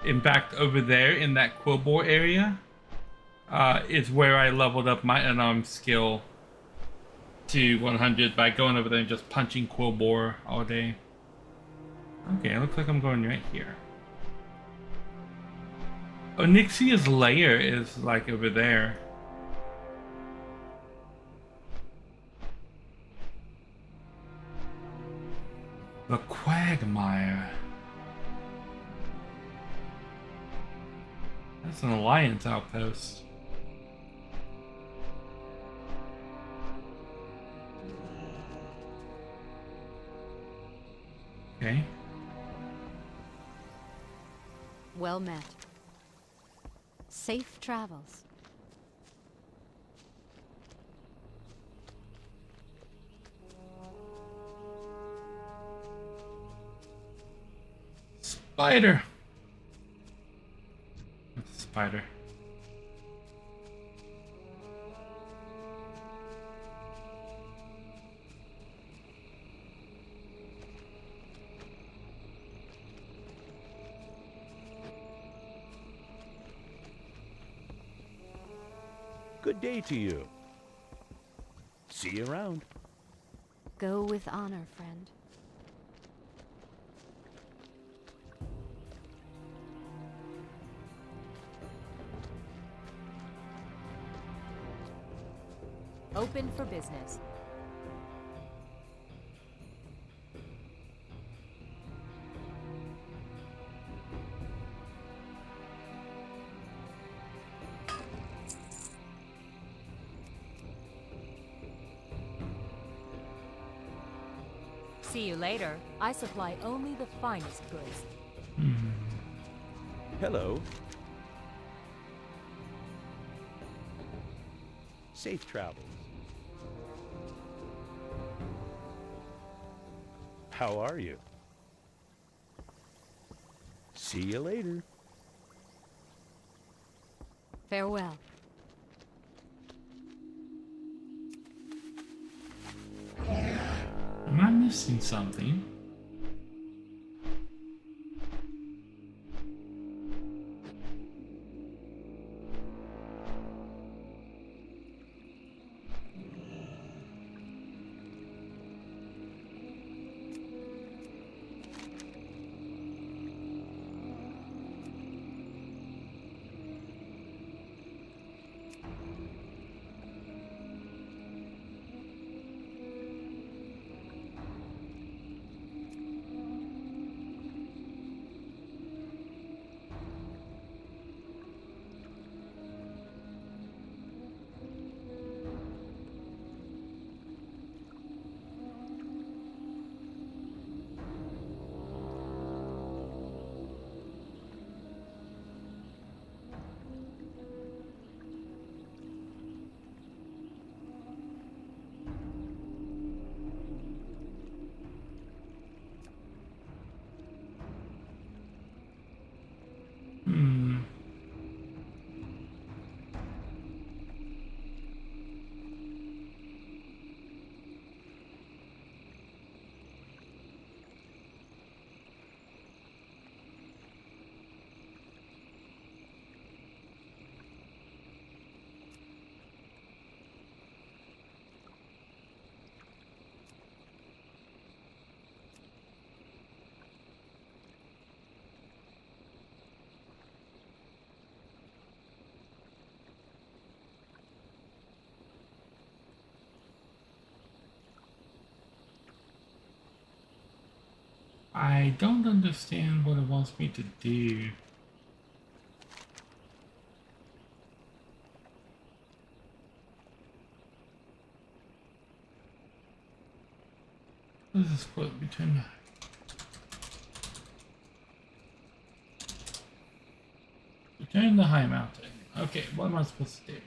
In fact, over there in that Quillbore area is where I leveled up my unarmed skill to 100 by going over there and just punching Quillbore all day. Okay, it looks like I'm going right here. Onyxia's lair is like over there. The Quagmire. That's an Alliance outpost. Okay. Well met. Safe travels. Spider. That's a spider. Good day to you. See you around. Go with honor, friend. Open for business. See you later. I supply only the finest goods. Hello. Safe travels. How are you? See you later. Farewell. Am I missing something? I don't understand what it wants me to do. What is this split between the high mountain? Okay, what am I supposed to do?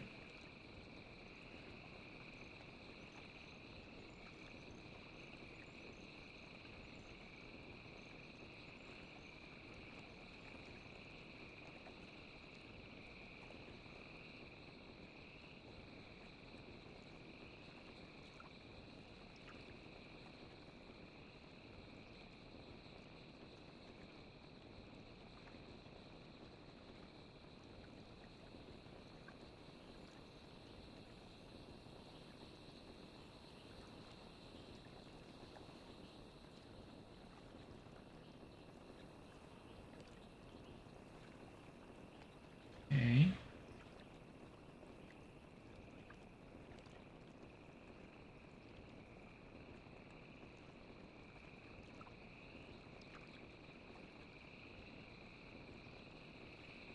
Okay.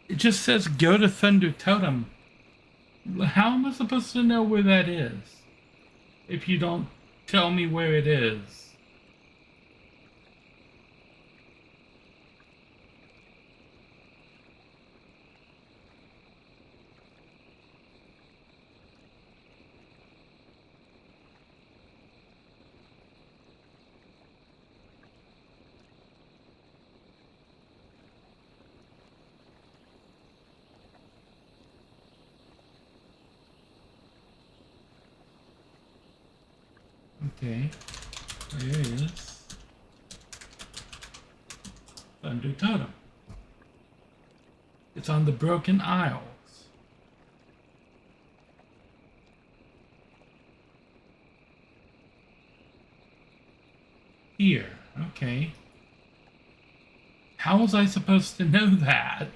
It just says go to Thunder Totem. How am I supposed to know where that is if you don't tell me where it is? Okay, there is Thunder Totem. It's on the Broken Isles. Here, okay. How was I supposed to know that?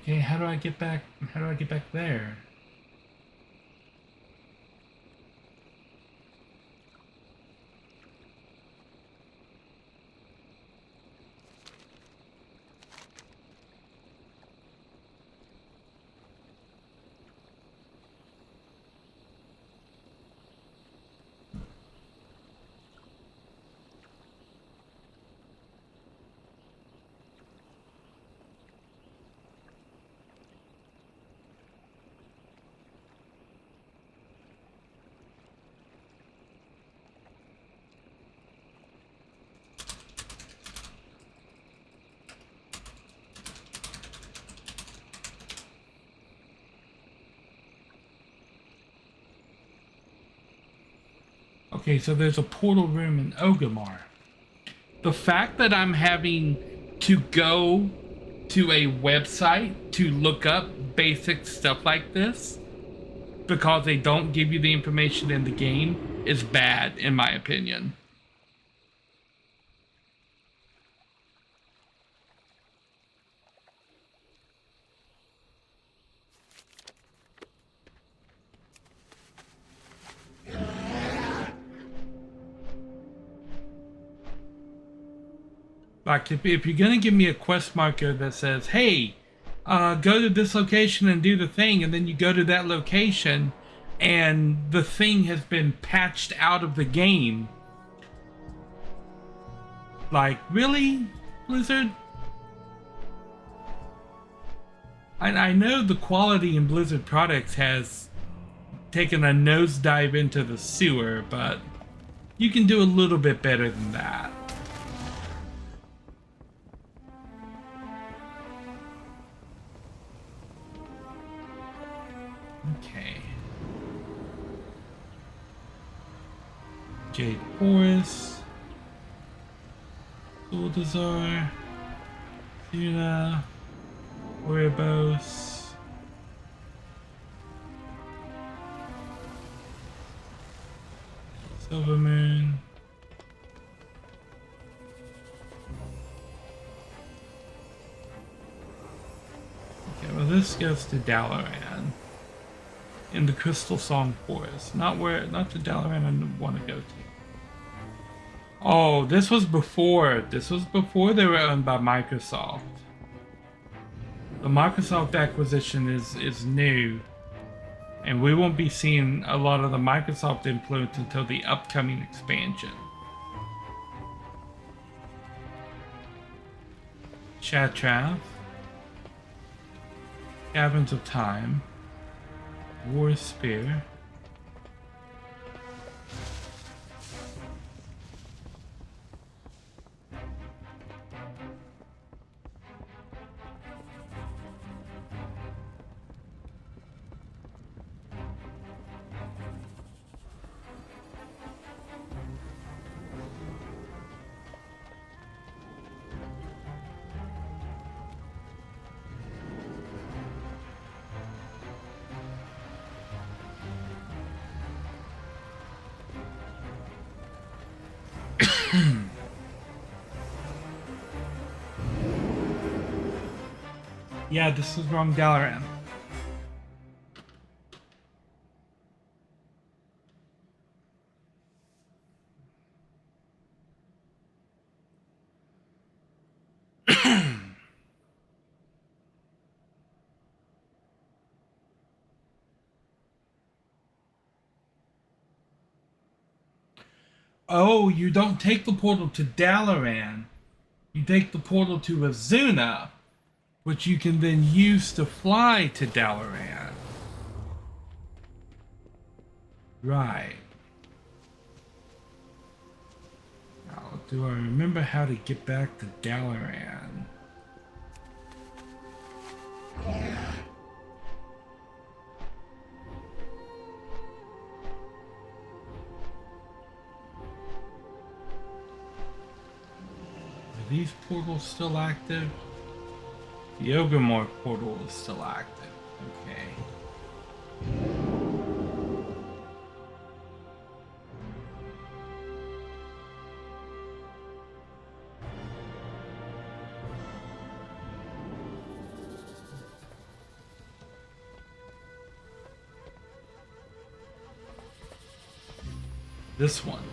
Okay, how do I get back there? Okay, so there's a portal room in Ogamar. The fact that I'm having to go to a website to look up basic stuff like this because they don't give you the information in the game is bad, in my opinion. Like, if you're gonna give me a quest marker that says, hey, go to this location and do the thing, and then you go to that location, and the thing has been patched out of the game. Like, really, Blizzard? I know the quality in Blizzard products has taken a nosedive into the sewer, but you can do a little bit better than that. Okay. Jade Forest. Zuldazar. Suna. Oribos. Silvermoon. Okay, well this goes to Dalaran. In the Crystal Song Forest. Not to Dalaran I want to go to. Oh, this was before they were owned by Microsoft. The Microsoft acquisition is new, and we won't be seeing a lot of the Microsoft influence until the upcoming expansion. Shatrath, Caverns of Time, War Spear. Yeah, this is wrong Dalaran. Oh, you don't take the portal to Dalaran. You take the portal to Azuna, which you can then use to fly to Dalaran. Right. Now, do I remember how to get back to Dalaran? Are these portals still active? The Ogre portal is still active. Okay. This one.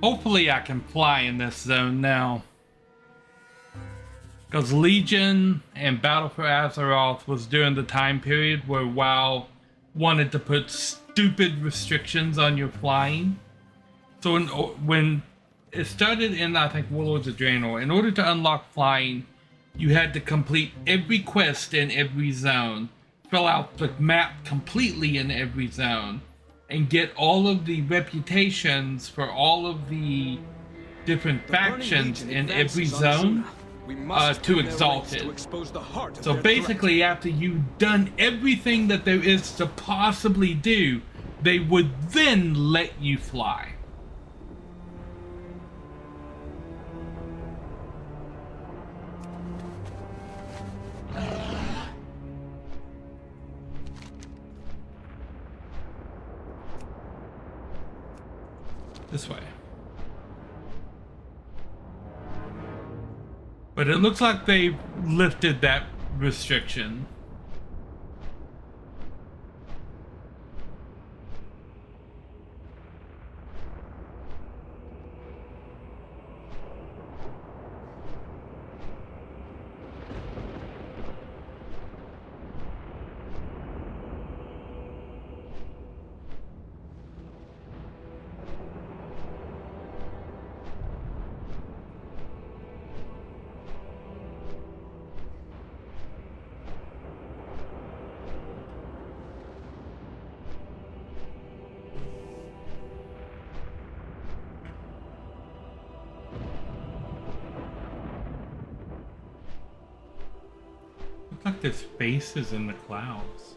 Hopefully I can fly in this zone now. Because Legion and Battle for Azeroth was during the time period where WoW wanted to put stupid restrictions on your flying. So when it started in, I think, Warlords of Draenor, in order to unlock flying, you had to complete every quest in every zone, fill out the map completely in every zone, and get all of the reputations for all of the different factions in every zone to exalt it. So basically, after you've done everything that there is to possibly do, they would then let you fly. This way. But it looks like they've lifted that restriction. Looks like there's faces in the clouds.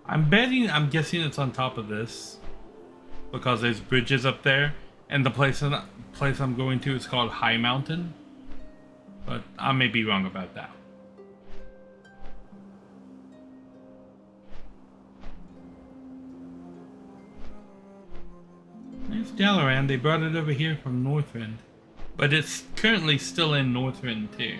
I'm guessing it's on top of this because there's bridges up there, and the place I'm going to is called High Mountain, but I may be wrong about that. There's Dalaran. They brought it over here from Northrend, but it's currently still in Northrend too.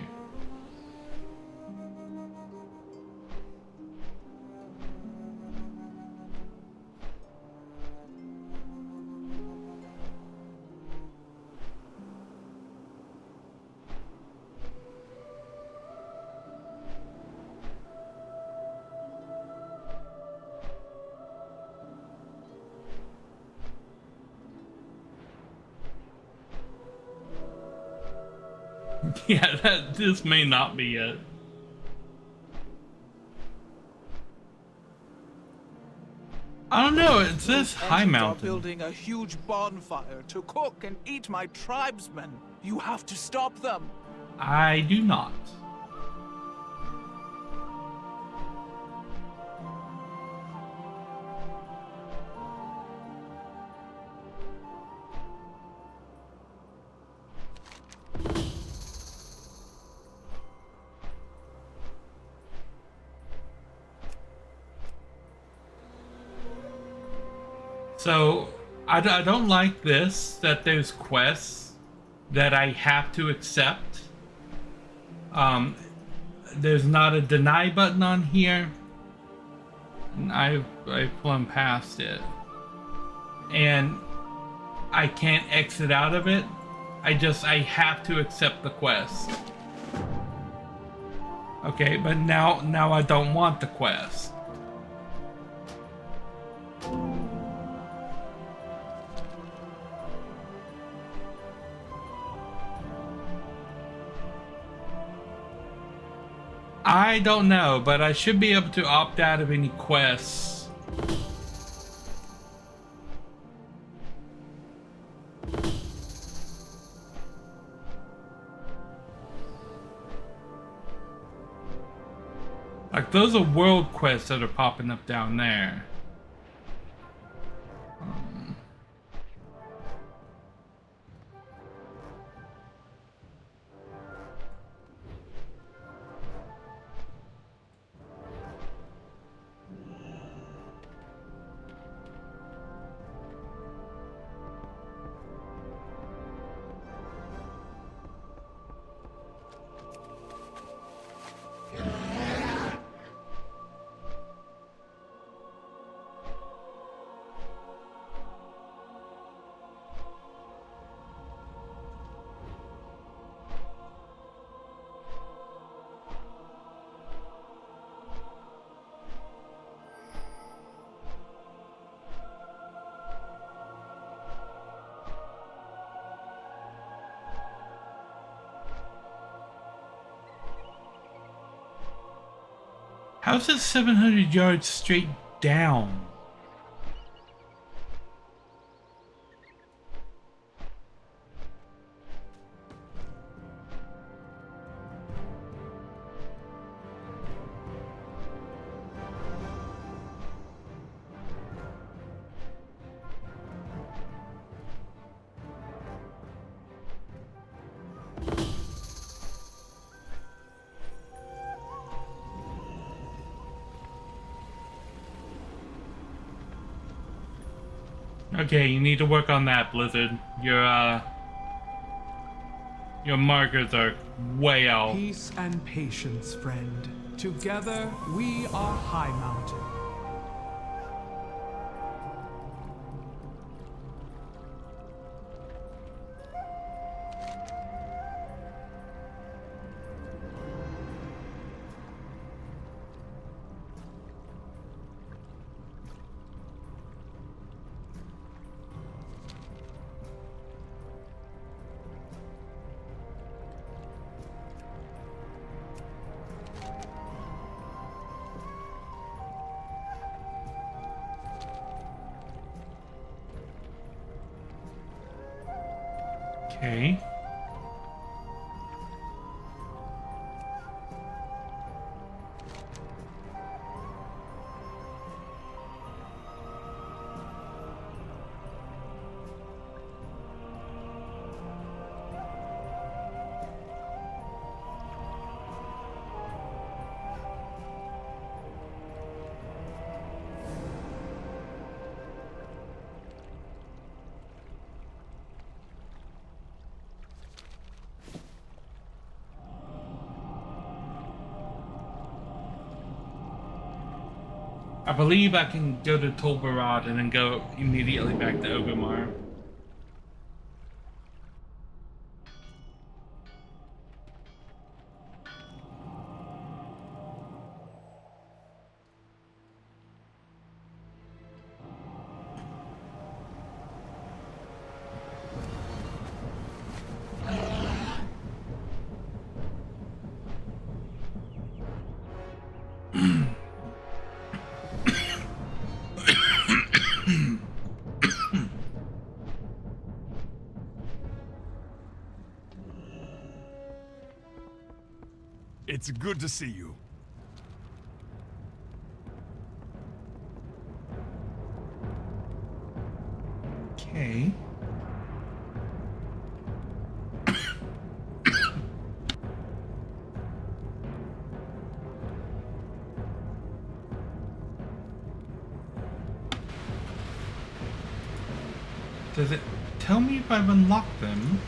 Yeah, this may not be it. I don't know, it says High Mountain. Building a huge bonfire to cook and eat my tribesmen. You have to stop them. I do not. So, I don't like this, that there's quests that I have to accept. There's not a deny button on here. And I plumbed past it. And I can't exit out of it. I have to accept the quest. Okay, but now I don't want the quest. I don't know, but I should be able to opt out of any quests. Like, those are world quests that are popping up down there. How's it 700 yards straight down? Okay, you need to work on that, Blizzard. Your markers are way out. Peace and patience, friend. Together, we are High Mountain. Okay. I believe I can go to Tolbarad and then go immediately back to Ogomar. It's good to see you. Okay. Does it tell me if I've unlocked them?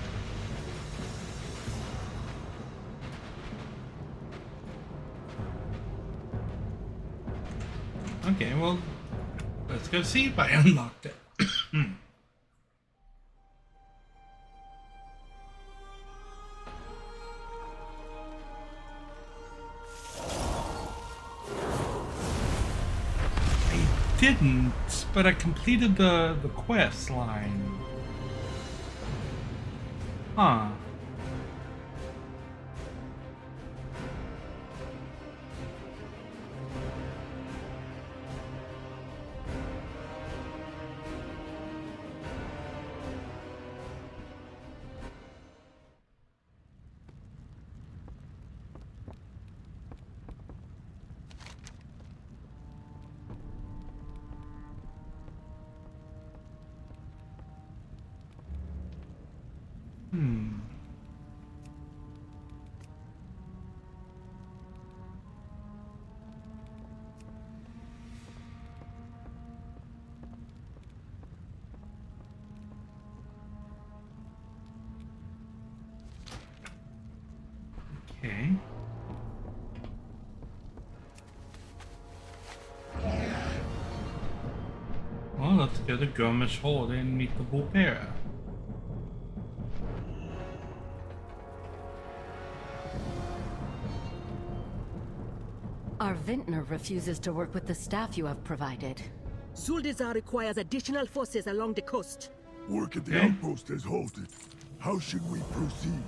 Okay, well, let's go see if I unlocked it. I didn't, but I completed the quest line. Huh. Okay. Well, let's go to Gomish Hold and meet the Vulpera. Our vintner refuses to work with the staff you have provided. Zuldazar requires additional forces along the coast. Work at the outpost has halted. How should we proceed?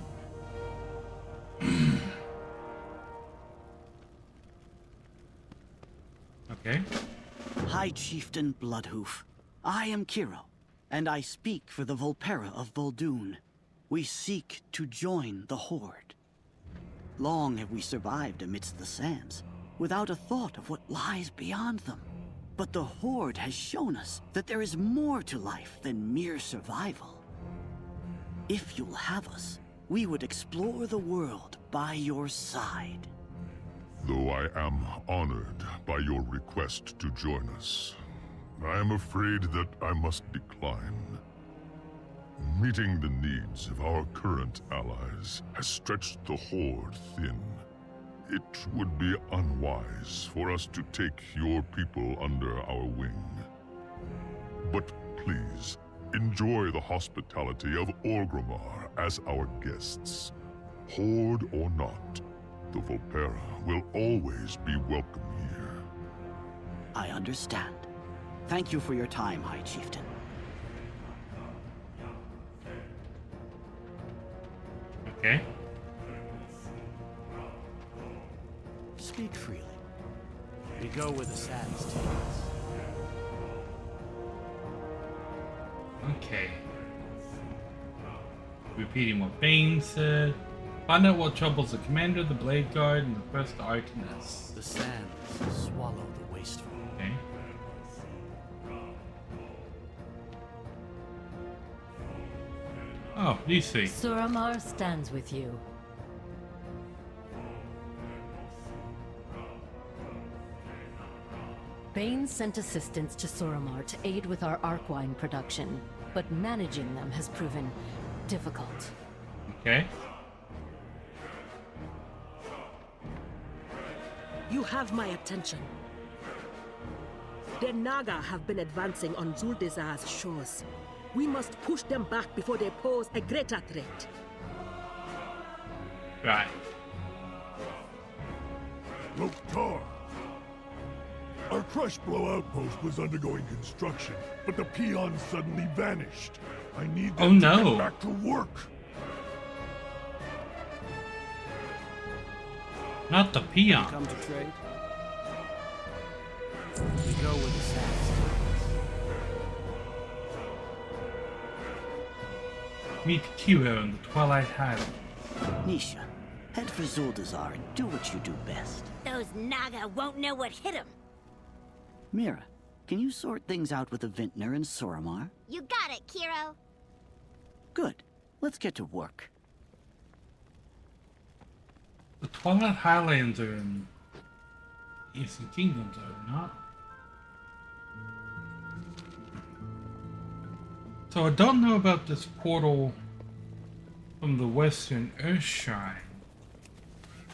Okay. High Chieftain Bloodhoof, I am Kiro, and I speak for the Volpera of Vol'dun. We seek to join the Horde. Long have we survived amidst the sands, without a thought of what lies beyond them. But the Horde has shown us that there is more to life than mere survival. If you'll have us, we would explore the world by your side. Though I am honored by your request to join us, I am afraid that I must decline. Meeting the needs of our current allies has stretched the Horde thin. It would be unwise for us to take your people under our wing. But please, enjoy the hospitality of Orgrimmar as our guests. Horde or not, the Volpera will always be welcome here. I understand. Thank you for your time, High Chieftain. Okay. Speak freely. We go where the sands take us. Okay. Repeating what Bane said. Find out what troubles the Commander, the Blade Guard, and the First Arcanist. The sands swallow the wasteful. Okay. Oh, these three. Suramar stands with you. Bane sent assistants to Suramar to aid with our Arkwine production, but managing them has proven difficult. Okay. You have my attention. The Naga have been advancing on Zuldazar's shores. We must push them back before they pose a greater threat. Right. Loktar! Our Crush Blow outpost was undergoing construction, but the peons suddenly vanished. I need them to get back to work. Not the peon. Come to trade. We go where the sands take us. Meet Kiro in the Twilight Highlands. Nisha, head for Zuldazar and do what you do best. Those Naga won't know what hit them. Mira, can you sort things out with the Vintner and Suramar? You got it, Kiro. Good. Let's get to work. The Twilight Highlands are in Eastern Kingdoms, are they not? So I don't know about this portal from the Western Earthshrine,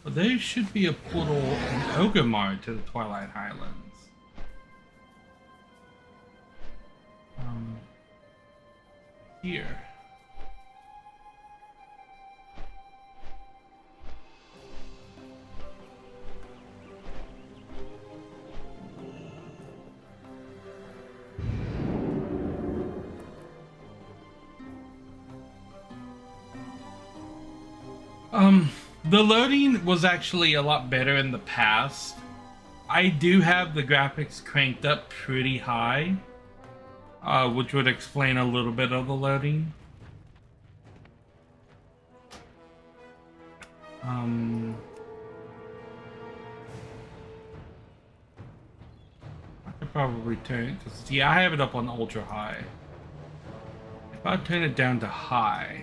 but there should be a portal in Orgrimmar to the Twilight Highlands. Here. The loading was actually a lot better in the past. I do have the graphics cranked up pretty high, which would explain a little bit of the loading. I could probably turn it, because yeah, I have it up on ultra high. If I turn it down to high,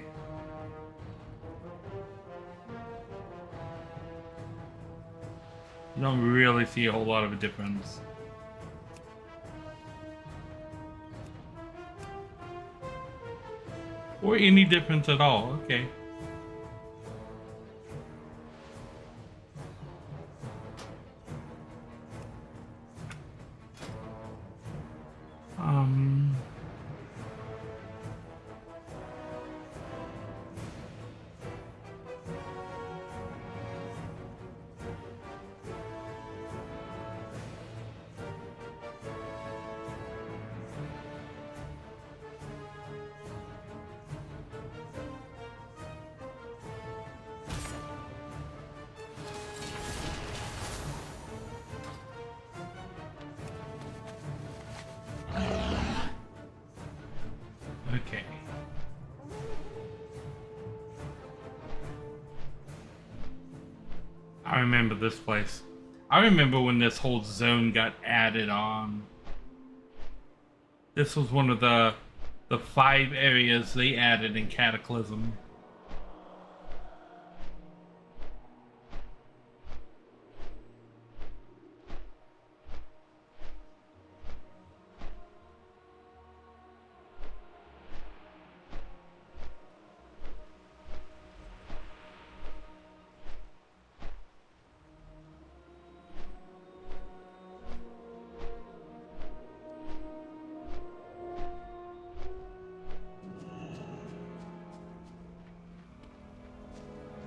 you don't really see a whole lot of a difference. Or any difference at all, okay. I remember this place. I remember when this whole zone got added on. This was one of the 5 areas they added in Cataclysm.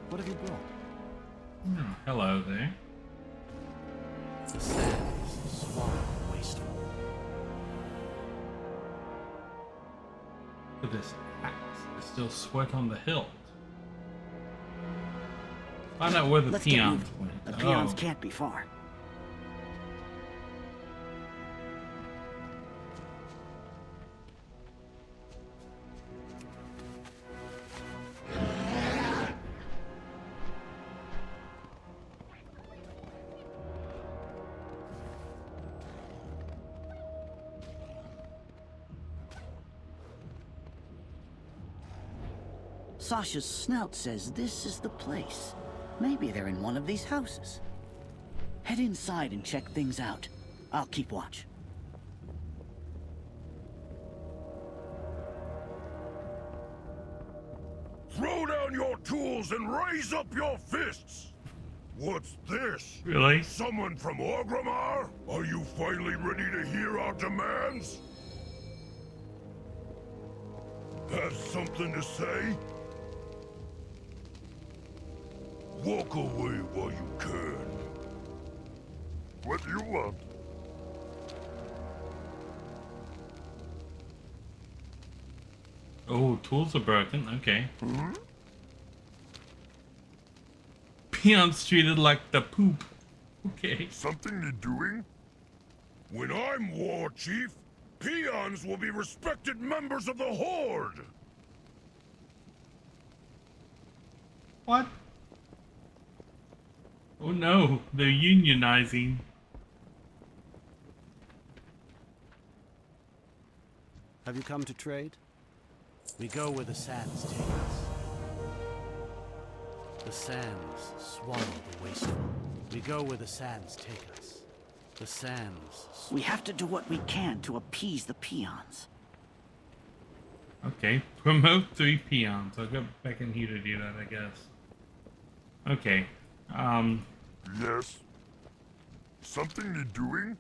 What have you brought? Oh, hello there. The sands swallow the wasteful. Look at this axe. There's still sweat on the hilt. Find out where the Let's get peons moving. went. The peons Oh. can't be far. Sasha's snout says this is the place. Maybe they're in one of these houses. Head inside and check things out. I'll keep watch. Throw down your tools and raise up your fists! What's this? Really? Someone from Orgrimmar? Are you finally ready to hear our demands? Have something to say? Walk away while you can. What do you want? Oh, tools are broken. Okay. Peons treated like the poop. Okay. Something you're doing? When I'm war chief, peons will be respected members of the Horde! What? Oh no, they're unionizing. Have you come to trade? We go where the sands take us. The sands swallow the wasteful. We go where the sands take us. The sands. We have to do what we can to appease the peons. Okay, promote 3 peons. I'll go back in here to do that, I guess. Okay, Yes? Something you're doing?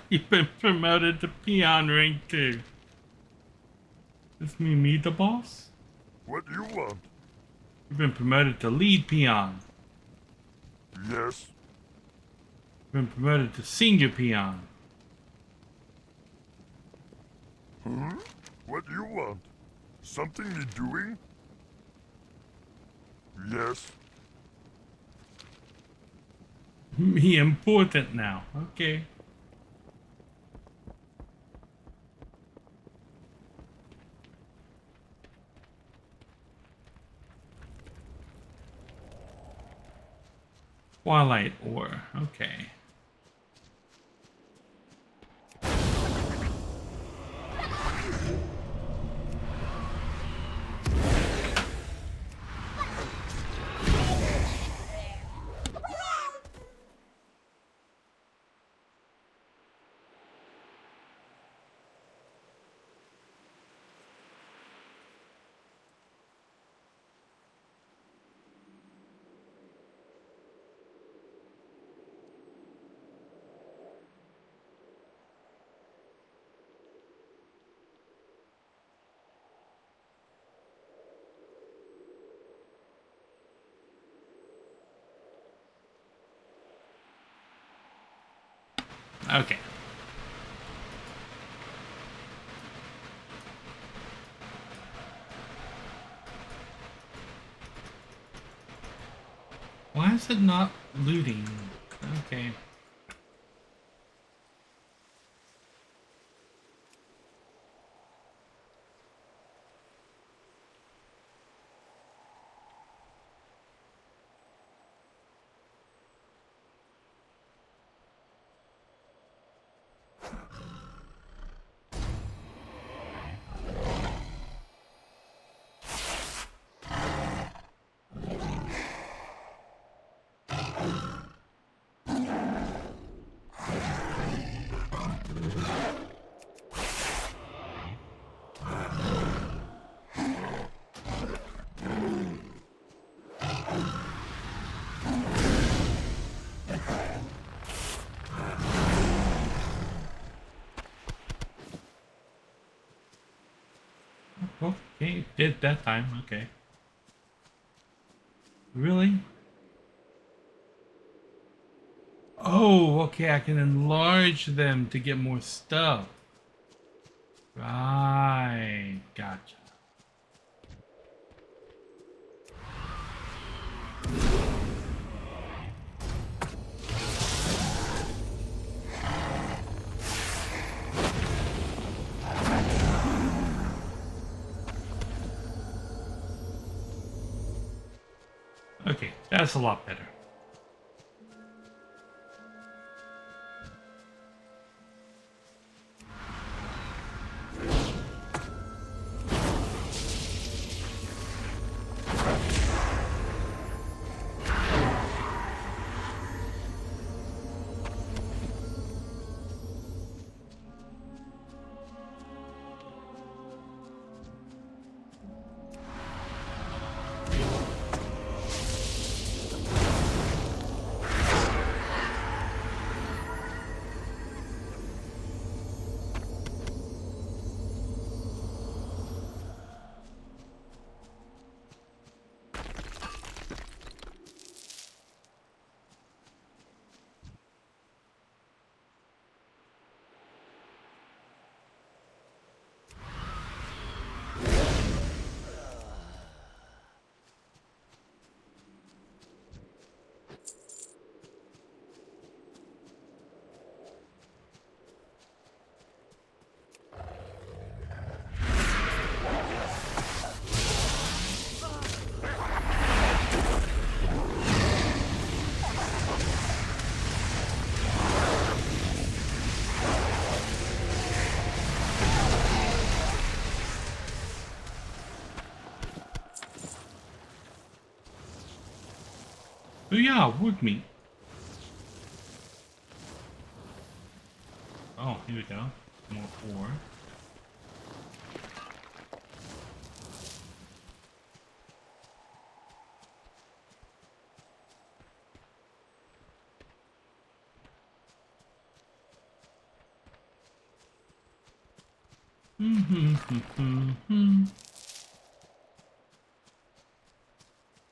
You've been promoted to peon rank 2. Does me the boss? What do you want? You've been promoted to lead peon. Yes? You've been promoted to senior peon. What do you want? Something you're doing? Yes? Me important now. Okay. Twilight ore. Okay. Okay. Why is it not looting? Okay. Okay, it did that time. Okay. Really? Oh, okay, I can enlarge them to get more stuff. Right, gotcha. Okay, that's a lot better. Oh yeah, wood meat. Oh, here we go. More ore.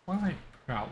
Why prowler?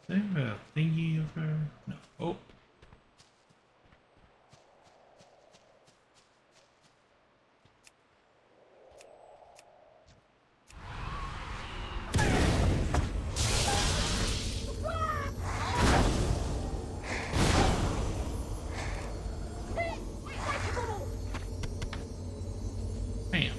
Is there a thingy over? No. Oh. Bam.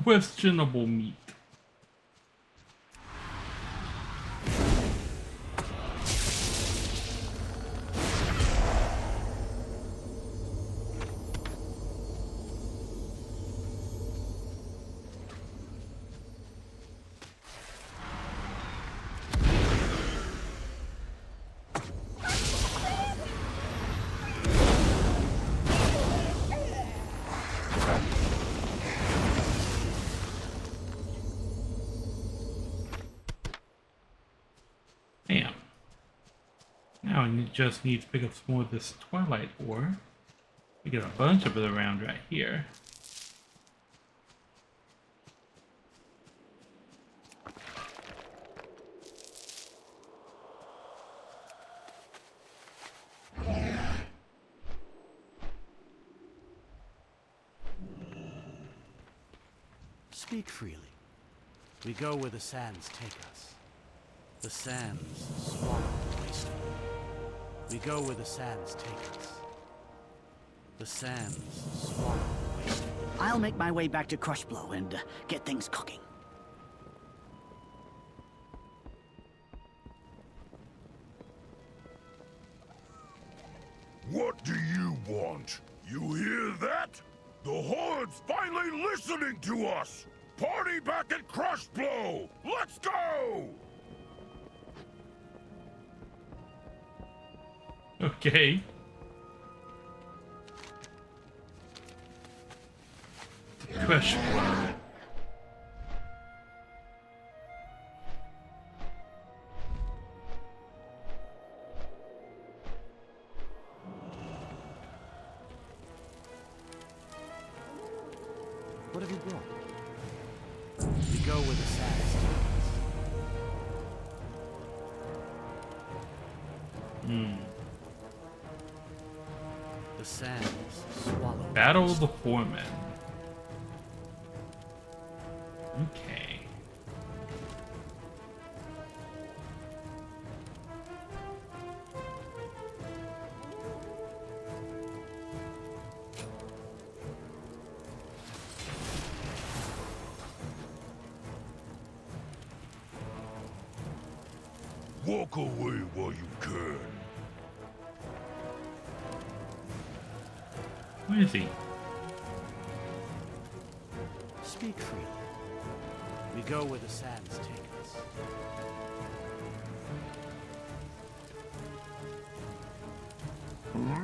Questionable meat. Now we just need to pick up some more of this Twilight ore. We get a bunch of it around right here. Speak freely. We go where the sands take us. The sands swallow the wasteland. We go where the sands take us. The sands swallow the wasteland. I'll make my way back to Crushblow and get things cooking. What do you want? You hear that? The Horde's finally listening to us! Party back at Crushblow! Let's go! Okay. Crush blow. What have you brought? We go where the sands take us. Hmm. The sands swallow. Battle of the Foremen. Okay. Walk away while you can. Where is he? Speak freely. We go where the sands take us. Huh?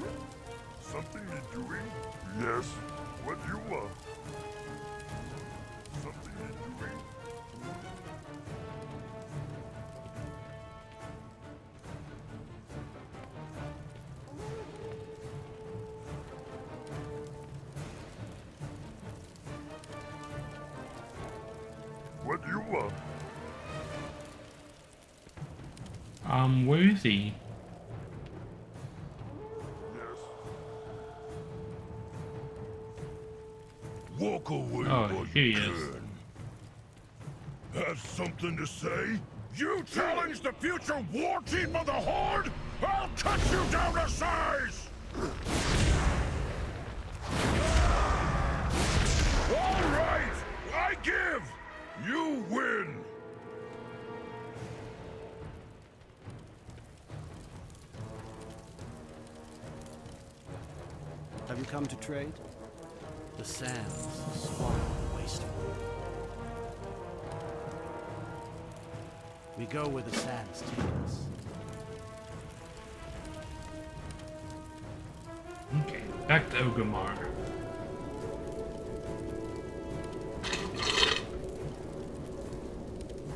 Something you're doing? Yes. What do you want? Something you're doing? What do you want? Where is he? Walk away Oh, while here you he is. can. Have something to say? You challenge the future war chief of the Horde? I'll cut you down to size! All right! I give! You win! Have you come to trade? The sands swallow the wasteland. We go where the sands take us. Okay, back to Ogomar.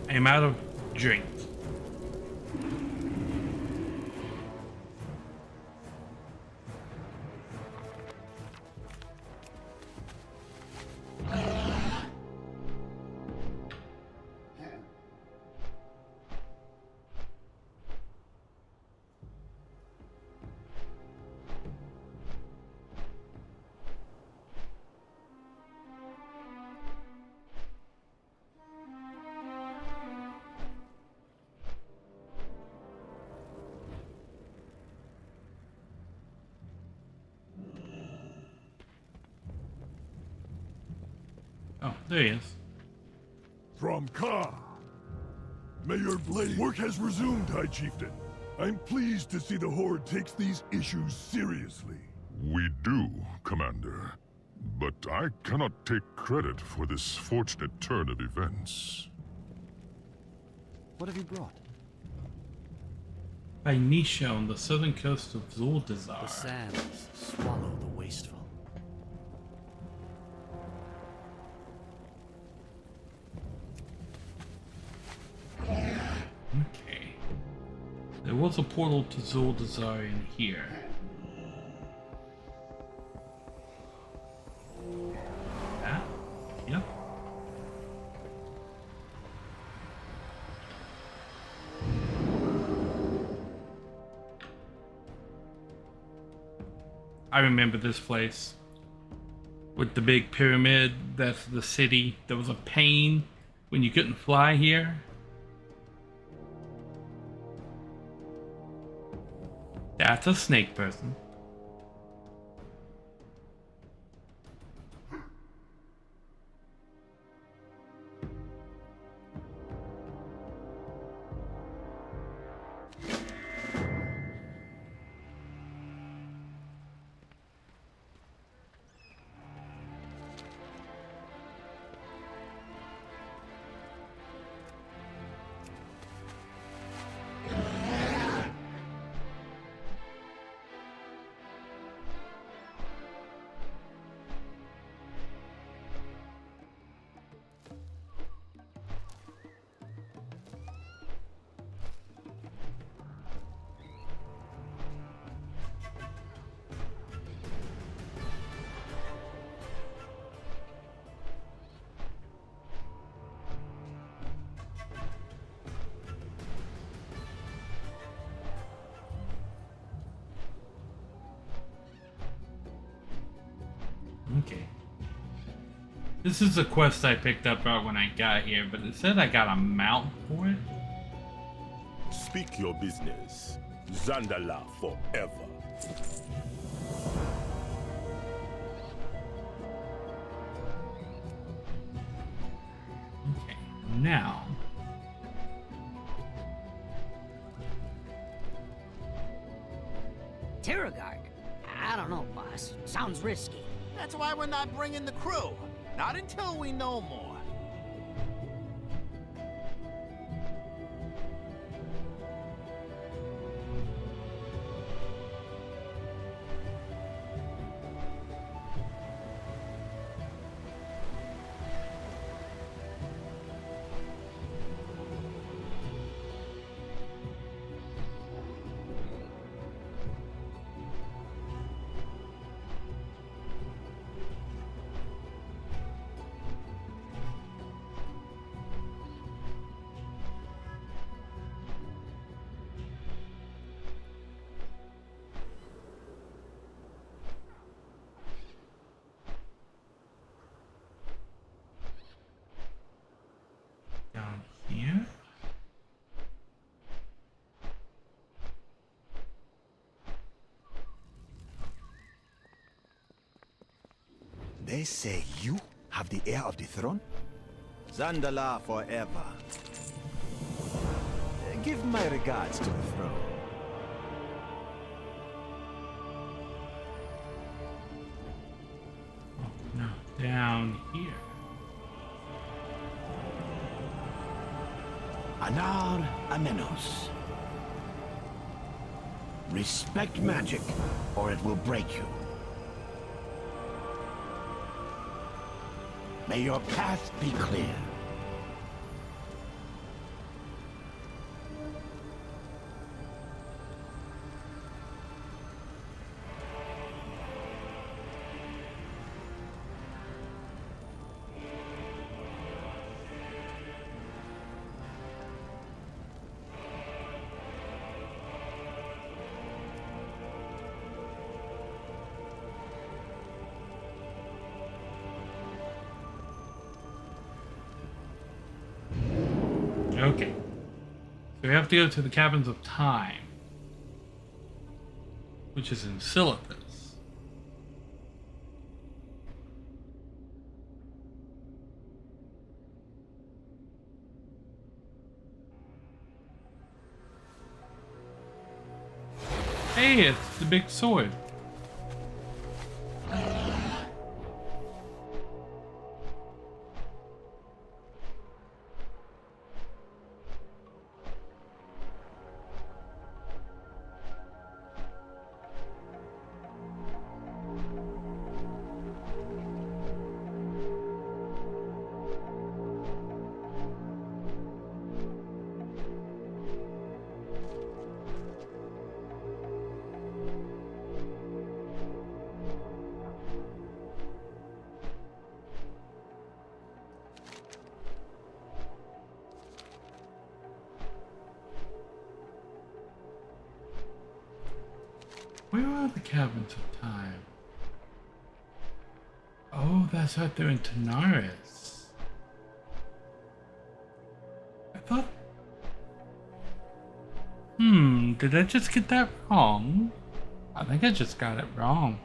I am out of drink. Oh, there he is. From Ka. May your blade work has resumed, High Chieftain. I'm pleased to see the Horde takes these issues seriously. We do, Commander. But I cannot take credit for this fortunate turn of events. What have you brought? By Nisha on the southern coast of Zuldazar. The sands swallow the wasteful. Okay. There was a portal to Zuldazar in here. Yeah? Yep. I remember this place. With the big pyramid, that's the city. There was a pain when you couldn't fly here. That's a snake person. Okay. This is a quest I picked up right when I got here, but it said I got a mount for it. Speak your business. Zandala forever. Okay, now. Terragard? I don't know, boss. Sounds risky. That's why we're not bringing the crew. Not until we know more. Down here. They say you have the heir of the throne? Zandala forever. Give my regards to the throne. Oh, no, down here. Anar Amenos. Respect magic, or it will break you. May your path be clear. Okay. So we have to go to the Caverns of Time, which is in Silithus. Hey, it's the big sword. Where are the Caverns of Time? Oh, that's right there in Naris. I thought... did I just get that wrong? I think I just got it wrong.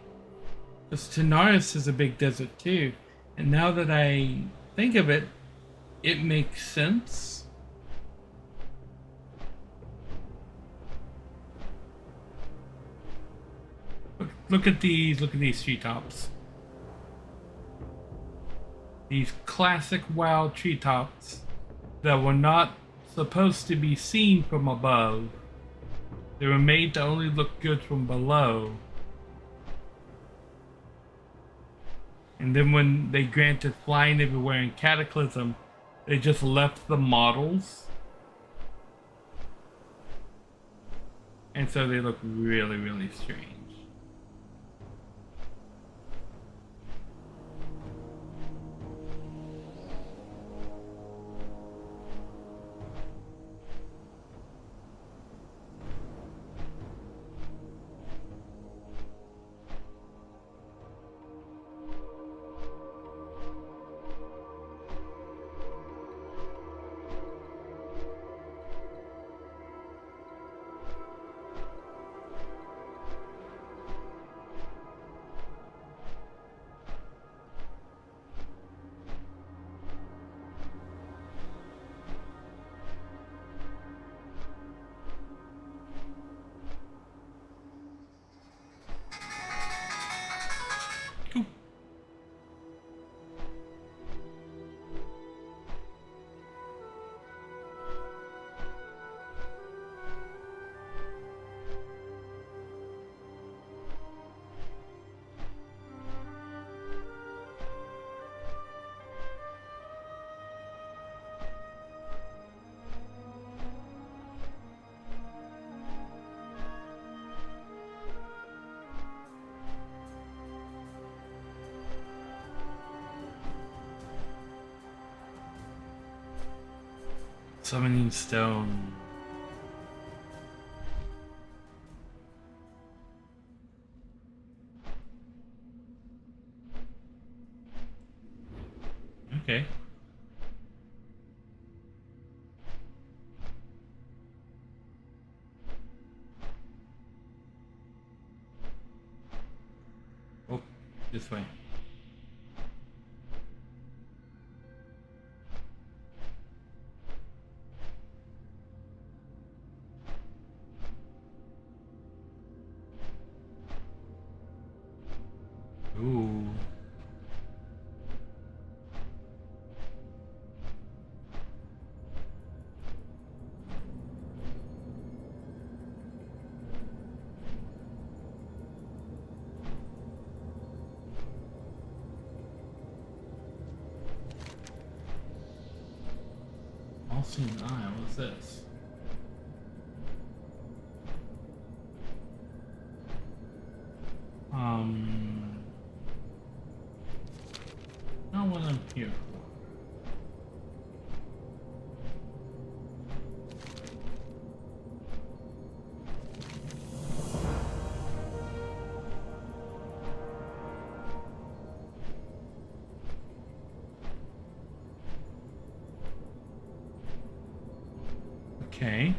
Because Naris is a big desert too. And now that I think of it, it makes sense. Look at these treetops. These classic wild treetops that were not supposed to be seen from above. They were made to only look good from below. And then when they granted flying everywhere in Cataclysm, they just left the models. And so they look really, really strange. Summoning stone. Okay. Oh, this way. Ooh. All-seeing eye, what's this? Not what I'm here for. Okay.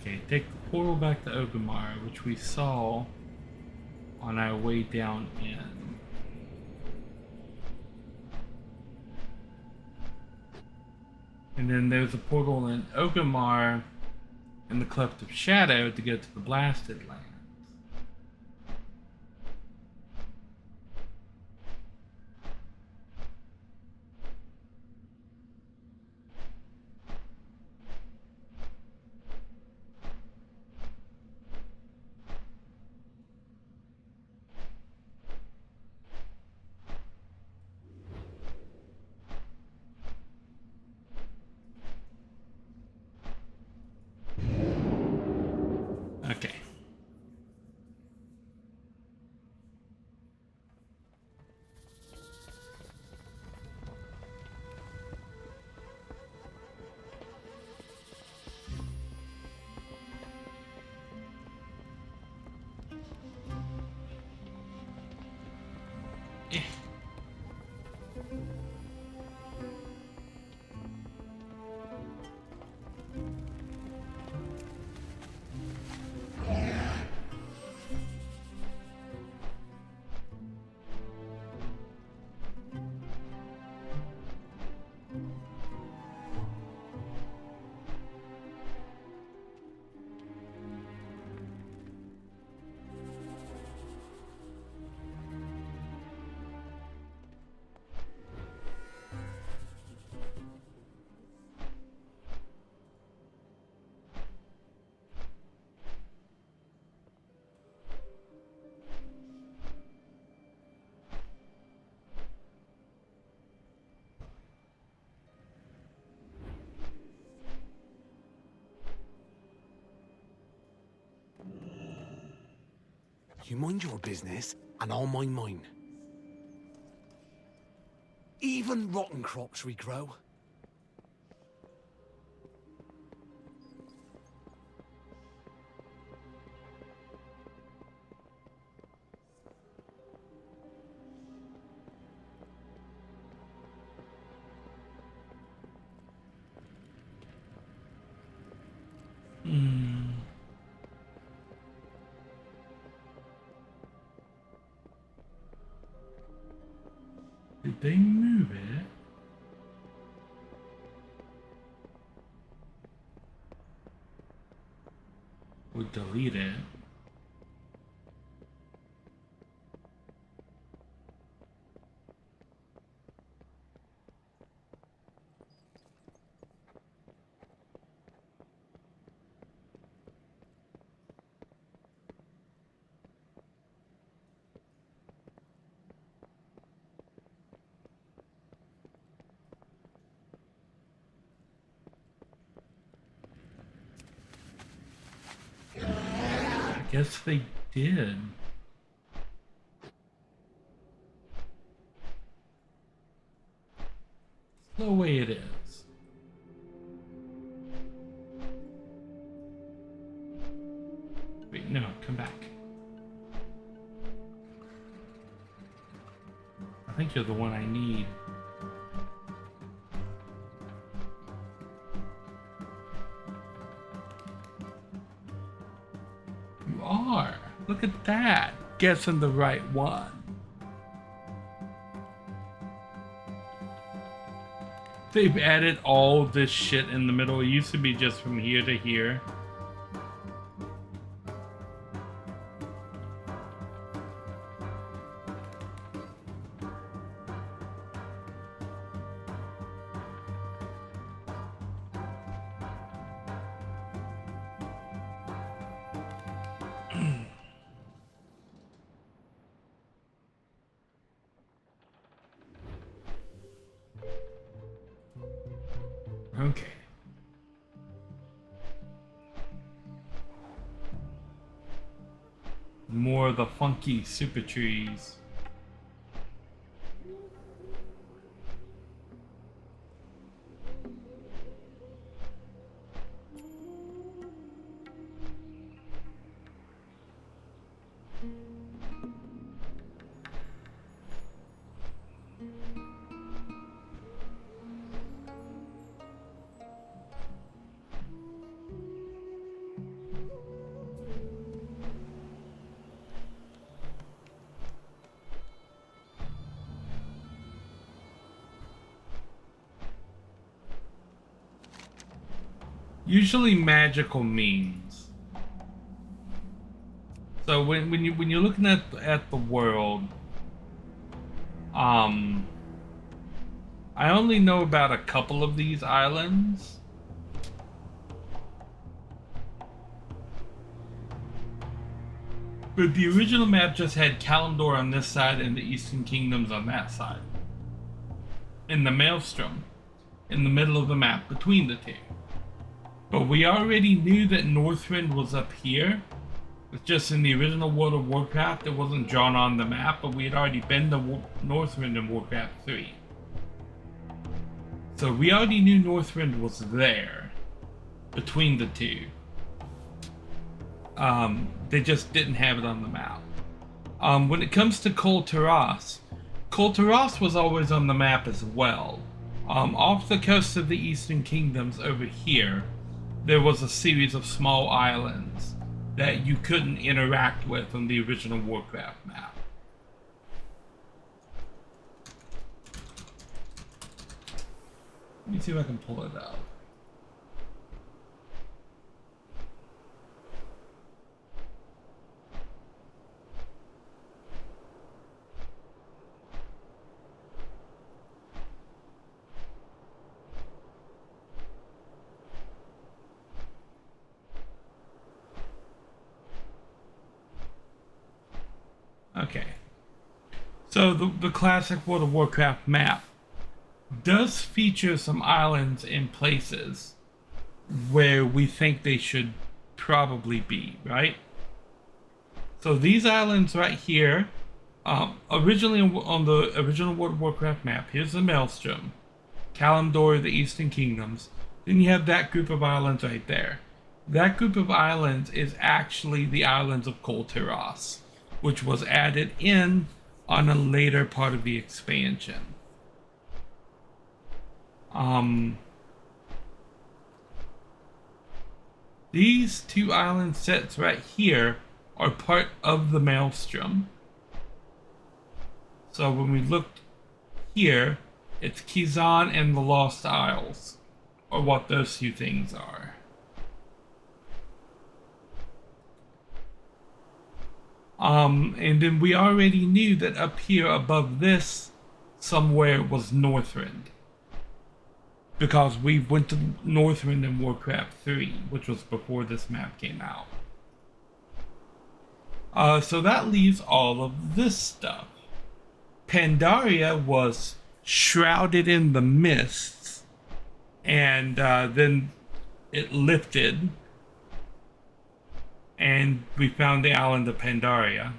Okay, take the portal back to Ogamar, which we saw on our way down in. And then there's a portal in Ogamar in the Cleft of Shadow to get to the Blasted Land. You mind your business, and I'll mind mine. Even rotten crops we grow. Did they move it? Or delete it? I guess they did. No way it is. Wait, no, come back. I think you're the one I need. You are. Look at that. Guessing the right one. They've added all this shit in the middle. It used to be just from here to here. Okay. More of the funky super trees. Usually magical means. So when you're looking at the world, I only know about a couple of these islands. But the original map just had Kalimdor on this side and the Eastern Kingdoms on that side. In the Maelstrom, in the middle of the map between the two. But we already knew that Northrend was up here. It's just in the original World of Warcraft, it wasn't drawn on the map, but we had already been to Northrend in Warcraft 3. So we already knew Northrend was there, between the two. They just didn't have it on the map. When it comes to Kol Tiras was always on the map as well. Off the coast of the Eastern Kingdoms over here, there was a series of small islands that you couldn't interact with on the original Warcraft map. Let me see if I can pull it out. Okay, so the classic World of Warcraft map does feature some islands in places where we think they should probably be, right? So these islands right here, originally on the original World of Warcraft map, here's the Maelstrom, Kalimdor, the Eastern Kingdoms. Then you have that group of islands right there. That group of islands is actually the islands of Kol Tiras, which was added in on a later part of the expansion. These two island sets right here are part of the Maelstrom. So when we look here, it's Kizan and the Lost Isles, or what those two things are. And then we already knew that up here above this somewhere was Northrend, because we went to Northrend in Warcraft 3, which was before this map came out. So that leaves all of this stuff. Pandaria was shrouded in the mists, and then it lifted, and we found the island of Pandaria.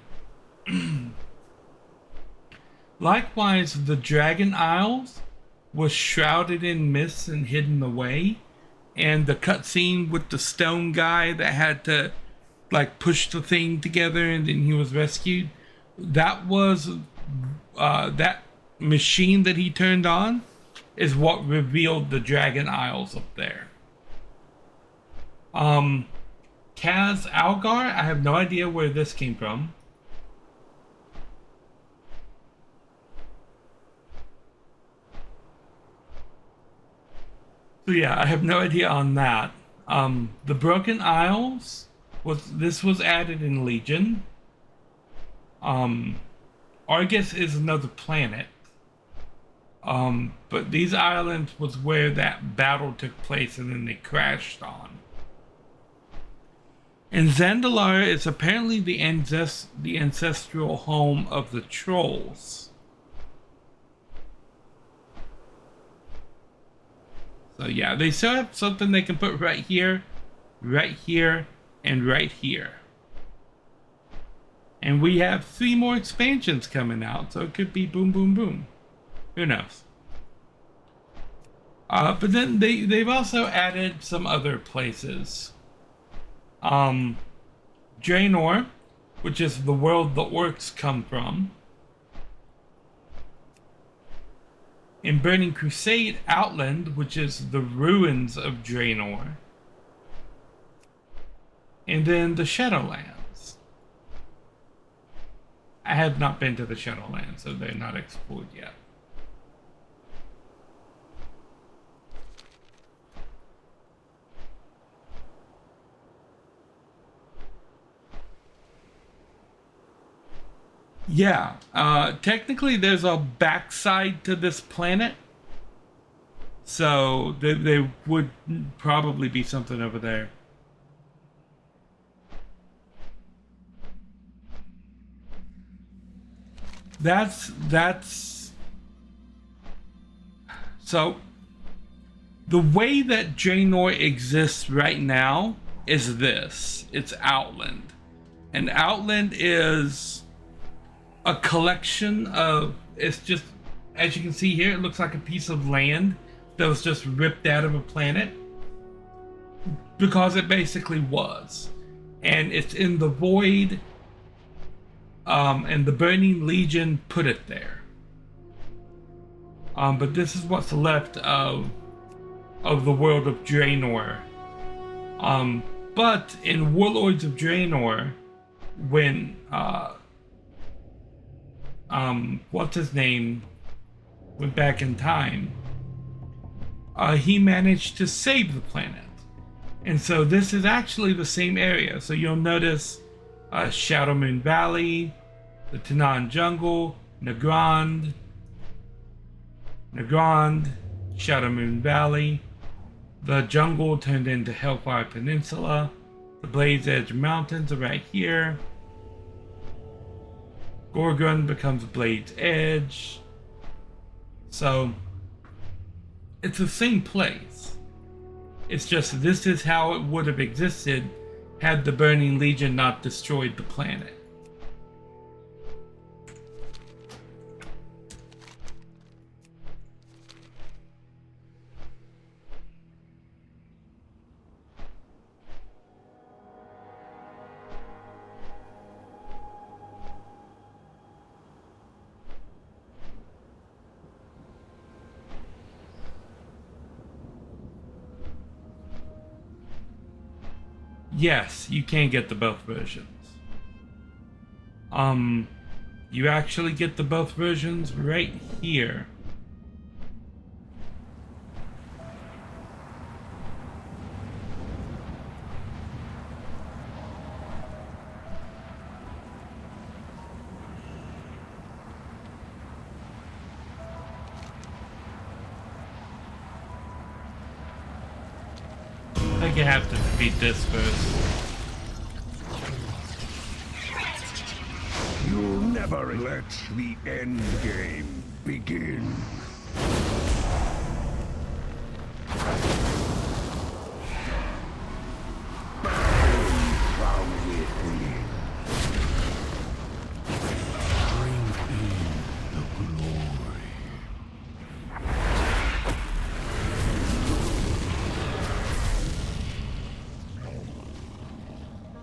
Likewise, the Dragon Isles was shrouded in mists and hidden away, and the cutscene with the stone guy that had to like push the thing together and then he was rescued, that was that machine that he turned on is what revealed the Dragon Isles up there. Kaz Algar, I have no idea where this came from. So yeah, I have no idea on that. The Broken Isles was added in Legion. Argus is another planet. But these islands was where that battle took place and then they crashed on. And Zandalar is apparently the ancestral home of the trolls. So yeah, they still have something they can put right here, and right here. And we have 3 more expansions coming out, so it could be boom, boom, boom. Who knows? But then they've also added some other places. Draenor, which is the world the orcs come from. In Burning Crusade, Outland, which is the ruins of Draenor. And then the Shadowlands. I have not been to the Shadowlands, so they're not explored yet. Yeah, technically there's a backside to this planet. So there would probably be something over there. That's so the way that Draenor exists right now is this. It's Outland. And Outland is a collection of, it's just, as you can see here, it looks like a piece of land that was just ripped out of a planet, because it basically was. And it's in the void, and the Burning Legion put it there. But this is what's left of the world of Draenor. But in Warlords of Draenor, when what's his name went back in time, he managed to save the planet. And so this is actually the same area. So you'll notice Shadowmoon Valley, the Tanan Jungle, Nagrand, Shadowmoon Valley. The jungle turned into Hellfire Peninsula. The Blaze Edge Mountains are right here. Gorgon becomes Blade's Edge. So it's the same place. It's just this is how it would have existed had the Burning Legion not destroyed the planet. yes, you can get the both versions. You actually get the both versions right here. I think you have to defeat this first. You'll never let the end game begin. From within. Bring in the glory.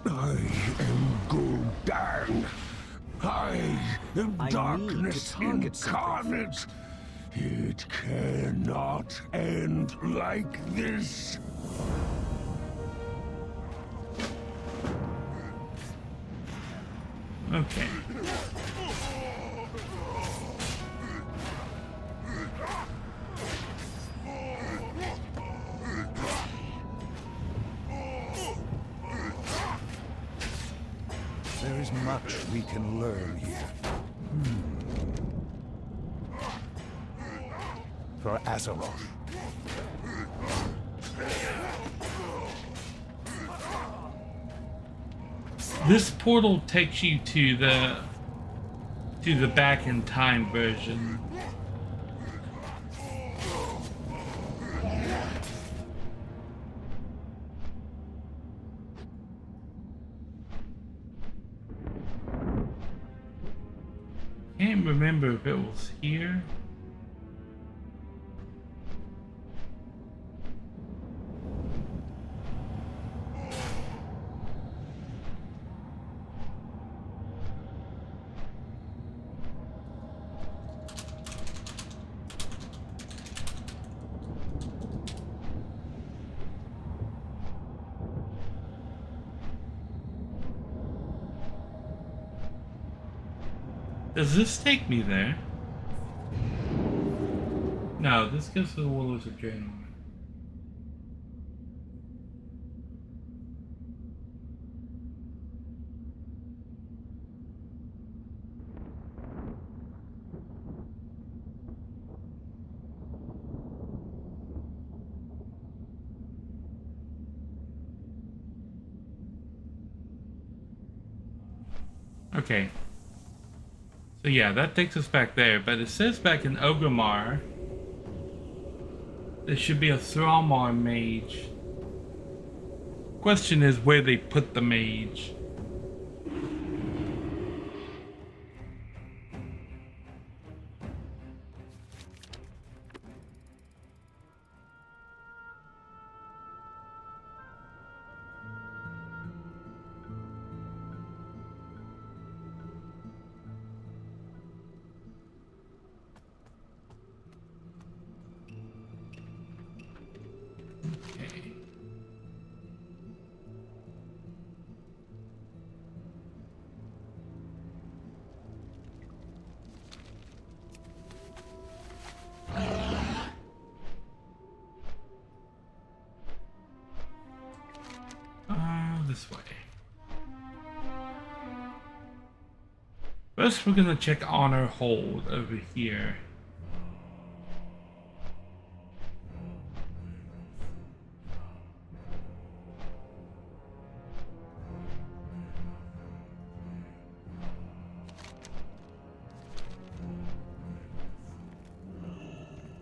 I am Gul'dan. I am darkness incarnate. It cannot end like this. Okay. There is much we can learn here. For Azeroth. This portal takes you to the back in time version. Can't remember if it was here. Does this take me there? No, this goes to the Warlords of Draenor. Okay. So yeah, that takes us back there, but it says back in Orgrimmar there should be a Thrallmar mage. Question is where they put the mage. This way. First, we're gonna check Honor Hold over here.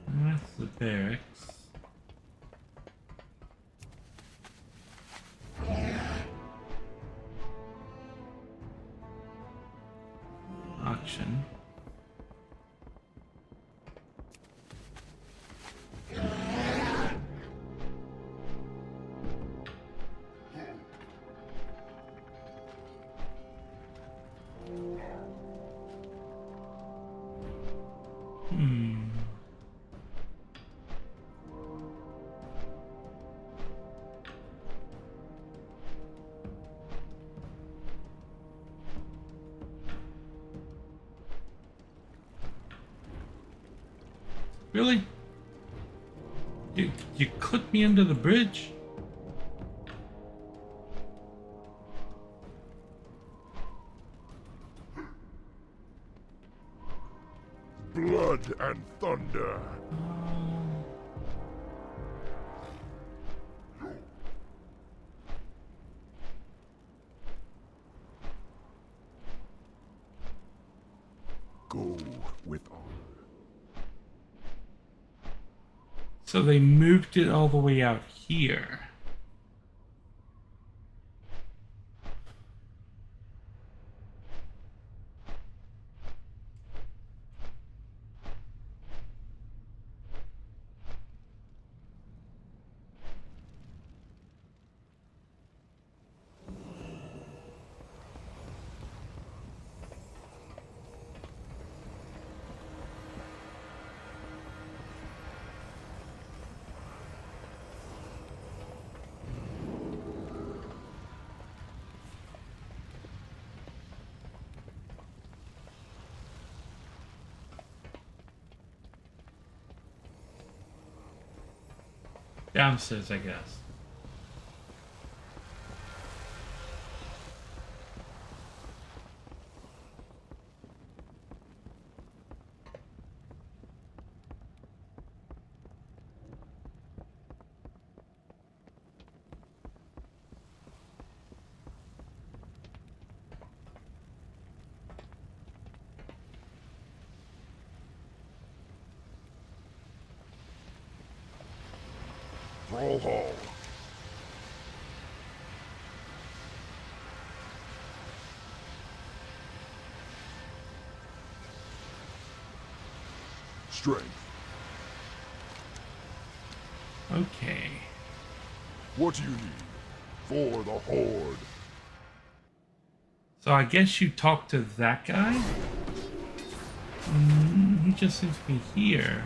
And that's the barracks. Auction. Really? You clipped me under the bridge? Blood and thunder. Go with honor. So they moved it all the way out here. Downstairs, I guess. Thrall Hall. Strength. Okay. What do you need? For the Horde. So I guess you talked to that guy? He just seems to be here.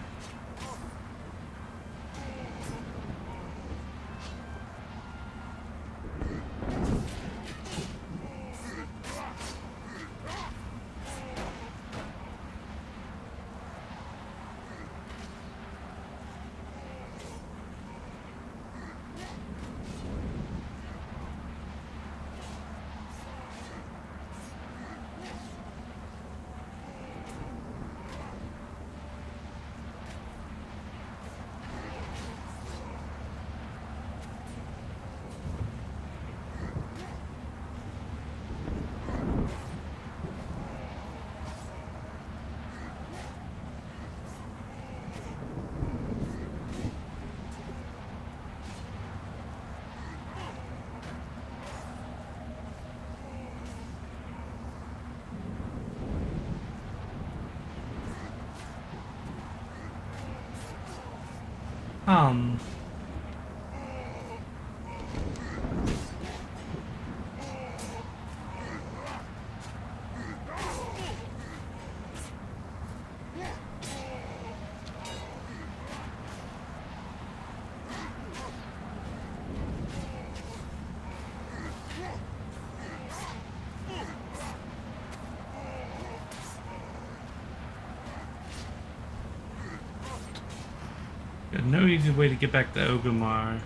Got no easy way to get back to Ogomar.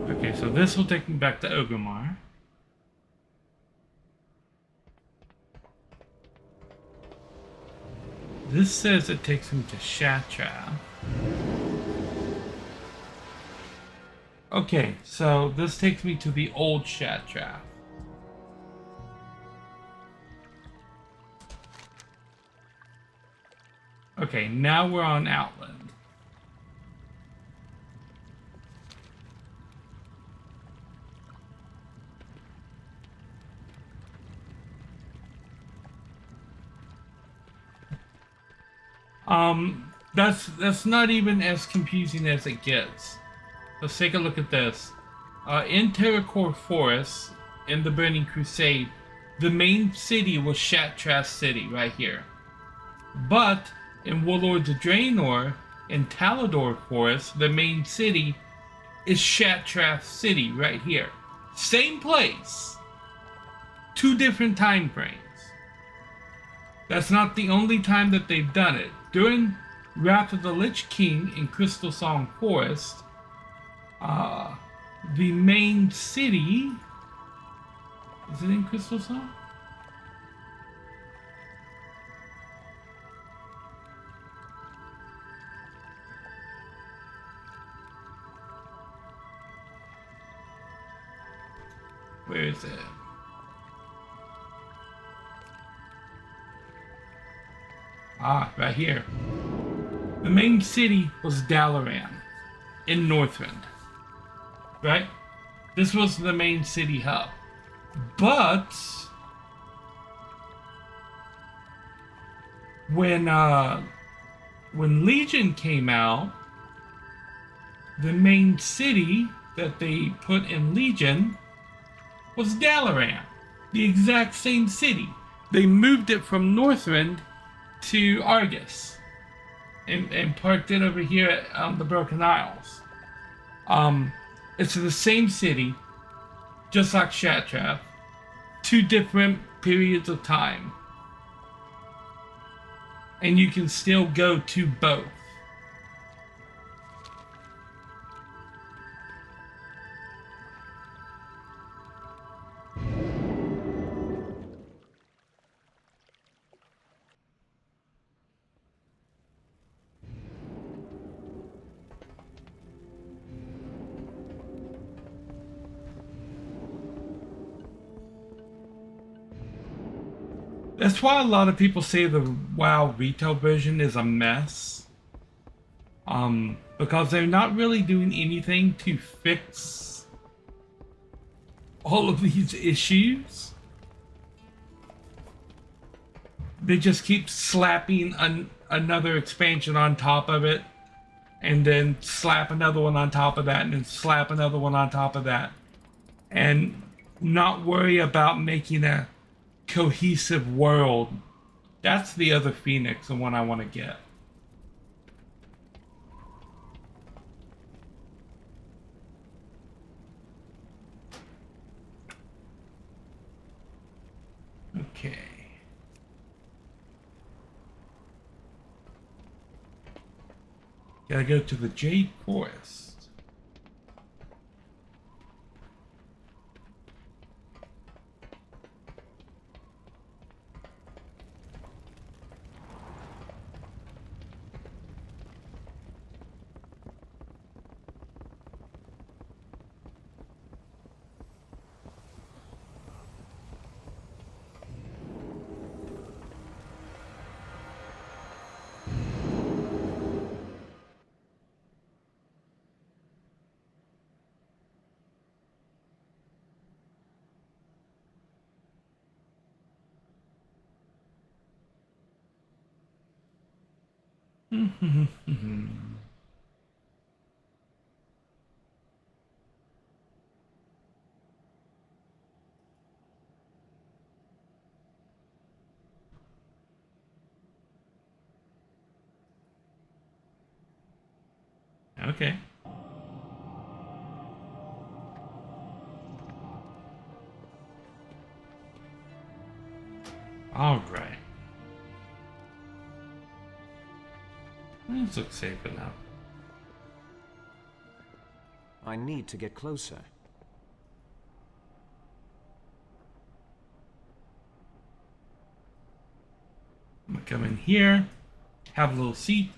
Okay, so this will take me back to Ogomar. This says it takes me to Shatra. Okay, so this takes me to the old Shattrath. Okay, now we're on Outland. That's not even as confusing as it gets. Let's take a look at this. In Terracore Forest, in the Burning Crusade, the main city was Shattrath City, right here. But in Warlords of Draenor, in Talador Forest, the main city is Shattrath City, right here. Same place. 2 different time frames. That's not the only time that they've done it. During Wrath of the Lich King in Crystal Song Forest, the main city... Is it in Crystal Song? Where is it? Ah, right here. The main city was Dalaran in Northrend. Right? This was the main city hub. But when Legion came out, the main city that they put in Legion was Dalaran. The exact same city. They moved it from Northrend to Argus and parked it over here at the Broken Isles. It's the same city, just like Shattrath, 2 different periods of time. And you can still go to both. That's why a lot of people say the WoW retail version is a mess. Because they're not really doing anything to fix all of these issues. They just keep slapping another expansion on top of it, and then slap another one on top of that, and then slap another one on top of that. And not worry about making a cohesive world. That's the other Phoenix, the one I want to get. Okay. Gotta go to the Jade Forest. Okay. All right. This looks safe enough. I need to get closer. I'm gonna come in here, have a little seat,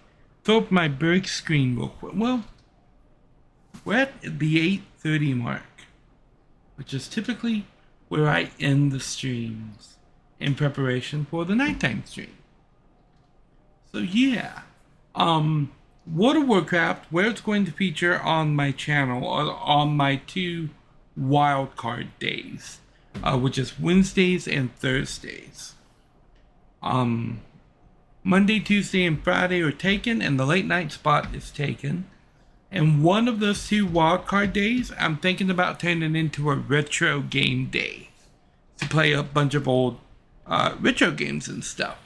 throw up my break screen real quick. Well, we're at the 8:30 mark, which is typically where I end the streams in preparation for the nighttime stream. So yeah, World of Warcraft, where it's going to feature on my channel on my 2 wildcard days, which is Wednesdays and Thursdays. Monday, Tuesday, and Friday are taken, and the late night spot is taken. And one of those 2 wildcard days, I'm thinking about turning into a retro game day to play a bunch of old retro games and stuff.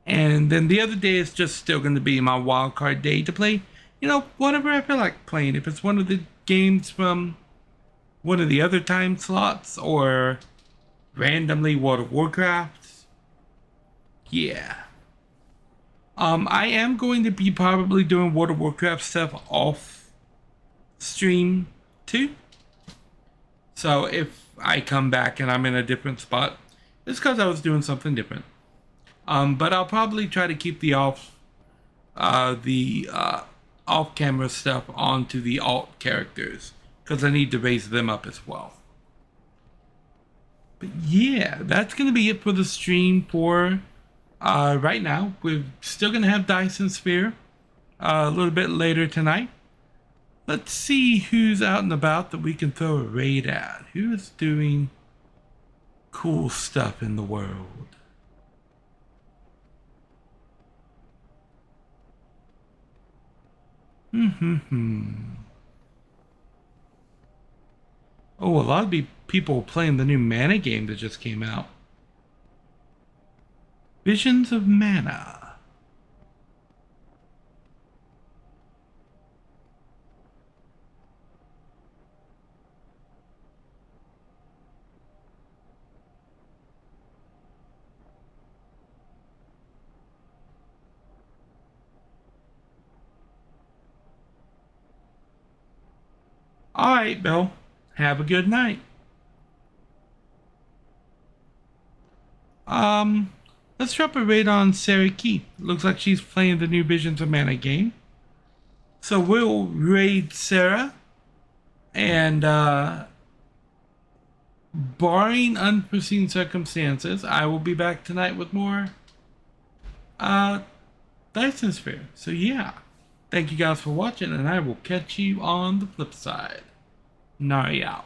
And then the other day is just still going to be my wildcard day to play, you know, whatever I feel like playing. If it's one of the games from one of the other time slots, or randomly World of Warcraft. Yeah. I am going to be probably doing World of Warcraft stuff off stream too. So if I come back and I'm in a different spot, it's because I was doing something different. But I'll probably try to keep the off-camera stuff onto the alt characters, because I need to raise them up as well. But yeah, that's going to be it for the stream for right now. We're still going to have Dyson Sphere a little bit later tonight. Let's see who's out and about that we can throw a raid at. Who is doing cool stuff in the world? Oh, a lot of people playing the new Mana game that just came out. Visions of Mana. Alright, Bill. Have a good night. Let's drop a raid on Sarah Key. Looks like she's playing the new Visions of Mana game. So we'll raid Sarah. And, barring unforeseen circumstances, I will be back tonight with more, Dyson Sphere. So yeah. Thank you guys for watching, and I will catch you on the flip side. Nari out.